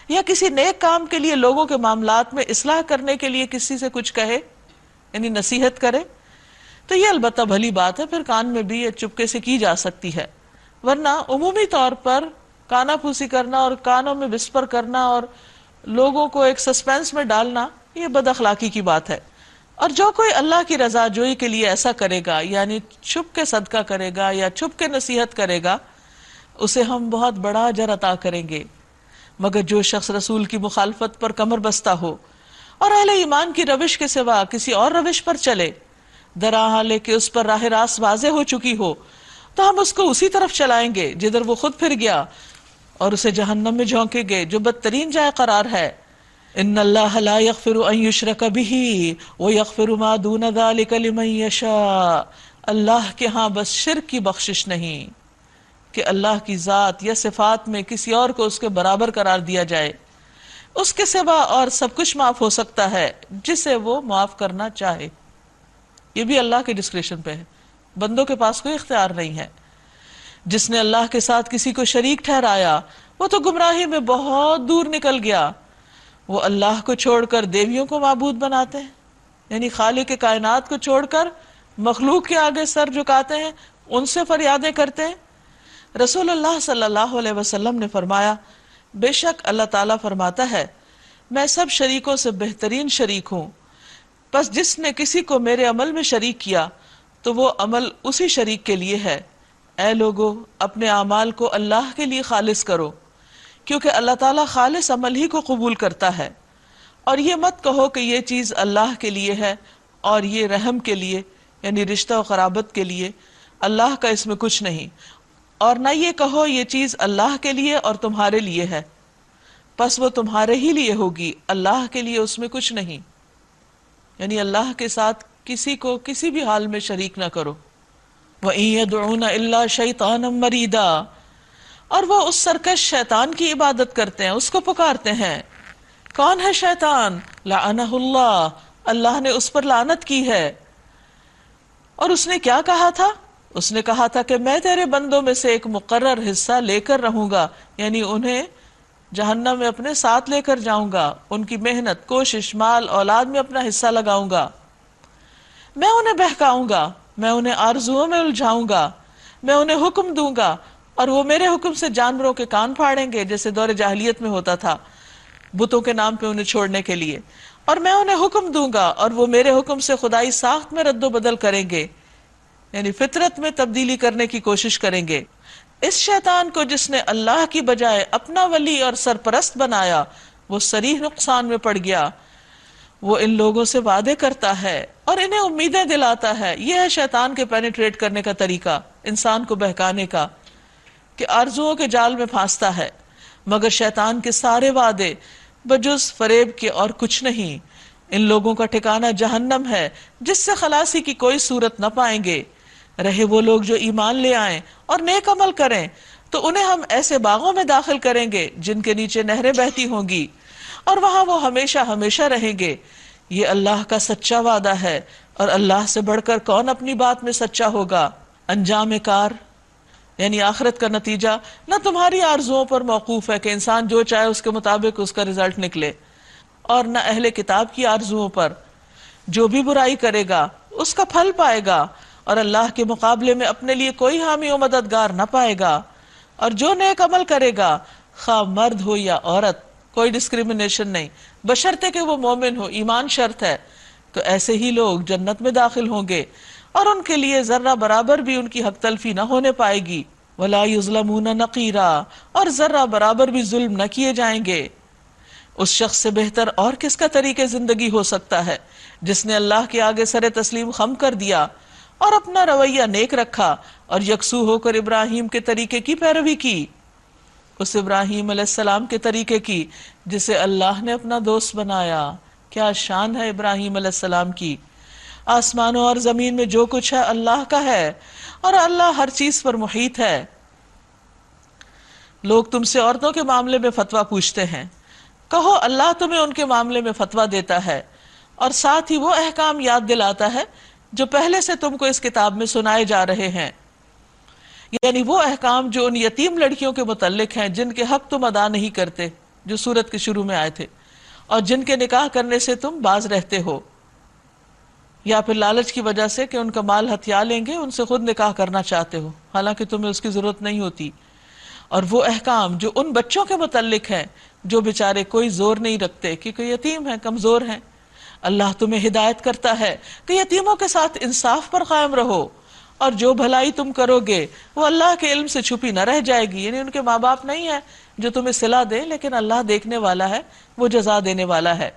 یا کسی نیک کام کے لیے لوگوں کے معاملات میں اصلاح کرنے کے لیے کسی سے کچھ کہے، یعنی نصیحت کرے، تو یہ البتہ بھلی بات ہے، پھر کان میں بھی یہ چپکے سے کی جا سکتی ہے، ورنہ عمومی طور پر کانا پھوسی کرنا اور کانوں میں وسپر کرنا اور لوگوں کو ایک سسپینس میں ڈالنا یہ بد اخلاقی کی بات ہے. اور جو کوئی اللہ کی رضا جوئی کے لیے ایسا کرے گا، یعنی چھپ کے صدقہ کرے گا یا چھپ کے نصیحت کرے گا، اسے ہم بہت بڑا اجر عطا کریں گے. مگر جو شخص رسول کی مخالفت پر کمر بستہ ہو اور اہل ایمان کی روش کے سوا کسی اور روش پر چلے، درا حالے کہ اس پر راہ راست واضح ہو چکی ہو، تو ہم اس کو اسی طرف چلائیں گے جدھر وہ خود پھر گیا، اور اسے جہنم میں جھونکیں گے جو بدترین جائے قرار ہے. ان اللہ لا یغفر ان یشرک بہ ویغفر ما دون ذلک لمن یشاء. اللہ کے ہاں بس شرک کی بخشش نہیں کہ اللہ کی ذات یا صفات میں کسی اور کو اس کے برابر قرار دیا جائے. اس کے سوا اور سب کچھ معاف ہو سکتا ہے جسے وہ معاف کرنا چاہے. یہ بھی اللہ کے ڈسکریشن پہ ہے، بندوں کے پاس کوئی اختیار نہیں ہے. جس نے اللہ کے ساتھ کسی کو شریک ٹھہرایا وہ تو گمراہی میں بہت دور نکل گیا. وہ اللہ کو چھوڑ کر دیویوں کو معبود بناتے ہیں، یعنی خالق کائنات کو چھوڑ کر مخلوق کے آگے سر جھکاتے ہیں، ان سے فریادیں کرتے ہیں. رسول اللہ صلی اللہ علیہ وسلم نے فرمایا، بے شک اللہ تعالیٰ فرماتا ہے میں سب شریکوں سے بہترین شریک ہوں، بس جس نے کسی کو میرے عمل میں شریک کیا تو وہ عمل اسی شریک کے لیے ہے. اے لوگو اپنے اعمال کو اللہ کے لیے خالص کرو، کیونکہ اللہ تعالیٰ خالص عمل ہی کو قبول کرتا ہے. اور یہ مت کہو کہ یہ چیز اللہ کے لیے ہے اور یہ رحم کے لیے یعنی رشتہ و قرابت کے لیے، اللہ کا اس میں کچھ نہیں. اور نہ یہ کہو یہ چیز اللہ کے لیے اور تمہارے لیے ہے، پس وہ تمہارے ہی لیے ہوگی، اللہ کے لیے اس میں کچھ نہیں. یعنی اللہ کے ساتھ کسی کو کسی بھی حال میں شریک نہ کرو. وَإِن يَدْعُونَ إِلَّا شَيْطَانًا مَرِيدًا. اور وہ اس سرکش شیطان کی عبادت کرتے ہیں، اس کو پکارتے ہیں. کون ہے شیطان؟ لعنہ اللہ، اللہ نے اس پر لعنت کی ہے. اور اس نے کیا کہا تھا؟ اس نے کہا تھا کہ میں تیرے بندوں میں سے ایک مقرر حصہ لے کر رہوں گا، یعنی انہیں جہنم میں اپنے ساتھ لے کر جاؤں گا، ان کی محنت، کوشش، مال، اولاد میں اپنا حصہ لگاؤں گا. میں انہیں بہکاؤں گا، میں انہیں آرزوؤں میں الجھاؤں گا، میں انہیں حکم دوں گا اور وہ میرے حکم سے جانوروں کے کان پھاڑیں گے جیسے دور جاہلیت میں ہوتا تھا بتوں کے نام پہ انہیں چھوڑنے کے لیے. اور میں انہیں حکم دوں گا اور وہ میرے حکم سے خدائی ساخت میں رد و بدل کریں گے، یعنی فطرت میں تبدیلی کرنے کی کوشش کریں گے. اس شیطان کو جس نے اللہ کی بجائے اپنا ولی اور سرپرست بنایا وہ صریح نقصان میں پڑ گیا. وہ ان لوگوں سے وعدے کرتا ہے اور انہیں امیدیں دلاتا ہے. یہ ہے شیطان کے پینیٹریٹ کرنے کا طریقہ، انسان کو بہکانے کا، کہ آرزوؤں کے جال میں پھانستا ہے. مگر شیطان کے سارے وعدے بجز فریب کے اور کچھ نہیں. ان لوگوں کا ٹھکانہ جہنم ہے جس سے خلاصی کی کوئی صورت نہ پائیں گے. رہے وہ لوگ جو ایمان لے آئیں اور نیک عمل کریں تو انہیں ہم ایسے باغوں میں داخل کریں گے جن کے نیچے نہریں بہتی ہوں گی، اور وہاں وہ ہمیشہ ہمیشہ رہیں گے. یہ اللہ کا سچا وعدہ ہے، اور اللہ سے بڑھ کر کون اپنی بات میں سچا ہوگا. انجام کار یعنی آخرت کا نتیجہ نہ تمہاری آرزوؤں پر موقوف ہے کہ انسان جو چاہے اس کے مطابق اس کا رزلٹ نکلے، اور نہ اہل کتاب کی آرزوؤں پر. جو بھی برائی کرے گا اس کا پھل پائے گا، اور اللہ کے مقابلے میں اپنے لیے کوئی حامی و مددگار نہ پائے گا. اور جو نیک عمل کرے گا خواہ مرد ہو یا عورت، کوئی ڈسکریمنیشن نہیں، بشرطے کہ وہ مومن ہو، ایمان شرط ہے، تو ایسے ہی لوگ جنت میں داخل ہوں گے، اور ان کے لیے ذرہ برابر بھی ان کی حق تلفی نہ ہونے پائے گی. وَلَا يُظْلَمُونَ نَقِيرًا. اور ذرہ برابر بھی ظلم نہ کیے جائیں گے. اس شخص سے بہتر اور کس کا طریقے زندگی ہو سکتا ہے جس نے اللہ کے آگے سر تسلیم خم کر دیا اور اپنا رویہ نیک رکھا اور یکسو ہو کر ابراہیم کے طریقے کی پیروی کی، اس ابراہیم علیہ السلام کے طریقے کی جسے اللہ نے اپنا دوست بنایا. کیا شان ہے ابراہیم علیہ السلام کی. آسمانوں اور زمین میں جو کچھ ہے اللہ کا ہے، اور اللہ ہر چیز پر محیط ہے. لوگ تم سے عورتوں کے معاملے میں فتویٰ پوچھتے ہیں، کہو اللہ تمہیں ان کے معاملے میں فتویٰ دیتا ہے اور ساتھ ہی وہ احکام یاد دلاتا ہے جو پہلے سے تم کو اس کتاب میں سنائے جا رہے ہیں، یعنی وہ احکام جو ان یتیم لڑکیوں کے متعلق ہیں جن کے حق تم ادا نہیں کرتے، جو سورت کے شروع میں آئے تھے، اور جن کے نکاح کرنے سے تم باز رہتے ہو. یا پھر لالچ کی وجہ سے کہ ان کا مال ہتھیا لیں گے، ان سے خود نکاح کرنا چاہتے ہو حالانکہ تمہیں اس کی ضرورت نہیں ہوتی۔ اور وہ احکام جو ان بچوں کے متعلق ہیں جو بیچارے کوئی زور نہیں رکھتے کیونکہ یتیم ہیں، کمزور ہیں، اللہ تمہیں ہدایت کرتا ہے کہ یتیموں کے ساتھ انصاف پر قائم رہو، اور جو بھلائی تم کرو گے وہ اللہ کے علم سے چھپی نہ رہ جائے گی۔ یعنی ان کے ماں باپ نہیں ہیں جو تمہیں صلہ دے، لیکن اللہ دیکھنے والا ہے، وہ جزا دینے والا ہے۔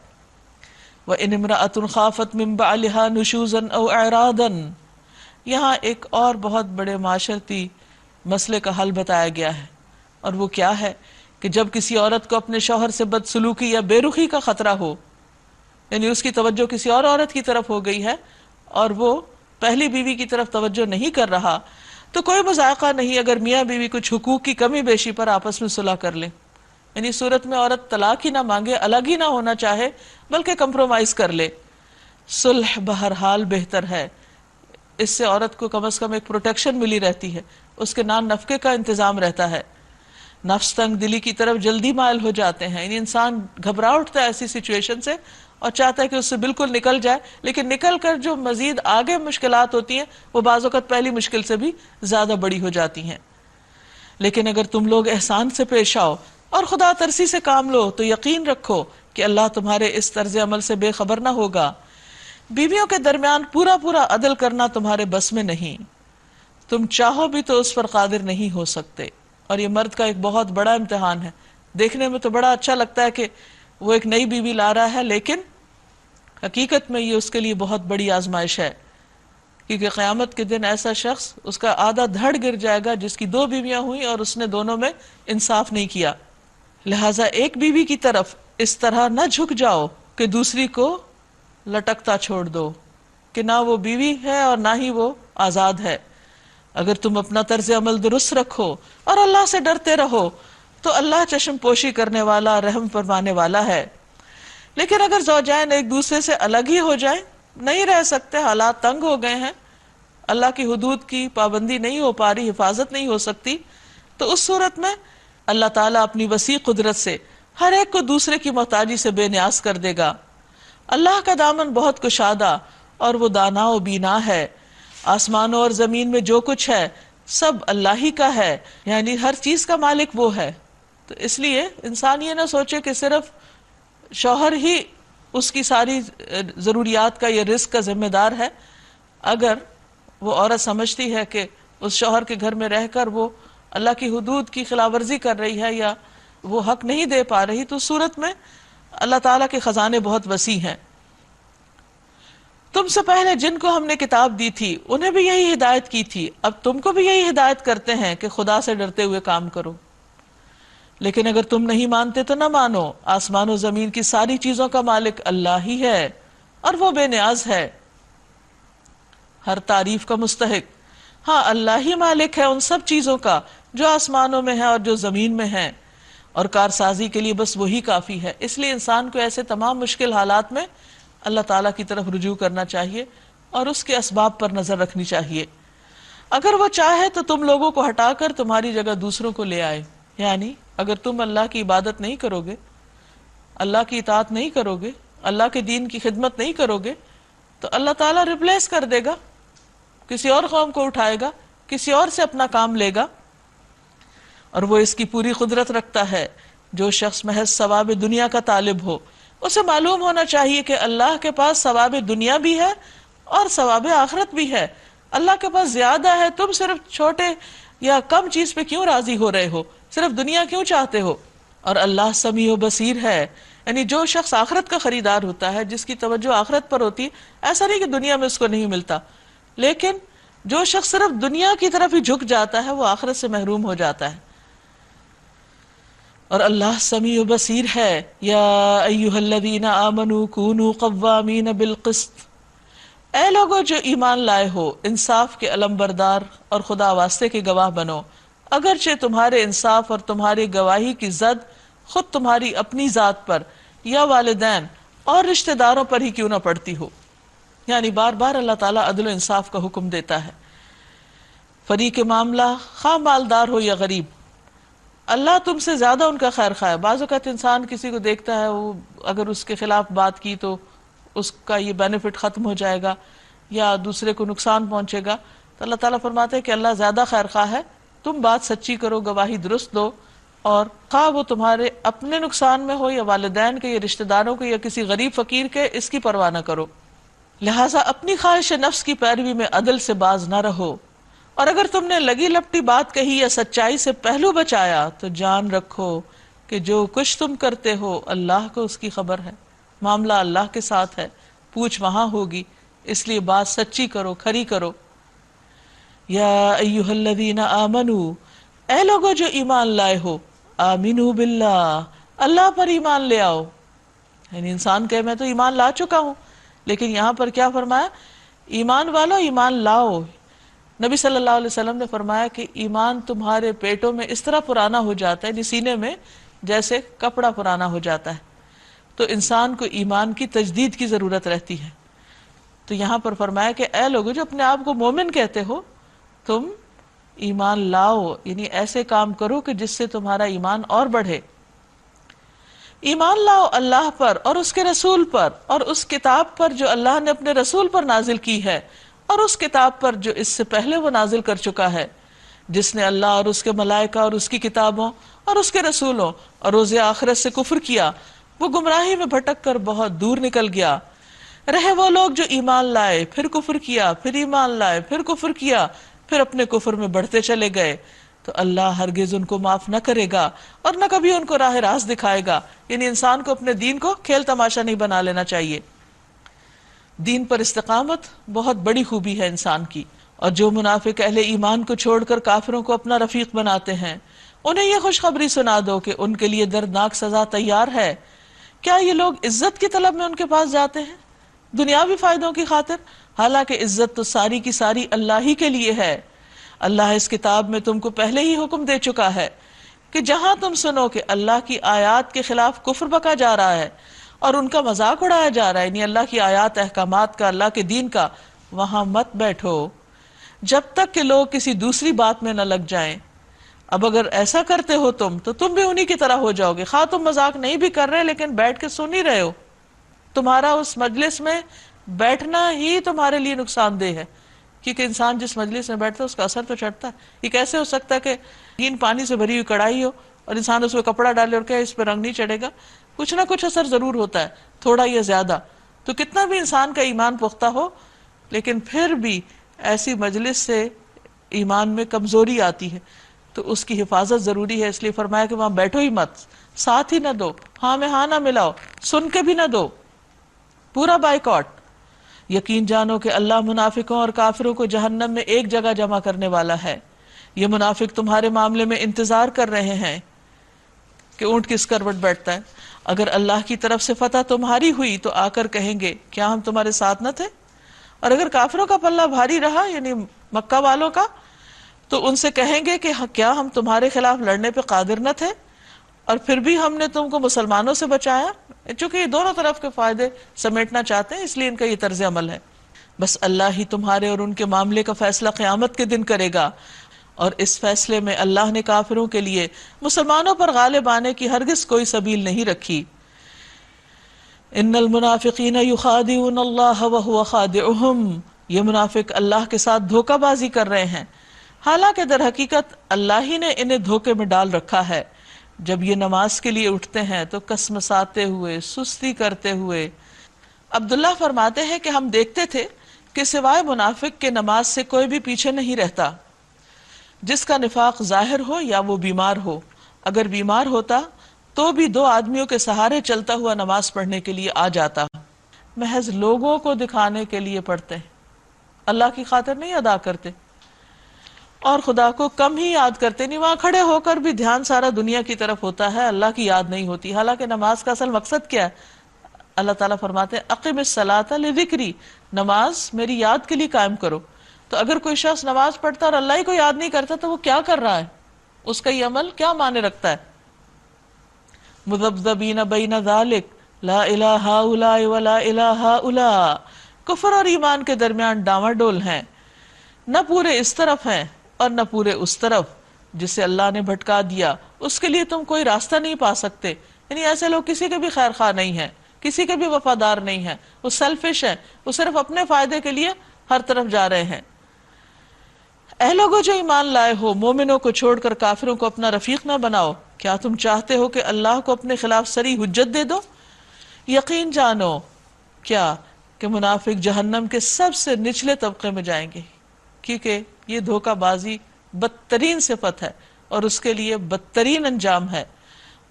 وَإِنِ امْرَأَةٌ خَافَتْ مِنْ بَعْلِهَا نُشُوزًا أَوْ إِعْرَاضًا، یہاں ایک اور بہت بڑے معاشرتی مسئلے کا حل بتایا گیا ہے، اور وہ کیا ہے کہ جب کسی عورت کو اپنے شوہر سے بدسلوکی یا بے رخی کا خطرہ ہو، یعنی اس کی توجہ کسی اور عورت کی طرف ہو گئی ہے اور وہ پہلی بیوی کی طرف توجہ نہیں کر رہا، تو کوئی مذائقہ نہیں اگر میاں بیوی کچھ حقوق کی کمی بیشی پر آپس میں صلح کر لیں۔ یعنی صورت میں عورت طلاق ہی نہ مانگے، الگ ہی نہ ہونا چاہے، بلکہ کمپرومائز کر لے، صلح بہرحال بہتر ہے۔ اس سے عورت کو کم از کم ایک پروٹیکشن ملی رہتی ہے، اس کے نان نفقے کا انتظام رہتا ہے۔ نفس تنگ دلی کی طرف جلدی مائل ہو جاتے ہیں، یعنی انسان گھبرا اٹھتا ہے ایسی سچویشن سے اور چاہتا ہے کہ اس سے بالکل نکل جائے، لیکن نکل کر جو مزید آگے مشکلات ہوتی ہیں وہ بعض اوقات پہلی مشکل سے بھی زیادہ بڑی ہو جاتی ہیں۔ لیکن اگر تم لوگ احسان سے پیش آؤ اور خدا ترسی سے کام لو تو یقین رکھو کہ اللہ تمہارے اس طرز عمل سے بے خبر نہ ہوگا۔ بیویوں کے درمیان پورا پورا عدل کرنا تمہارے بس میں نہیں، تم چاہو بھی تو اس پر قادر نہیں ہو سکتے۔ اور یہ مرد کا ایک بہت بڑا امتحان ہے۔ دیکھنے میں تو بڑا اچھا لگتا ہے کہ وہ ایک نئی بیوی لا رہا ہے، لیکن حقیقت میں یہ اس کے لیے بہت بڑی آزمائش ہے، کیونکہ قیامت کے دن ایسا شخص، اس کا آدھا دھڑ گر جائے گا جس کی 2 بیویاں ہوئیں اور اس نے دونوں میں انصاف نہیں کیا۔ لہٰذا ایک بیوی کی طرف اس طرح نہ جھک جاؤ کہ دوسری کو لٹکتا چھوڑ دو، کہ نہ وہ بیوی ہے اور نہ ہی وہ آزاد ہے۔ اگر تم اپنا طرز عمل درست رکھو اور اللہ سے ڈرتے رہو تو اللہ چشم پوشی کرنے والا، رحم فرمانے والا ہے۔ لیکن اگر زوجین ایک دوسرے سے الگ ہی ہو جائیں، نہیں رہ سکتے، حالات تنگ ہو گئے ہیں، اللہ کی حدود کی پابندی نہیں ہو پا رہی، حفاظت نہیں ہو سکتی، تو اس صورت میں اللہ تعالیٰ اپنی وسیع قدرت سے ہر ایک کو دوسرے کی محتاجی سے بے نیاز کر دے گا۔ اللہ کا دامن بہت کشادہ اور وہ دانا و بینا ہے۔ آسمانوں اور زمین میں جو کچھ ہے سب اللہ ہی کا ہے، یعنی ہر چیز کا مالک وہ ہے۔ تو اس لیے انسان یہ نہ سوچے کہ صرف شوہر ہی اس کی ساری ضروریات کا یا رزق کا ذمہ دار ہے۔ اگر وہ عورت سمجھتی ہے کہ اس شوہر کے گھر میں رہ کر وہ اللہ کی حدود کی خلاف ورزی کر رہی ہے یا وہ حق نہیں دے پا رہی، تو صورت میں اللہ تعالیٰ کے خزانے بہت وسیع ہیں۔ تم سے پہلے جن کو ہم نے کتاب دی تھی انہیں بھی یہی ہدایت کی تھی، اب تم کو بھی یہی ہدایت کرتے ہیں کہ خدا سے ڈرتے ہوئے کام کرو۔ لیکن اگر تم نہیں مانتے تو نہ مانو، آسمان و زمین کی ساری چیزوں کا مالک اللہ ہی ہے اور وہ بے نیاز ہے، ہر تعریف کا مستحق۔ ہاں، اللہ ہی مالک ہے ان سب چیزوں کا جو آسمانوں میں ہے اور جو زمین میں ہے، اور کارسازی کے لیے بس وہی کافی ہے۔ اس لیے انسان کو ایسے تمام مشکل حالات میں اللہ تعالیٰ کی طرف رجوع کرنا چاہیے اور اس کے اسباب پر نظر رکھنی چاہیے۔ اگر وہ چاہے تو تم لوگوں کو ہٹا کر تمہاری جگہ دوسروں کو لے آئے، یعنی اگر تم اللہ کی عبادت نہیں کرو گے، اللہ کی اطاعت نہیں کرو گے، اللہ کے دین کی خدمت نہیں کرو گے، تو اللہ تعالیٰ ریپلیس کر دے گا، کسی اور قوم کو اٹھائے گا، کسی اور سے اپنا کام لے گا، اور وہ اس کی پوری قدرت رکھتا ہے۔ جو شخص محض ثواب دنیا کا طالب ہو، اسے معلوم ہونا چاہیے کہ اللہ کے پاس ثواب دنیا بھی ہے اور ثواب آخرت بھی ہے۔ اللہ کے پاس زیادہ ہے، تم صرف چھوٹے یا کم چیز پہ کیوں راضی ہو رہے ہو، صرف دنیا کیوں چاہتے ہو؟ اور اللہ سمیع و بصیر ہے، یعنی جو شخص آخرت کا خریدار ہوتا ہے، جس کی توجہ آخرت پر ہوتی ہے، ایسا نہیں کہ دنیا میں اس کو نہیں ملتا، لیکن جو شخص صرف دنیا کی طرف ہی جھک جاتا ہے وہ آخرت سے محروم ہو جاتا ہے۔ اور اللہ سمیع و بصیر ہے۔ یا ایھا الذین آمنوا کونوا قوامین بالقسط، اے لوگو جو ایمان لائے ہو، انصاف کے علمبردار اور خدا واسطے کے گواہ بنو، اگرچہ تمہارے انصاف اور تمہاری گواہی کی زد خود تمہاری اپنی ذات پر یا والدین اور رشتہ داروں پر ہی کیوں نہ پڑتی ہو۔ یعنی بار بار اللہ تعالیٰ عدل و انصاف کا حکم دیتا ہے۔ فریق معاملہ خواہ مالدار ہو یا غریب، اللہ تم سے زیادہ ان کا خیر خواہ ہے۔ بعض اوقات انسان کسی کو دیکھتا ہے، وہ اگر اس کے خلاف بات کی تو اس کا یہ بینیفٹ ختم ہو جائے گا، یا دوسرے کو نقصان پہنچے گا، تو اللہ تعالیٰ فرماتے ہیں کہ اللہ زیادہ خیر خواہ ہے، تم بات سچی کرو، گواہی درست دو، اور خواہ وہ تمہارے اپنے نقصان میں ہو یا والدین کے یا رشتہ داروں کے یا کسی غریب فقیر کے، اس کی پرواہ نہ کرو۔ لہٰذا اپنی خواہش نفس کی پیروی میں عدل سے باز نہ رہو، اور اگر تم نے لگی لپٹی بات کہی یا سچائی سے پہلو بچایا تو جان رکھو کہ جو کچھ تم کرتے ہو اللہ کو اس کی خبر ہے، معاملہ اللہ کے ساتھ ہے، پوچھ وہاں ہوگی، اس لیے بات سچی کرو، کھری کرو۔ یا ایہا الذین آمنو، اے لوگو جو ایمان لائے ہو، آمنو باللہ، اللہ پر ایمان لے آؤ۔ یعنی انسان کہے میں تو ایمان لا چکا ہوں، لیکن یہاں پر کیا فرمایا؟ ایمان والو، ایمان لاؤ۔ نبی صلی اللہ علیہ وسلم نے فرمایا کہ ایمان تمہارے پیٹوں میں اس طرح پرانا ہو جاتا ہے، یعنی سینے میں جیسے کپڑا پرانا ہو جاتا ہے، تو انسان کو ایمان کی تجدید کی ضرورت رہتی ہے۔ تو یہاں پر فرمایا کہ اے لوگو جو اپنے آپ کو مومن کہتے ہو، تم ایمان لاؤ، یعنی ایسے کام کرو کہ جس سے تمہارا ایمان اور بڑھے۔ ایمان لاؤ اللہ پر اور اس کے رسول پر اور اس کتاب پر جو اللہ نے اپنے رسول پر نازل کی ہے، اور اس کتاب پر جو اس سے پہلے وہ نازل کر چکا ہے، جس نے اللہ اور اس کے ملائکہ اور اس کی کتابوں اور اس کے رسولوں اور روز آخرت سے کفر کیا، وہ گمراہی میں بھٹک کر بہت دور نکل گیا۔ رہے وہ لوگ جو ایمان لائے، پھر کفر کیا، پھر ایمان لائے، پھر کفر کیا، پھر اپنے کفر میں بڑھتے چلے گئے، تو اللہ ہرگز ان کو معاف نہ کرے گا اور نہ کبھی ان کو راہ راست دکھائے گا۔ یعنی انسان کو اپنے دین کو کھیل تماشا نہیں بنا لینا چاہیے۔ دین پر استقامت بہت بڑی خوبی ہے انسان کی، اور جو منافق اہل ایمان کو چھوڑ کر کافروں کو اپنا رفیق بناتے ہیں، انہیں یہ خوشخبری سنا دو کہ ان کے لیے دردناک سزا تیار ہے۔ کیا یہ لوگ عزت کی طلب میں ان کے پاس جاتے ہیں، دنیاوی فائدوں کی خاطر؟ حالانکہ عزت تو ساری کی ساری اللہ ہی کے لیے ہے۔ اللہ اس کتاب میں تم کو پہلے ہی حکم دے چکا ہے کہ جہاں تم سنو کہ اللہ کی آیات کے خلاف کفر بکا جا رہا ہے اور ان کا مذاق اڑایا جا رہا ہے، یعنی اللہ کی آیات احکامات کا، اللہ کے دین کا، وہاں مت بیٹھو جب تک کہ لوگ کسی دوسری بات میں نہ لگ جائیں۔ اب اگر ایسا کرتے ہو تو تم بھی انہی کی طرح ہو جاؤ گے، خواہ تم مذاق نہیں بھی کر رہے لیکن بیٹھ کے سن ہی رہے ہو۔ تمہارا اس مجلس میں بیٹھنا ہی تمہارے لیے نقصان دہ ہے، کیونکہ انسان جس مجلس میں بیٹھتا ہے اس کا اثر تو چڑھتا ہے۔ یہ کیسے ہو سکتا ہے کہ گین پانی سے بھری ہوئی کڑھائی ہو اور انسان اس میں کپڑا ڈالے اور کہ اس پہ رنگ نہیں چڑھے گا؟ کچھ نہ کچھ اثر ضرور ہوتا ہے، تھوڑا یا زیادہ۔ تو کتنا بھی انسان کا ایمان پختہ ہو، لیکن پھر بھی ایسی مجلس سے ایمان میں کمزوری آتی ہے، تو اس کی حفاظت ضروری ہے۔ اس لیے فرمایا کہ وہاں بیٹھو ہی مت، ساتھ ہی نہ دو، ہاں میں ہاں نہ ملاؤ، سن کے بھی نہ دو، پورا بائیکاٹ۔ یقین جانو کہ اللہ منافقوں اور کافروں کو جہنم میں ایک جگہ جمع کرنے والا ہے۔ یہ منافق تمہارے معاملے میں انتظار کر رہے ہیں کہ اونٹ کس کروٹ بیٹھتا ہے۔ اگر اللہ کی طرف سے فتح تمہاری ہوئی تو آ کر کہیں گے کیا ہم تمہارے ساتھ نہ تھے؟ اور اگر کافروں کا پلہ بھاری رہا، یعنی مکہ والوں کا، تو ان سے کہیں گے کہ کیا ہم تمہارے خلاف لڑنے پہ قادر نہ تھے اور پھر بھی ہم نے تم کو مسلمانوں سے بچایا؟ چونکہ یہ دونوں طرف کے فائدے سمیٹنا چاہتے ہیں، اس لیے ان کا یہ طرز عمل ہے۔ بس اللہ ہی تمہارے اور ان کے معاملے کا فیصلہ قیامت کے دن کرے گا، اور اس فیصلے میں اللہ نے کافروں کے لیے مسلمانوں پر غالب آنے کی ہرگز کوئی سبیل نہیں رکھی۔ ان المنافقین یخادعون اللہ وہو خادعہم، یہ منافق اللہ کے ساتھ دھوکہ بازی کر رہے ہیں، حالانکہ در حقیقت اللہ ہی نے انہیں دھوکے میں ڈال رکھا ہے۔ جب یہ نماز کے لیے اٹھتے ہیں تو کسمساتے ہوئے، سستی کرتے ہوئے۔ عبداللہ فرماتے ہیں کہ ہم دیکھتے تھے کہ سوائے منافق کے نماز سے کوئی بھی پیچھے نہیں رہتا، جس کا نفاق ظاہر ہو یا وہ بیمار ہو۔ اگر بیمار ہوتا تو بھی 2 آدمیوں کے سہارے چلتا ہوا نماز پڑھنے کے لیے آ جاتا۔ محض لوگوں کو دکھانے کے لیے پڑھتے ہیں، اللہ کی خاطر نہیں ادا کرتے، اور خدا کو کم ہی یاد کرتے، نہیں وہاں کھڑے ہو کر بھی دھیان سارا دنیا کی طرف ہوتا ہے، اللہ کی یاد نہیں ہوتی۔ حالانکہ نماز کا اصل مقصد کیا ہے؟ اللہ تعالیٰ فرماتے ہیں اقم الصلاۃ لذکری، نماز میری یاد کے لیے قائم کرو۔ تو اگر کوئی شخص نماز پڑھتا اور اللہ ہی کو یاد نہیں کرتا تو وہ کیا کر رہا ہے؟ اس کا یہ عمل کیا معنی رکھتا ہے؟ مذبذبین بین ذالک لا الہ ہؤلاء ولا الہ ہؤلاء، کفر اور ایمان کے درمیان ڈاواں ڈول ہیں، نہ پورے اس طرف ہیں اور نہ پورے اس طرف۔ جسے اللہ نے بھٹکا دیا اس کے لیے تم کوئی راستہ نہیں پا سکتے۔ یعنی ایسے لوگ کسی کے بھی خیر خواہ نہیں ہیں، کسی کے بھی وفادار نہیں ہیں، وہ سیلفش ہیں، وہ صرف اپنے فائدے کے لیے ہر طرف جا رہے ہیں۔ اے لوگو جو ایمان لائے ہو، مومنوں کو چھوڑ کر کافروں کو اپنا رفیق نہ بناؤ۔ کیا تم چاہتے ہو کہ اللہ کو اپنے خلاف سری حجت دے دو؟ یقین جانو کیا کہ منافق جہنم کے سب سے نچلے طبقے میں جائیں گے، کیونکہ یہ دھوکہ بازی بدترین صفت ہے اور اس کے لیے بدترین انجام ہے،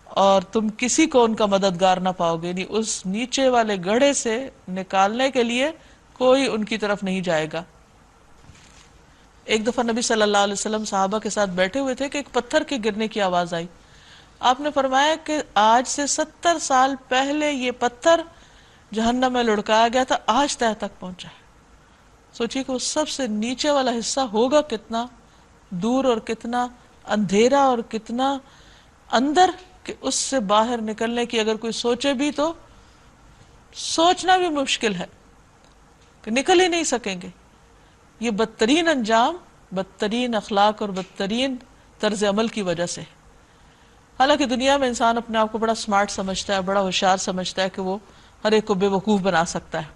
اور تم کسی کو ان کا مددگار نہ پاؤ گے، یعنی اس نیچے والے گڑھے سے نکالنے کے لیے کوئی ان کی طرف نہیں جائے گا۔ ایک دفعہ نبی صلی اللہ علیہ وسلم صحابہ کے ساتھ بیٹھے ہوئے تھے کہ ایک پتھر کے گرنے کی آواز آئی۔ آپ نے فرمایا کہ آج سے 70 سال پہلے یہ پتھر جہنم میں لڑکایا گیا تھا، آج تہ تک پہنچا ہے۔ سوچیے کہ وہ سب سے نیچے والا حصہ ہوگا کتنا دور اور کتنا اندھیرا اور کتنا اندر، کہ اس سے باہر نکلنے کی اگر کوئی سوچے بھی تو سوچنا بھی مشکل ہے کہ نکل ہی نہیں سکیں گے۔ یہ بدترین انجام بدترین اخلاق اور بدترین طرز عمل کی وجہ سے۔ حالانکہ دنیا میں انسان اپنے آپ کو بڑا سمارٹ سمجھتا ہے، بڑا ہوشیار سمجھتا ہے کہ وہ ہر ایک کو بے وقوف بنا سکتا ہے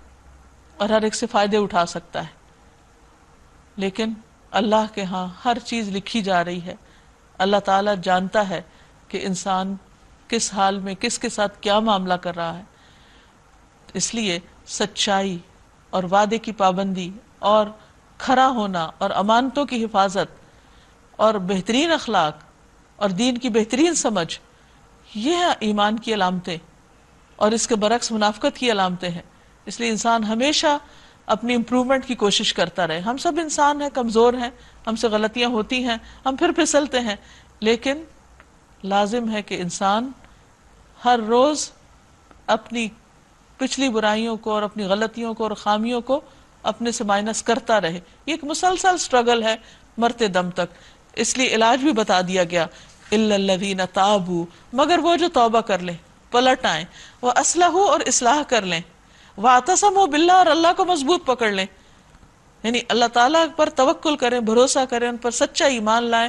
اور ہر ایک سے فائدے اٹھا سکتا ہے، لیکن اللہ کے ہاں ہر چیز لکھی جا رہی ہے۔ اللہ تعالیٰ جانتا ہے کہ انسان کس حال میں کس کے ساتھ کیا معاملہ کر رہا ہے۔ اس لیے سچائی اور وعدے کی پابندی اور کھرا ہونا اور امانتوں کی حفاظت اور بہترین اخلاق اور دین کی بہترین سمجھ، یہ ایمان کی علامتیں، اور اس کے برعکس منافقت کی علامتیں ہیں۔ اس لیے انسان ہمیشہ اپنی امپرومنٹ کی کوشش کرتا رہے۔ ہم سب انسان ہیں، کمزور ہیں، ہم سے غلطیاں ہوتی ہیں، ہم پھر پھسلتے ہیں، لیکن لازم ہے کہ انسان ہر روز اپنی پچھلی برائیوں کو اور اپنی غلطیوں کو اور خامیوں کو اپنے سے مائنس کرتا رہے۔ یہ ایک مسلسل سٹرگل ہے مرتے دم تک۔ اس لیے علاج بھی بتا دیا گیا، الا الذین تابوا، مگر وہ جو توبہ کر لیں، پلٹ آئیں، واصلحوا، اور اصلاح کر لیں، واعتصموا باللہ، اور اللہ کو مضبوط پکڑ لیں، یعنی اللہ تعالیٰ پر توکل کریں، بھروسہ کریں، ان پر سچا ایمان لائیں،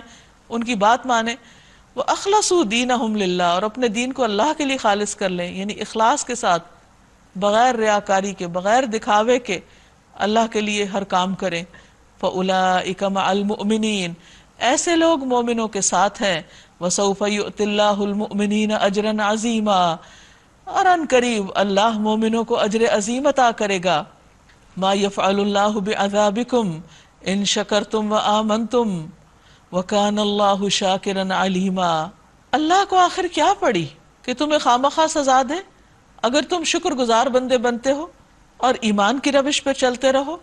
ان کی بات مانیں، واخلصوا دینہم للہ، اور اپنے دین کو اللہ کے لیے خالص کر لیں، یعنی اخلاص کے ساتھ، بغیر ریاکاری کے، بغیر دکھاوے کے اللہ کے لیے ہر کام کریں۔ فَأُولَئِكَ مَعَ الْمُؤْمِنِينَ، ایسے لوگ مومنوں کے ساتھ ہیں۔ وَسَوْفَ يُؤْتِ اللَّهُ الْمُؤْمِنِينَ أَجْرًا عَظِيمًا، اور ان قریب اللہ مومنوں کو اجر عظیم عطا کرے گا۔ مَا يَفْعَلُ اللَّهُ بِعَذَابِكُمْ إِن شَكَرْتُمْ وَآمَنْتُمْ وَكَانَ اللَّهُ شَاكِرًا عَلِيمًا، اللہ کو آخر کیا پڑی کہ تمہیں خامخواہ سزا دے اگر تم شکر گزار بندے بنتے ہو اور ایمان کی روش پہ چلتے رہو؟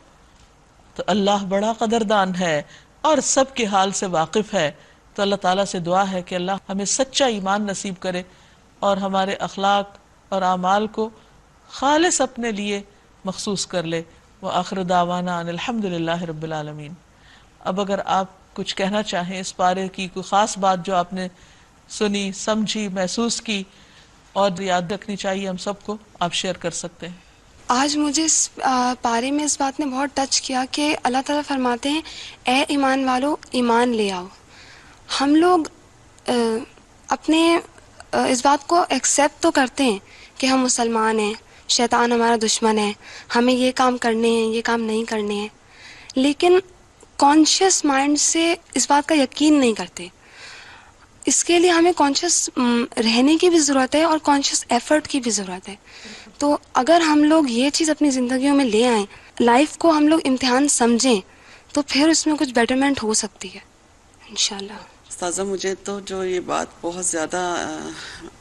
تو اللہ بڑا قدردان ہے اور سب کے حال سے واقف ہے۔ تو اللہ تعالیٰ سے دعا ہے کہ اللہ ہمیں سچا ایمان نصیب کرے اور ہمارے اخلاق اور اعمال کو خالص اپنے لیے مخصوص کر لے۔ وآخر دعوانا ان الحمد للہ رب العالمین۔ اب اگر آپ کچھ کہنا چاہیں اس پارے کی کوئی خاص بات جو آپ نے سنی، سمجھی، محسوس کی اور یاد رکھنی چاہیے ہم سب کو، آپ شیئر کر سکتے ہیں۔ آج مجھے اس پارے میں اس بات نے بہت ٹچ کیا کہ اللہ تعالیٰ فرماتے ہیں اے ایمان والو ایمان لے آؤ۔ ہم لوگ اپنے اس بات کو ایکسیپٹ تو کرتے ہیں کہ ہم مسلمان ہیں، شیطان ہمارا دشمن ہے، ہمیں یہ کام کرنے ہیں، یہ کام نہیں کرنے ہیں، لیکن کانشیس مائنڈ سے اس بات کا یقین نہیں کرتے۔ اس کے لیے ہمیں کانشیس رہنے کی بھی ضرورت ہے اور کانشیس ایفرٹ کی بھی ضرورت ہے۔ تو اگر ہم لوگ یہ چیز اپنی زندگیوں میں لے آئیں، لائف کو ہم لوگ امتحان سمجھیں، تو پھر اس میں کچھ بیٹرمنٹ ہو سکتی ہے انشاءاللہ۔ استاذہ مجھے تو جو یہ بات بہت زیادہ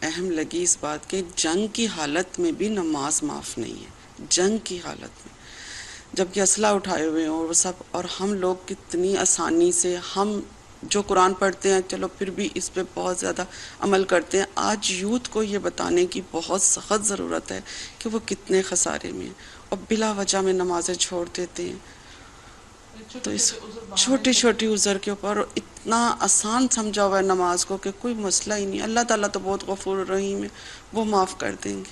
اہم لگی، اس بات کہ جنگ کی حالت میں بھی نماز معاف نہیں ہے۔ جنگ کی حالت میں جبکہ اسلحہ اٹھائے ہوئے ہیں اور وہ سب، اور ہم لوگ کتنی آسانی سے، ہم جو قرآن پڑھتے ہیں چلو پھر بھی اس پہ بہت زیادہ عمل کرتے ہیں۔ آج یوتھ کو یہ بتانے کی بہت سخت ضرورت ہے کہ وہ کتنے خسارے میں ہیں اور بلا وجہ میں نمازیں چھوڑ دیتے ہیں۔ تو اس چھوٹی چھوٹی عذر کے اوپر اتنا آسان سمجھا ہوا ہے نماز کو کہ کوئی مسئلہ ہی نہیں۔ اللہ تعالیٰ تو بہت غفور الرحیم ہے، وہ معاف کر دیں گے۔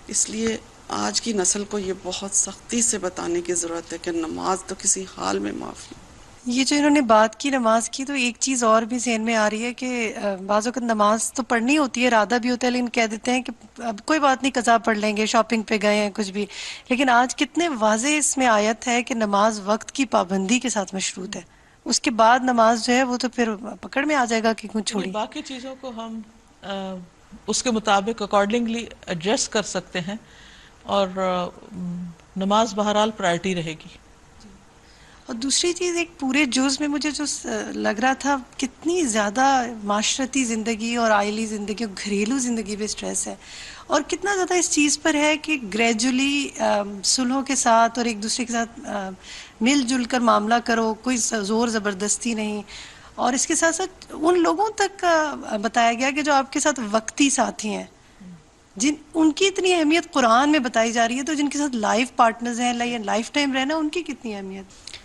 اس لیے آج کی نسل کو یہ بہت سختی سے بتانے کی ضرورت ہے کہ نماز تو کسی حال میں معاف نہیں۔ یہ جو انہوں نے بات کی نماز کی، تو ایک چیز اور بھی ذہن میں آ رہی ہے کہ بعض اوقات نماز تو پڑھنی ہوتی ہے، ارادہ بھی ہوتا ہے، لیکن کہہ دیتے ہیں کہ اب کوئی بات نہیں، قضا پڑھ لیں گے، شاپنگ پہ گئے ہیں، کچھ بھی. لیکن آج کتنے واضح اس میں آیت ہے کہ نماز وقت کی پابندی کے ساتھ مشروط ہے. اس کے بعد نماز جو ہے وہ تو پھر پکڑ میں آ جائے گا کہ کیوں یعنی چھوڑی. باقی چیزوں کو ہم اس کے مطابق اکارڈنگلی ایڈجسٹ کر سکتے ہیں، اور نماز بہرحال پرائرٹی رہے گی. اور دوسری چیز، ایک پورے جز میں مجھے جو لگ رہا تھا، کتنی زیادہ معاشرتی زندگی اور آئلی زندگی اور گھریلو زندگی پہ اسٹریس ہے، اور کتنا زیادہ اس چیز پر ہے کہ گریجولی صلحوں کے ساتھ اور ایک دوسرے کے ساتھ مل جل کر معاملہ کرو، کوئی زور زبردستی نہیں. اور اس کے ساتھ ساتھ ان لوگوں تک بتایا گیا کہ جو آپ کے ساتھ وقتی ساتھی ہیں، ان کی اتنی اہمیت قرآن میں بتائی جا رہی ہے، تو جن کے ساتھ لائف پارٹنرز ہیں یا لائف ٹائم رہنا، ان کی کتنی اہمیت.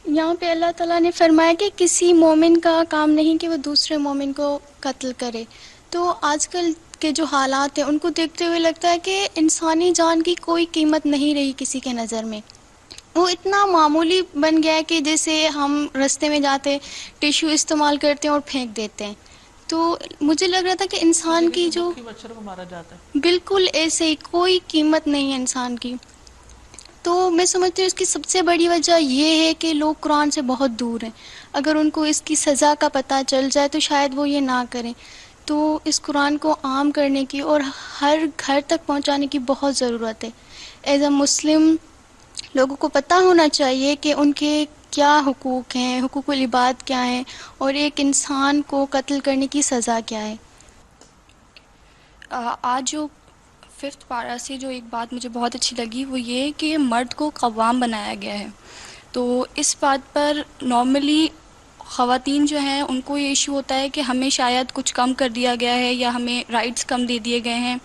یہاں پہ اللہ تعالیٰ نے فرمایا کہ کسی مومن کا کام نہیں کہ وہ دوسرے مومن کو قتل کرے. تو آج کل کے جو حالات ہیں ان کو دیکھتے ہوئے لگتا ہے کہ انسانی جان کی کوئی قیمت نہیں رہی کسی کے نظر میں. وہ اتنا معمولی بن گیا ہے کہ جیسے ہم رستے میں جاتے ٹیشو استعمال کرتے ہیں اور پھینک دیتے ہیں. تو مجھے لگ رہا تھا کہ انسان کی جو مکھی مچھر کو مارا جاتا ہے. بالکل ایسے ہی کوئی قیمت نہیں ہے انسان کی. تو میں سمجھتی ہوں اس کی سب سے بڑی وجہ یہ ہے کہ لوگ قرآن سے بہت دور ہیں. اگر ان کو اس کی سزا کا پتہ چل جائے تو شاید وہ یہ نہ کریں. تو اس قرآن کو عام کرنے کی اور ہر گھر تک پہنچانے کی بہت ضرورت ہے. ایز اے مسلم لوگوں کو پتہ ہونا چاہیے کہ ان کے کیا حقوق ہیں، حقوق العباد کیا ہیں، اور ایک انسان کو قتل کرنے کی سزا کیا ہے. آج جو 5th پارہ سے جو ایک بات مجھے بہت اچھی لگی وہ یہ کہ مرد کو قوام بنایا گیا ہے. تو اس بات پر نارملی خواتین جو ہیں ان کو یہ ایشو ہوتا ہے کہ ہمیں شاید کچھ کم کر دیا گیا ہے یا ہمیں رائٹس کم دے دیے گئے ہیں.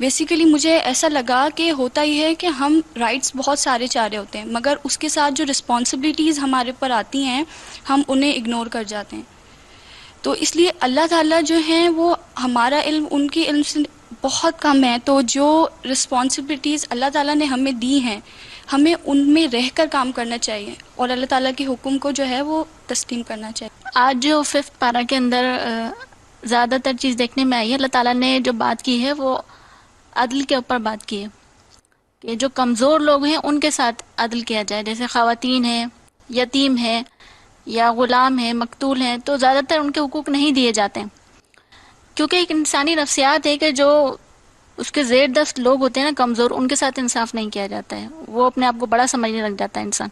بیسیکلی مجھے ایسا لگا کہ ہوتا ہی ہے کہ ہم رائٹس بہت سارے چاہ رہے ہوتے ہیں، مگر اس کے ساتھ جو رسپانسبلٹیز ہمارے پر آتی ہیں ہم انہیں اگنور کر جاتے ہیں. تو اس لیے اللہ تعالیٰ جو ہیں وہ ہمارا علم ان کے علم سے بہت کم ہے. تو جو رسپانسبلٹیز اللہ تعالیٰ نے ہمیں دی ہیں ہمیں ان میں رہ کر کام کرنا چاہیے اور اللہ تعالیٰ کے حکم کو جو ہے وہ تسلیم کرنا چاہیے. آج جو 5th پارہ کے اندر زیادہ تر چیز دیکھنے میں آئی ہے، اللہ تعالیٰ نے جو بات کی ہے وہ عدل کے اوپر بات کی ہے کہ جو کمزور لوگ ہیں ان کے ساتھ عدل کیا جائے. جیسے خواتین ہیں، یتیم ہیں یا غلام ہیں، مقتول ہیں، تو زیادہ تر ان کے حقوق نہیں دیے جاتے ہیں، کیونکہ ایک انسانی نفسیات ہے کہ جو اس کے زیر دست لوگ ہوتے ہیں نا، کمزور، ان کے ساتھ انصاف نہیں کیا جاتا ہے. وہ اپنے آپ کو بڑا سمجھنے لگ جاتا ہے انسان.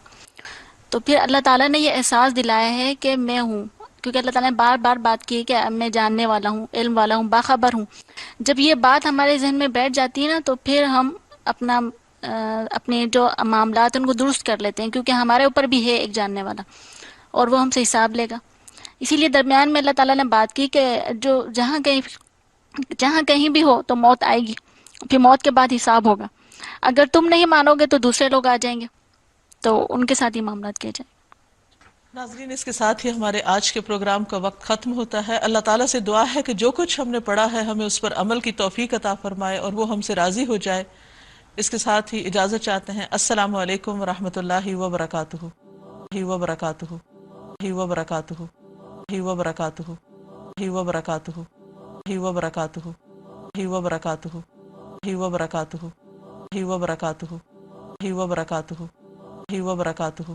تو پھر اللہ تعالیٰ نے یہ احساس دلایا ہے کہ میں ہوں، کیونکہ اللہ تعالیٰ نے بار بار بات کی ہے کہ میں جاننے والا ہوں، علم والا ہوں، باخبر ہوں. جب یہ بات ہمارے ذہن میں بیٹھ جاتی ہے نا تو پھر ہم اپنے جو معاملات ان کو درست کر لیتے ہیں، کیونکہ ہمارے اوپر بھی ہے ایک جاننے والا اور وہ ہم سے حساب لے گا. اسی لیے درمیان میں اللہ تعالیٰ نے بات کی کہ جو جہاں کہیں بھی ہو تو موت آئے گی، پھر موت کے بعد حساب ہوگا. اگر تم نہیں مانو گے تو دوسرے لوگ آ جائیں گے، تو ان کے ساتھ ہی معاملات کیے جائیں. ناظرین، اس کے ساتھ ہی ہمارے آج کے پروگرام کا وقت ختم ہوتا ہے. اللہ تعالیٰ سے دعا ہے کہ جو کچھ ہم نے پڑھا ہے ہمیں اس پر عمل کی توفیق عطا فرمائے اور وہ ہم سے راضی ہو جائے. اس کے ساتھ ہی اجازت چاہتے ہیں. السلام علیکم ورحمۃ اللہ وبرکاتہ وبرکاتہ وبرکاتہ وبرکاتہ وبرکاتہ وبرکاتہ وبرکاتہ وبرکاتہ وبرکاتہ وبرکاتہ وبرکاتہ